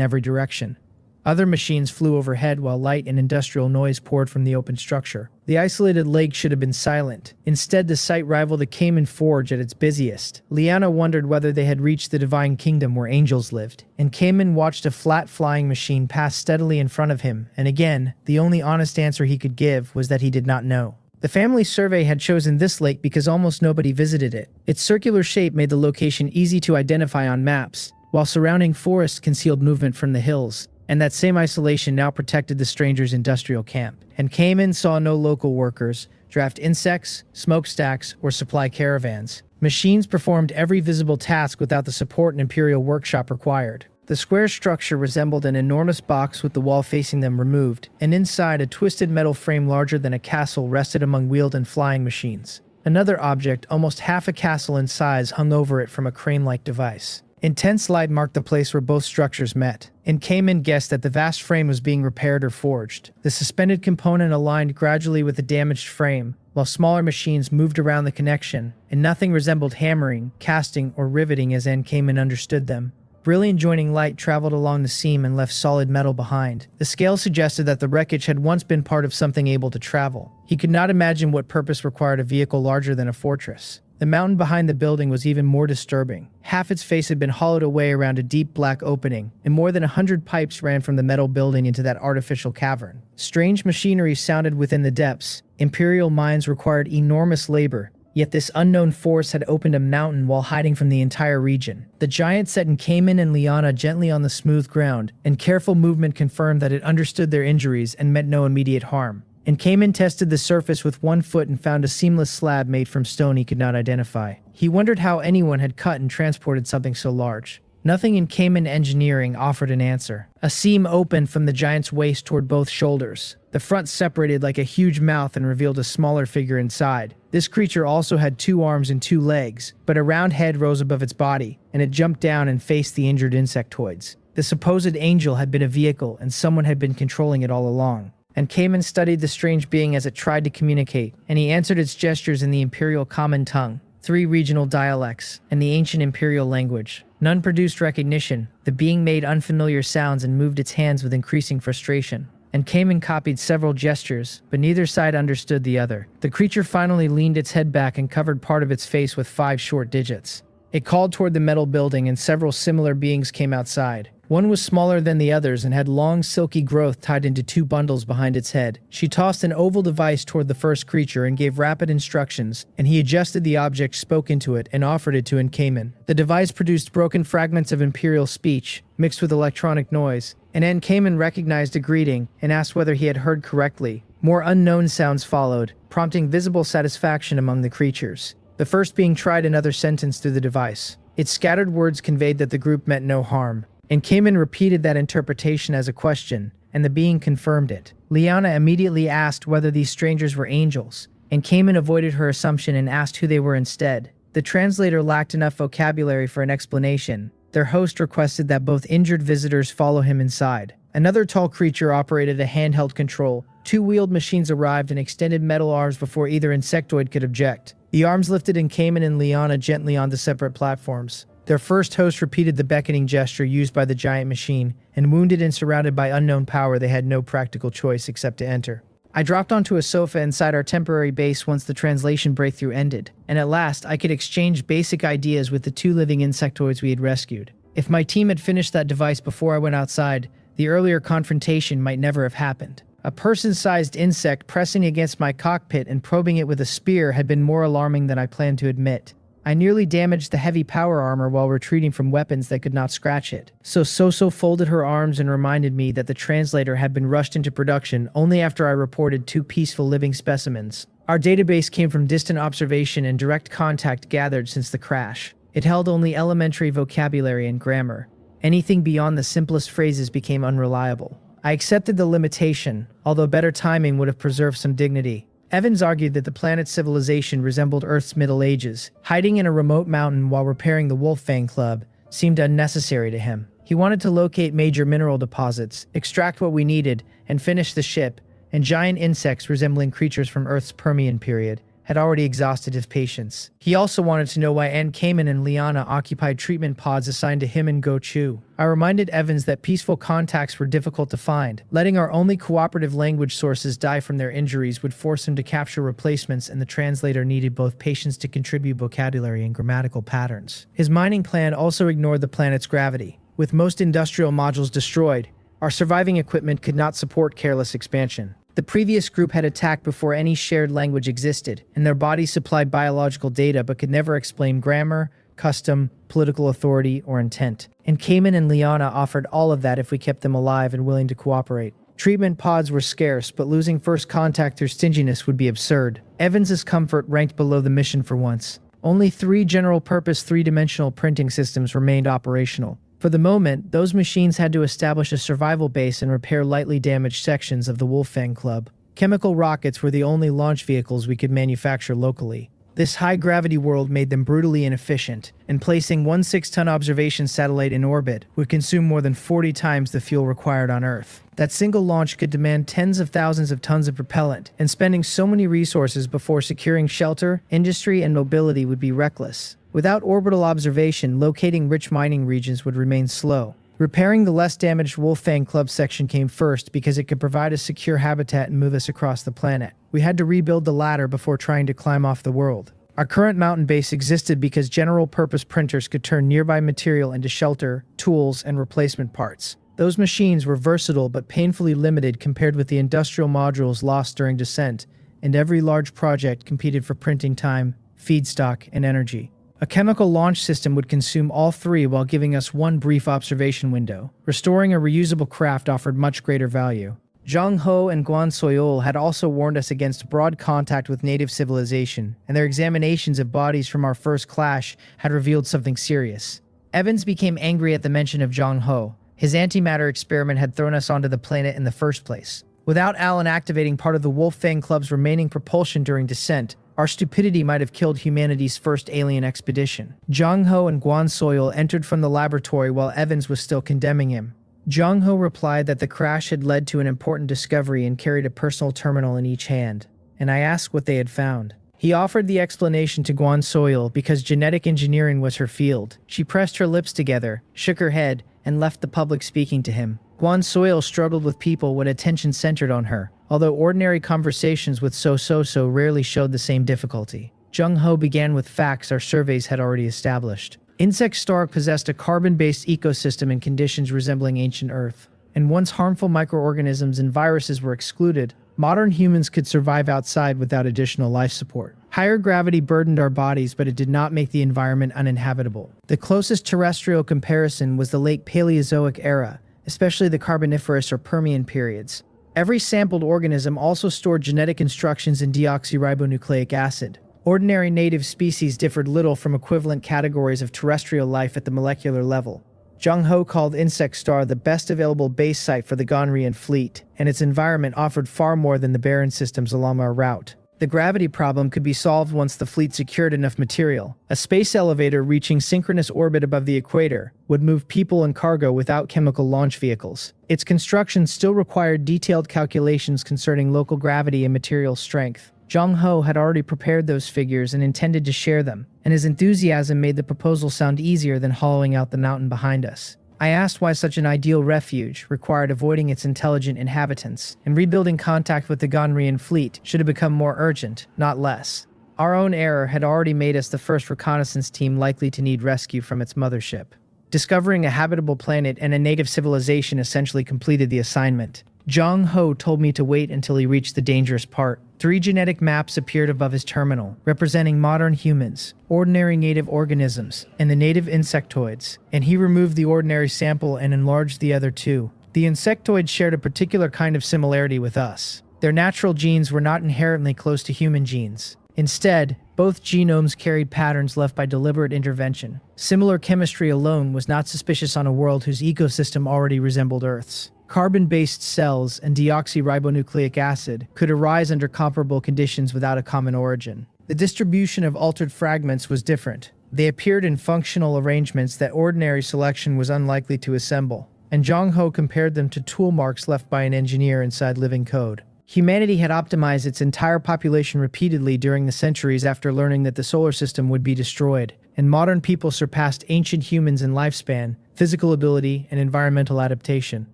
Speaker 1: every direction. Other machines flew overhead while light and industrial noise poured from the open structure. The isolated lake should have been silent. Instead, the site rivaled the Cayman Forge at its busiest. Liana wondered whether they had reached the divine kingdom where angels lived, and Cayman watched a flat flying machine pass steadily in front of him, and again, the only honest answer he could give was that he did not know. The family survey had chosen this lake because almost nobody visited it. Its circular shape made the location easy to identify on maps, while surrounding forests concealed movement from the hills. And that same isolation now protected the stranger's industrial camp. And Cayman saw no local workers, draft insects, smokestacks, or supply caravans. Machines performed every visible task without the support an imperial workshop required. The square structure resembled an enormous box with the wall facing them removed, and inside a twisted metal frame larger than a castle rested among wheeled and flying machines. Another object, almost half a castle in size, hung over it from a crane-like device. Intense light marked the place where both structures met, and Cayman guessed that the vast frame was being repaired or forged. The suspended component aligned gradually with the damaged frame, while smaller machines moved around the connection, and nothing resembled hammering, casting, or riveting as Cayman understood them. Brilliant joining light traveled along the seam and left solid metal behind. The scale suggested that the wreckage had once been part of something able to travel. He could not imagine what purpose required a vehicle larger than a fortress. The mountain behind the building was even more disturbing. Half its face had been hollowed away around a deep black opening, and more than 100 pipes ran from the metal building into that artificial cavern. Strange machinery sounded within the depths. Imperial mines required enormous labor, yet this unknown force had opened a mountain while hiding from the entire region. The giant set Cayman and Liana gently on the smooth ground, and careful movement confirmed that it understood their injuries and meant no immediate harm. And Cayman tested the surface with one foot and found a seamless slab made from stone he could not identify. He wondered how anyone had cut and transported something so large. Nothing in Cayman engineering offered an answer. A seam opened from the giant's waist toward both shoulders. The front separated like a huge mouth and revealed a smaller figure inside. This creature also had 2 arms and 2 legs, but a round head rose above its body, and it jumped down and faced the injured insectoids. The supposed angel had been a vehicle, and someone had been controlling it all along. And Cayman studied the strange being as it tried to communicate, and he answered its gestures in the Imperial Common Tongue, 3 regional dialects, and the ancient Imperial language. None produced recognition. The being made unfamiliar sounds and moved its hands with increasing frustration. And Cayman copied several gestures, but neither side understood the other. The creature finally leaned its head back and covered part of its face with 5 short digits. It called toward the metal building, and several similar beings came outside. One was smaller than the others and had long, silky growth tied into 2 bundles behind its head. She tossed an oval device toward the first creature and gave rapid instructions, and he adjusted the object, spoke into it, and offered it to Cayman. The device produced broken fragments of Imperial speech, mixed with electronic noise, and Cayman recognized a greeting and asked whether he had heard correctly. More unknown sounds followed, prompting visible satisfaction among the creatures. The first being tried another sentence through the device. Its scattered words conveyed that the group meant no harm. And Cayman repeated that interpretation as a question, and the being confirmed it. Liana immediately asked whether these strangers were angels, and Cayman avoided her assumption and asked who they were instead. The translator lacked enough vocabulary for an explanation. Their host requested that both injured visitors follow him inside. Another tall creature operated a handheld control. 2 wheeled machines arrived and extended metal arms before either insectoid could object. The arms lifted Cayman and Liana gently onto separate platforms. Their first host repeated the beckoning gesture used by the giant machine, and wounded and surrounded by unknown power, they had no practical choice except to enter. I dropped onto a sofa inside our temporary base once the translation breakthrough ended, and at last I could exchange basic ideas with the 2 living insectoids we had rescued. If my team had finished that device before I went outside, the earlier confrontation might never have happened. A person-sized insect pressing against my cockpit and probing it with a spear had been more alarming than I planned to admit. I nearly damaged the heavy power armor while retreating from weapons that could not scratch it. So folded her arms and reminded me that the translator had been rushed into production only after I reported 2 peaceful living specimens. Our database came from distant observation and direct contact gathered since the crash. It held only elementary vocabulary and grammar. Anything beyond the simplest phrases became unreliable. I accepted the limitation, although better timing would have preserved some dignity. Evans argued that the planet's civilization resembled Earth's Middle Ages. Hiding in a remote mountain while repairing the Wolffang Club seemed unnecessary to him. He wanted to locate major mineral deposits, extract what we needed, and finish the ship, and giant insects resembling creatures from Earth's Permian period had already exhausted his patience. He also wanted to know why Cayman and Liana occupied treatment pods assigned to him and Go Chu. I reminded Evans that peaceful contacts were difficult to find. Letting our only cooperative language sources die from their injuries would force him to capture replacements, and the translator needed both patience to contribute vocabulary and grammatical patterns. His mining plan also ignored the planet's gravity. With most industrial modules destroyed, our surviving equipment could not support careless expansion. The previous group had attacked before any shared language existed, and their bodies supplied biological data but could never explain grammar, custom, political authority, or intent. And Cayman and Liana offered all of that if we kept them alive and willing to cooperate. Treatment pods were scarce, but losing first contact through stinginess would be absurd. Evans's comfort ranked below the mission for once. Only 3 general-purpose 3-dimensional printing systems remained operational. For the moment, those machines had to establish a survival base and repair lightly damaged sections of the Wolfang Club. Chemical rockets were the only launch vehicles we could manufacture locally. This high-gravity world made them brutally inefficient, and placing one 6-ton observation satellite in orbit would consume more than 40 times the fuel required on Earth. That single launch could demand tens of thousands of tons of propellant, and spending so many resources before securing shelter, industry, and mobility would be reckless. Without orbital observation, locating rich mining regions would remain slow. Repairing the less damaged Wolfang Club section came first because it could provide a secure habitat and move us across the planet. We had to rebuild the ladder before trying to climb off the world. Our current mountain base existed because general-purpose printers could turn nearby material into shelter, tools, and replacement parts. Those machines were versatile but painfully limited compared with the industrial modules lost during descent, and every large project competed for printing time, feedstock, and energy. A chemical launch system would consume all 3 while giving us one brief observation window. Restoring a reusable craft offered much greater value. Zhang Ho and Guan Soyol had also warned us against broad contact with native civilization, and their examinations of bodies from our first clash had revealed something serious. Evans became angry at the mention of Zhang Ho. His antimatter experiment had thrown us onto the planet in the first place. Without Alan activating part of the Wolfang Club's remaining propulsion during descent, our stupidity might have killed humanity's first alien expedition. Zhang Ho and Guan Soyol entered from the laboratory while Evans was still condemning him. Zhang Ho replied that the crash had led to an important discovery and carried a personal terminal in each hand, and I asked what they had found. He offered the explanation to Guan Soyol because genetic engineering was her field. She pressed her lips together, shook her head, and left the public speaking to him. Guan Soyol struggled with people when attention centered on her, although ordinary conversations with So rarely showed the same difficulty. Zhang Ho began with facts our surveys had already established. Insect Star possessed a carbon-based ecosystem in conditions resembling ancient Earth, and once harmful microorganisms and viruses were excluded, modern humans could survive outside without additional life support. Higher gravity burdened our bodies, but it did not make the environment uninhabitable. The closest terrestrial comparison was the late Paleozoic era, especially the Carboniferous or Permian periods. Every sampled organism also stored genetic instructions in deoxyribonucleic acid. Ordinary native species differed little from equivalent categories of terrestrial life at the molecular level. Zhang Ho called Insect Star the best available base site for the Gonrian fleet, and its environment offered far more than the barren systems along our route. The gravity problem could be solved once the fleet secured enough material. A space elevator reaching synchronous orbit above the equator would move people and cargo without chemical launch vehicles. Its construction still required detailed calculations concerning local gravity and material strength. Zhang Ho had already prepared those figures and intended to share them, and his enthusiasm made the proposal sound easier than hollowing out the mountain behind us. I asked why such an ideal refuge required avoiding its intelligent inhabitants, and rebuilding contact with the Gonrian fleet should have become more urgent, not less. Our own error had already made us the first reconnaissance team likely to need rescue from its mothership. Discovering a habitable planet and a native civilization essentially completed the assignment. Zhang Ho told me to wait until he reached the dangerous part. 3 genetic maps appeared above his terminal, representing modern humans, ordinary native organisms, and the native insectoids, and he removed the ordinary sample and enlarged the other 2. The insectoids shared a particular kind of similarity with us. Their natural genes were not inherently close to human genes. Instead, both genomes carried patterns left by deliberate intervention. Similar chemistry alone was not suspicious on a world whose ecosystem already resembled Earth's. Carbon-based cells and deoxyribonucleic acid could arise under comparable conditions without a common origin. The distribution of altered fragments was different. They appeared in functional arrangements that ordinary selection was unlikely to assemble, and Zhang Ho compared them to tool marks left by an engineer inside living code. Humanity had optimized its entire population repeatedly during the centuries after learning that the solar system would be destroyed, and modern people surpassed ancient humans in lifespan, physical ability, and environmental adaptation.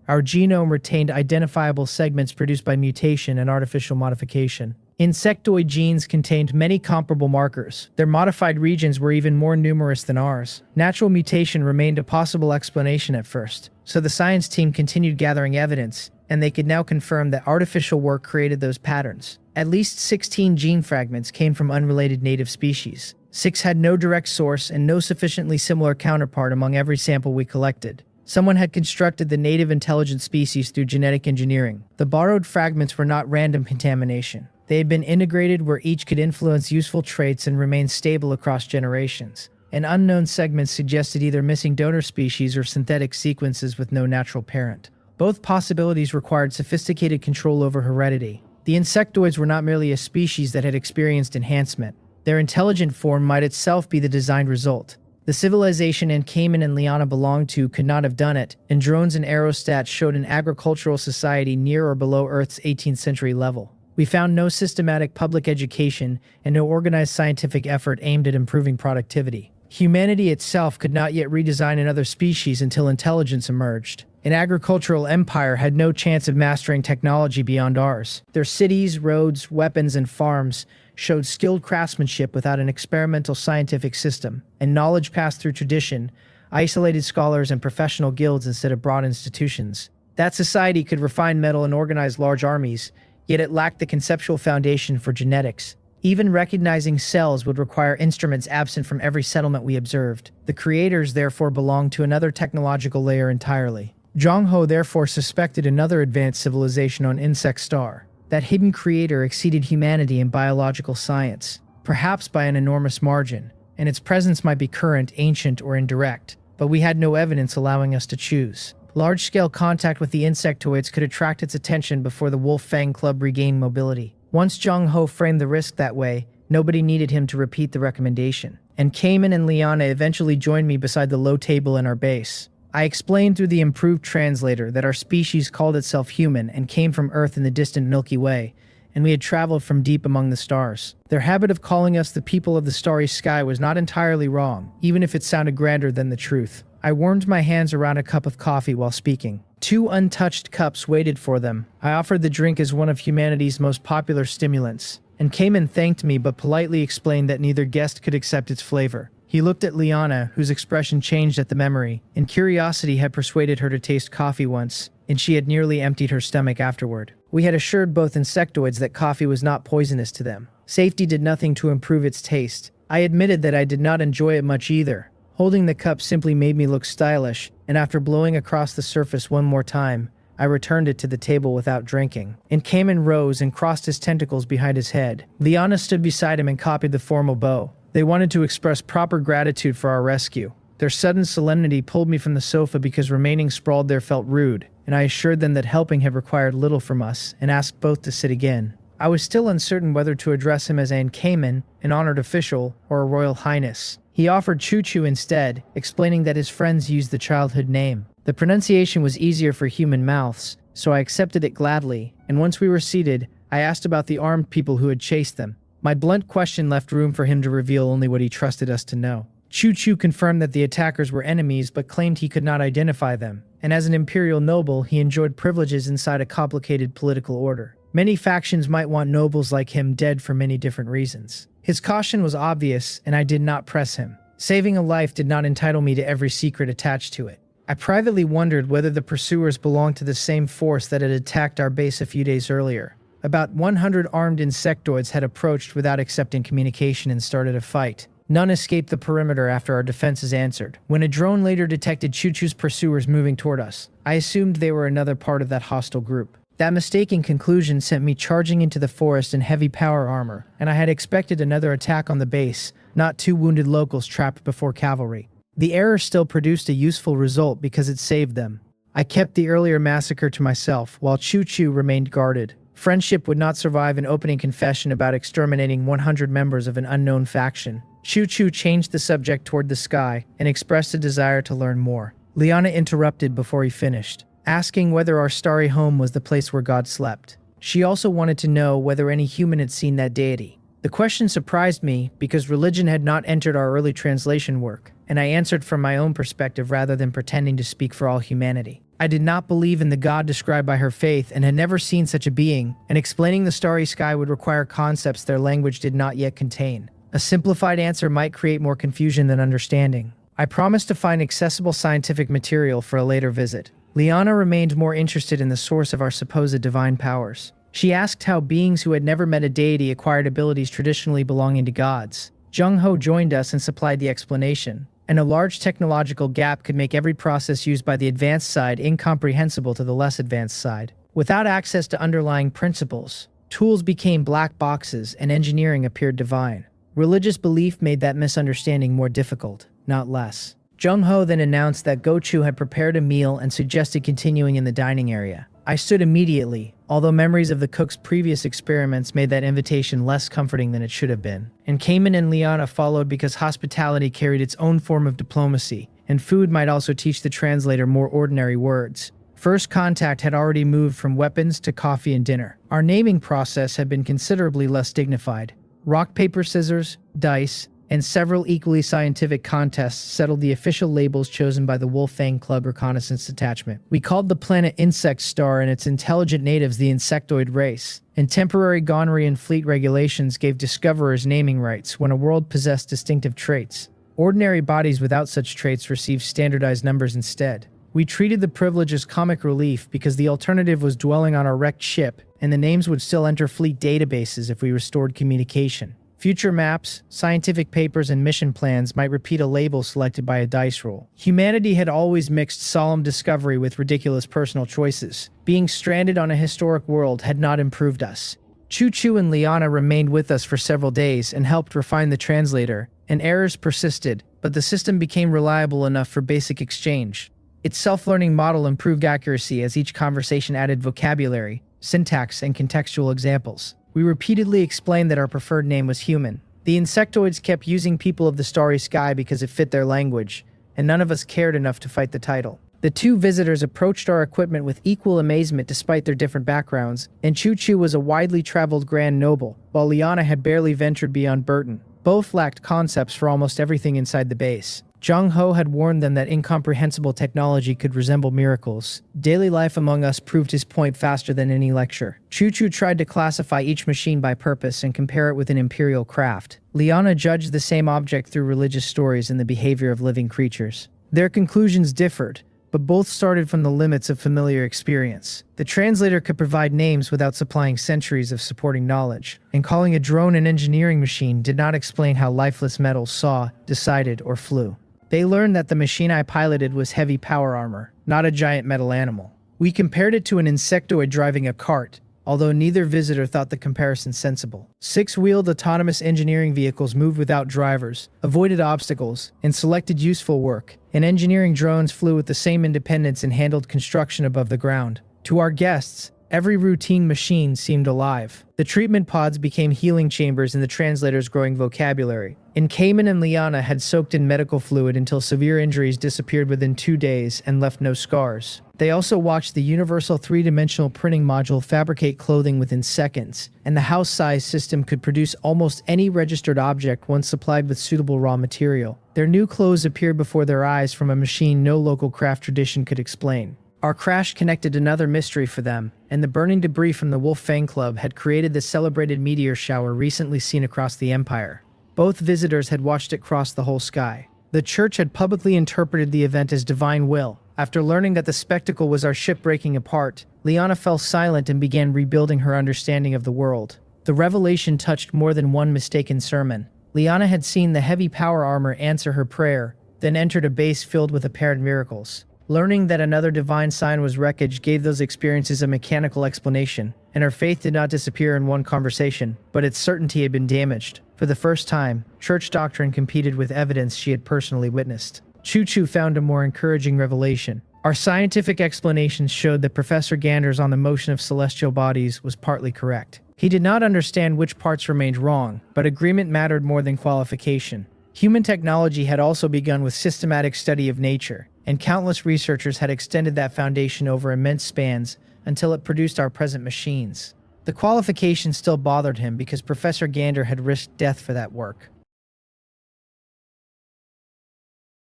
Speaker 1: Our genome retained identifiable segments produced by mutation and artificial modification. Insectoid genes contained many comparable markers. Their modified regions were even more numerous than ours. Natural mutation remained a possible explanation at first, so the science team continued gathering evidence, and they could now confirm that artificial work created those patterns. At least 16 gene fragments came from unrelated native species. 6 had no direct source and no sufficiently similar counterpart among every sample we collected. Someone had constructed the native intelligent species through genetic engineering. The borrowed fragments were not random contamination. They had been integrated where each could influence useful traits and remain stable across generations. An unknown segment suggested either missing donor species or synthetic sequences with no natural parent. Both possibilities required sophisticated control over heredity. The insectoids were not merely a species that had experienced enhancement. Their intelligent form might itself be the designed result. The civilization Cayman and Liana belonged to could not have done it, and drones and aerostats showed an agricultural society near or below Earth's 18th century level. We found no systematic public education and no organized scientific effort aimed at improving productivity. Humanity itself could not yet redesign another species until intelligence emerged. An agricultural empire had no chance of mastering technology beyond ours. Their cities, roads, weapons, and farms showed skilled craftsmanship without an experimental scientific system, and knowledge passed through tradition, isolated scholars and professional guilds instead of broad institutions. That society could refine metal and organize large armies, yet it lacked the conceptual foundation for genetics. Even recognizing cells would require instruments absent from every settlement we observed. The creators therefore belonged to another technological layer entirely. Zhang Ho therefore suspected another advanced civilization on Insect Star. That hidden creator exceeded humanity in biological science, perhaps by an enormous margin, and its presence might be current, ancient, or indirect, but we had no evidence allowing us to choose. Large-scale contact with the insectoids could attract its attention before the Wolf Fang Club regained mobility. Once Zhang Ho framed the risk that way, nobody needed him to repeat the recommendation, and Cayman and Liana eventually joined me beside the low table in our base. I explained through the improved translator that our species called itself human and came from Earth in the distant Milky Way, and we had traveled from deep among the stars. Their habit of calling us the people of the starry sky was not entirely wrong, even if it sounded grander than the truth. I warmed my hands around a cup of coffee while speaking. 2 untouched cups waited for them. I offered the drink as one of humanity's most popular stimulants, and Cayman thanked me but politely explained that neither guest could accept its flavor. He looked at Liana, whose expression changed at the memory, and curiosity had persuaded her to taste coffee once, and she had nearly emptied her stomach afterward. We had assured both insectoids that coffee was not poisonous to them. Safety did nothing to improve its taste. I admitted that I did not enjoy it much either. Holding the cup simply made me look stylish, and after blowing across the surface one more time, I returned it to the table without drinking. And Cayman rose and crossed his tentacles behind his head. Liana stood beside him and copied the formal bow. They wanted to express proper gratitude for our rescue. Their sudden solemnity pulled me from the sofa because remaining sprawled there felt rude, and I assured them that helping had required little from us, and asked both to sit again. I was still uncertain whether to address him as an Cayman, an honored official, or a royal highness. He offered Choo Choo instead, explaining that his friends used the childhood name. The pronunciation was easier for human mouths, so I accepted it gladly, and once we were seated, I asked about the armed people who had chased them. My blunt question left room for him to reveal only what he trusted us to know. Choo Choo confirmed that the attackers were enemies but claimed he could not identify them, and as an imperial noble, he enjoyed privileges inside a complicated political order. Many factions might want nobles like him dead for many different reasons. His caution was obvious, and I did not press him. Saving a life did not entitle me to every secret attached to it. I privately wondered whether the pursuers belonged to the same force that had attacked our base a few days earlier. About 100 armed insectoids had approached without accepting communication and started a fight. None escaped the perimeter after our defenses answered. When a drone later detected Choo Choo's pursuers moving toward us, I assumed they were another part of that hostile group. That mistaken conclusion sent me charging into the forest in heavy power armor, and I had expected another attack on the base, not 2 wounded locals trapped before cavalry. The error still produced a useful result because it saved them. I kept the earlier massacre to myself, while Choo Choo remained guarded. Friendship would not survive an opening confession about exterminating 100 members of an unknown faction. Choo Choo changed the subject toward the sky and expressed a desire to learn more. Liana interrupted before he finished, asking whether our starry home was the place where God slept. She also wanted to know whether any human had seen that deity. The question surprised me because religion had not entered our early translation work, and I answered from my own perspective rather than pretending to speak for all humanity. I did not believe in the God described by her faith and had never seen such a being, and explaining the starry sky would require concepts their language did not yet contain. A simplified answer might create more confusion than understanding. I promised to find accessible scientific material for a later visit. Liana remained more interested in the source of our supposed divine powers. She asked how beings who had never met a deity acquired abilities traditionally belonging to gods. Jung-ho joined us and supplied the explanation. And a large technological gap could make every process used by the advanced side incomprehensible to the less advanced side. Without access to underlying principles, tools became black boxes and engineering appeared divine. Religious belief made that misunderstanding more difficult, not less. Jung-ho then announced that Go-chu had prepared a meal and suggested continuing in the dining area. I stood immediately, although memories of the cook's previous experiments made that invitation less comforting than it should have been. And Cayman and Liana followed because hospitality carried its own form of diplomacy, and food might also teach the translator more ordinary words. First contact had already moved from weapons to coffee and dinner. Our naming process had been considerably less dignified. Rock, paper, scissors, dice, and several equally scientific contests settled the official labels chosen by the Wolfang Club Reconnaissance Detachment. We called the planet Insect Star and its intelligent natives the insectoid race, and temporary Gonrian fleet regulations gave discoverers naming rights when a world possessed distinctive traits. Ordinary bodies without such traits received standardized numbers instead. We treated the privilege as comic relief because the alternative was dwelling on our wrecked ship, and the names would still enter fleet databases if we restored communication. Future maps, scientific papers, and mission plans might repeat a label selected by a dice roll. Humanity had always mixed solemn discovery with ridiculous personal choices. Being stranded on a historic world had not improved us. Chu-Chu and Liana remained with us for several days and helped refine the translator, and errors persisted, but the system became reliable enough for basic exchange. Its self-learning model improved accuracy as each conversation added vocabulary, syntax, and contextual examples. We repeatedly explained that our preferred name was human. The insectoids kept using people of the starry sky because it fit their language, and none of us cared enough to fight the title. The two visitors approached our equipment with equal amazement despite their different backgrounds, and Chu-Chu was a widely traveled grand noble, while Liana had barely ventured beyond Burton. Both lacked concepts for almost everything inside the base. Jung-ho had warned them that incomprehensible technology could resemble miracles. Daily life among us proved his point faster than any lecture. Chu-Chu tried to classify each machine by purpose and compare it with an imperial craft. Liana judged the same object through religious stories and the behavior of living creatures. Their conclusions differed, but both started from the limits of familiar experience. The translator could provide names without supplying centuries of supporting knowledge, and calling a drone an engineering machine did not explain how lifeless metals saw, decided, or flew. They learned that the machine I piloted was heavy power armor, not a giant metal animal. We compared it to an insectoid driving a cart, although neither visitor thought the comparison sensible. Six-wheeled autonomous engineering vehicles moved without drivers, avoided obstacles, and selected useful work, and engineering drones flew with the same independence and handled construction above the ground. To our guests, every routine machine seemed alive. The treatment pods became healing chambers in the translator's growing vocabulary. And Cayman and Liana had soaked in medical fluid until severe injuries disappeared within 2 days and left no scars. They also watched the universal three-dimensional printing module fabricate clothing within seconds, and the house-size system could produce almost any registered object once supplied with suitable raw material. Their new clothes appeared before their eyes from a machine no local craft tradition could explain. Our crash connected another mystery for them, and the burning debris from the Wolfang Club had created the celebrated meteor shower recently seen across the Empire. Both visitors had watched it cross the whole sky. The church had publicly interpreted the event as divine will. After learning that the spectacle was our ship breaking apart, Liana fell silent and began rebuilding her understanding of the world. The revelation touched more than one mistaken sermon. Liana had seen the heavy power armor answer her prayer, then entered a base filled with apparent miracles. Learning that another divine sign was wreckage gave those experiences a mechanical explanation, and her faith did not disappear in one conversation, but its certainty had been damaged. For the first time, church doctrine competed with evidence she had personally witnessed. Chu-Chu found a more encouraging revelation. Our scientific explanations showed that Professor Gander's on the motion of celestial bodies was partly correct. He did not understand which parts remained wrong, but agreement mattered more than qualification. Human technology had also begun with systematic study of nature, and countless researchers had extended that foundation over immense spans until it produced our present machines. The qualification still bothered him because Professor Gander had risked death for that work.